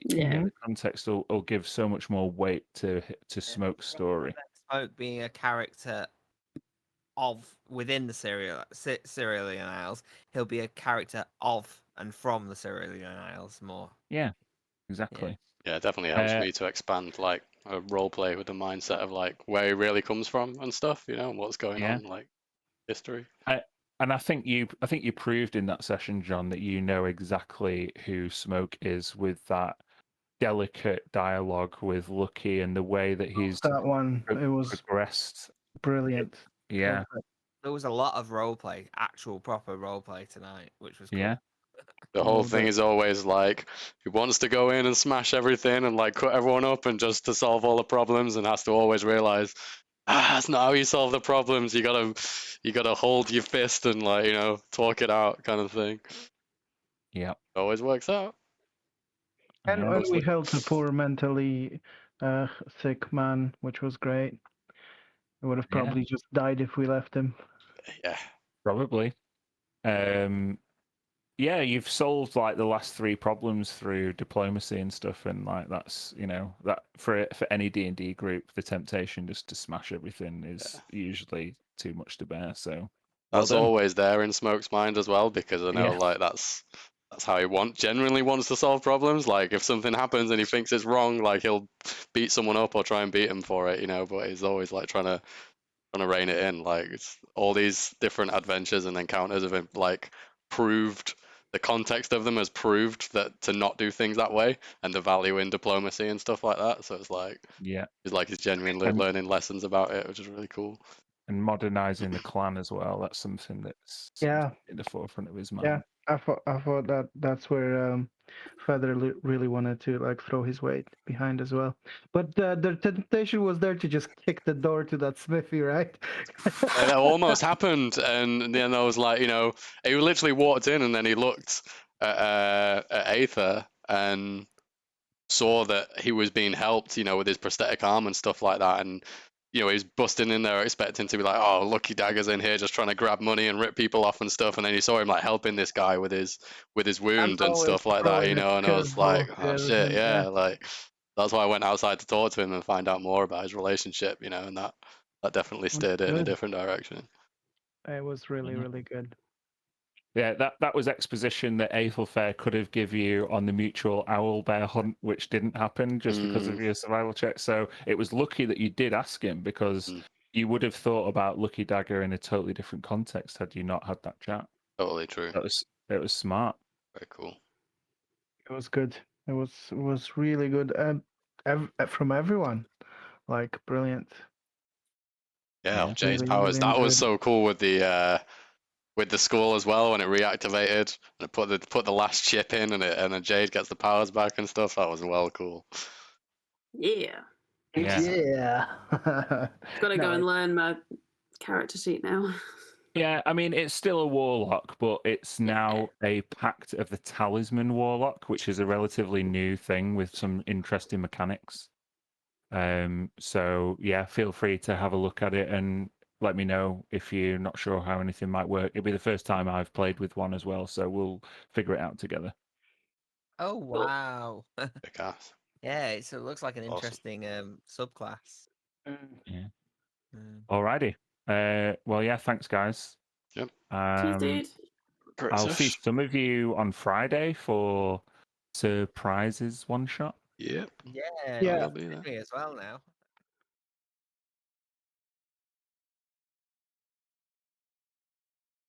Yeah. the context will give so much more weight to Smoke's story. Smoke being a character within the Cerulea Isles, he'll be a character of and from the Cerulea Isles more. Yeah, exactly. Yeah, it definitely helps me to expand like a role play with the mindset of like where he really comes from and stuff, and what's going on, like history. And I think you proved in that session, John, that you know exactly who Smoke is with that delicate dialogue with Lucky and the way that he's that one. It was progressed. brilliant. Yeah. There was a lot of roleplay, actual proper roleplay tonight, which was cool. Yeah. The whole Loved thing it. is always like he wants to go in and smash everything and like cut everyone up and just to solve all the problems, and has to always realize that's not how you solve the problems. You gotta hold your fist and like talk it out, kind of thing. Yeah. Always works out. And we helped the poor mentally sick man, which was great. He would have probably just died if we left him. Yeah. Probably. Yeah, you've solved like the last 3 problems through diplomacy and stuff, and like that's that for any D&D group, the temptation just to smash everything is usually too much to bear. So That's done. always there in Smoke's mind as well, because I know Yeah. like that's how he genuinely wants to solve problems. Like if something happens and he thinks it's wrong, like he'll beat someone up or try and beat him for it, you know. But he's always like trying to rein it in. Like it's all these different adventures and encounters have like proved, the context of them has proved that to not do things that way, and the value in diplomacy and stuff like that. So it's like Yeah. he's genuinely And- learning lessons about it, which is really cool. And modernizing the clan as well. That's something that's Yeah. in the forefront of his mind. Yeah, I thought that's where Feather really wanted to like throw his weight behind as well. But the temptation was there to just kick the door to that smithy, right? And it almost happened, and then I was like, you know, he literally walked in and then he looked at Aether and saw that he was being helped, you know, with his prosthetic arm and stuff like that, and you know, he's busting in there expecting to be like, oh, Lucky Dagger's in here just trying to grab money and rip people off and stuff, and then you saw him like helping this guy with his wound and stuff like that, you know, and I was like, oh shit, yeah, like that's why I went outside to talk to him and find out more about his relationship, you know, and that definitely steered it in a Good. different direction. It was really good. Yeah, that was exposition that Aethelfair could have give you on the mutual owl bear hunt, which didn't happen just because of your survival check. So it was lucky that you did ask him, because you would have thought about Lucky Dagger in a totally different context had you not had that chat. Totally true. It was smart. Very cool. It was good. It was really good. From everyone, like brilliant. Yeah, Yeah. Jay's Really, powers. really That was enjoyed so cool with the skull as well when it reactivated and it put the last chip in and then Jade gets the powers back and stuff. That was well cool. Yeah. Yeah. Yeah. I've got to go and learn my character sheet now. Yeah, I mean, it's still a warlock, but it's now a Pact of the Talisman warlock, which is a relatively new thing with some interesting mechanics. So yeah, feel free to have a look at it and let me know if you're not sure how anything might work. It'll be the first time I've played with one as well, so we'll figure it out together. Oh wow! Kick ass. Yeah, it looks like an Awesome. interesting subclass. Yeah. Alrighty. Well, yeah, thanks, guys. Yep. Cheers, dude. I'll see some of you on Friday for Surprises one shot. Yep. Yeah, Yeah. you'll be there as well now.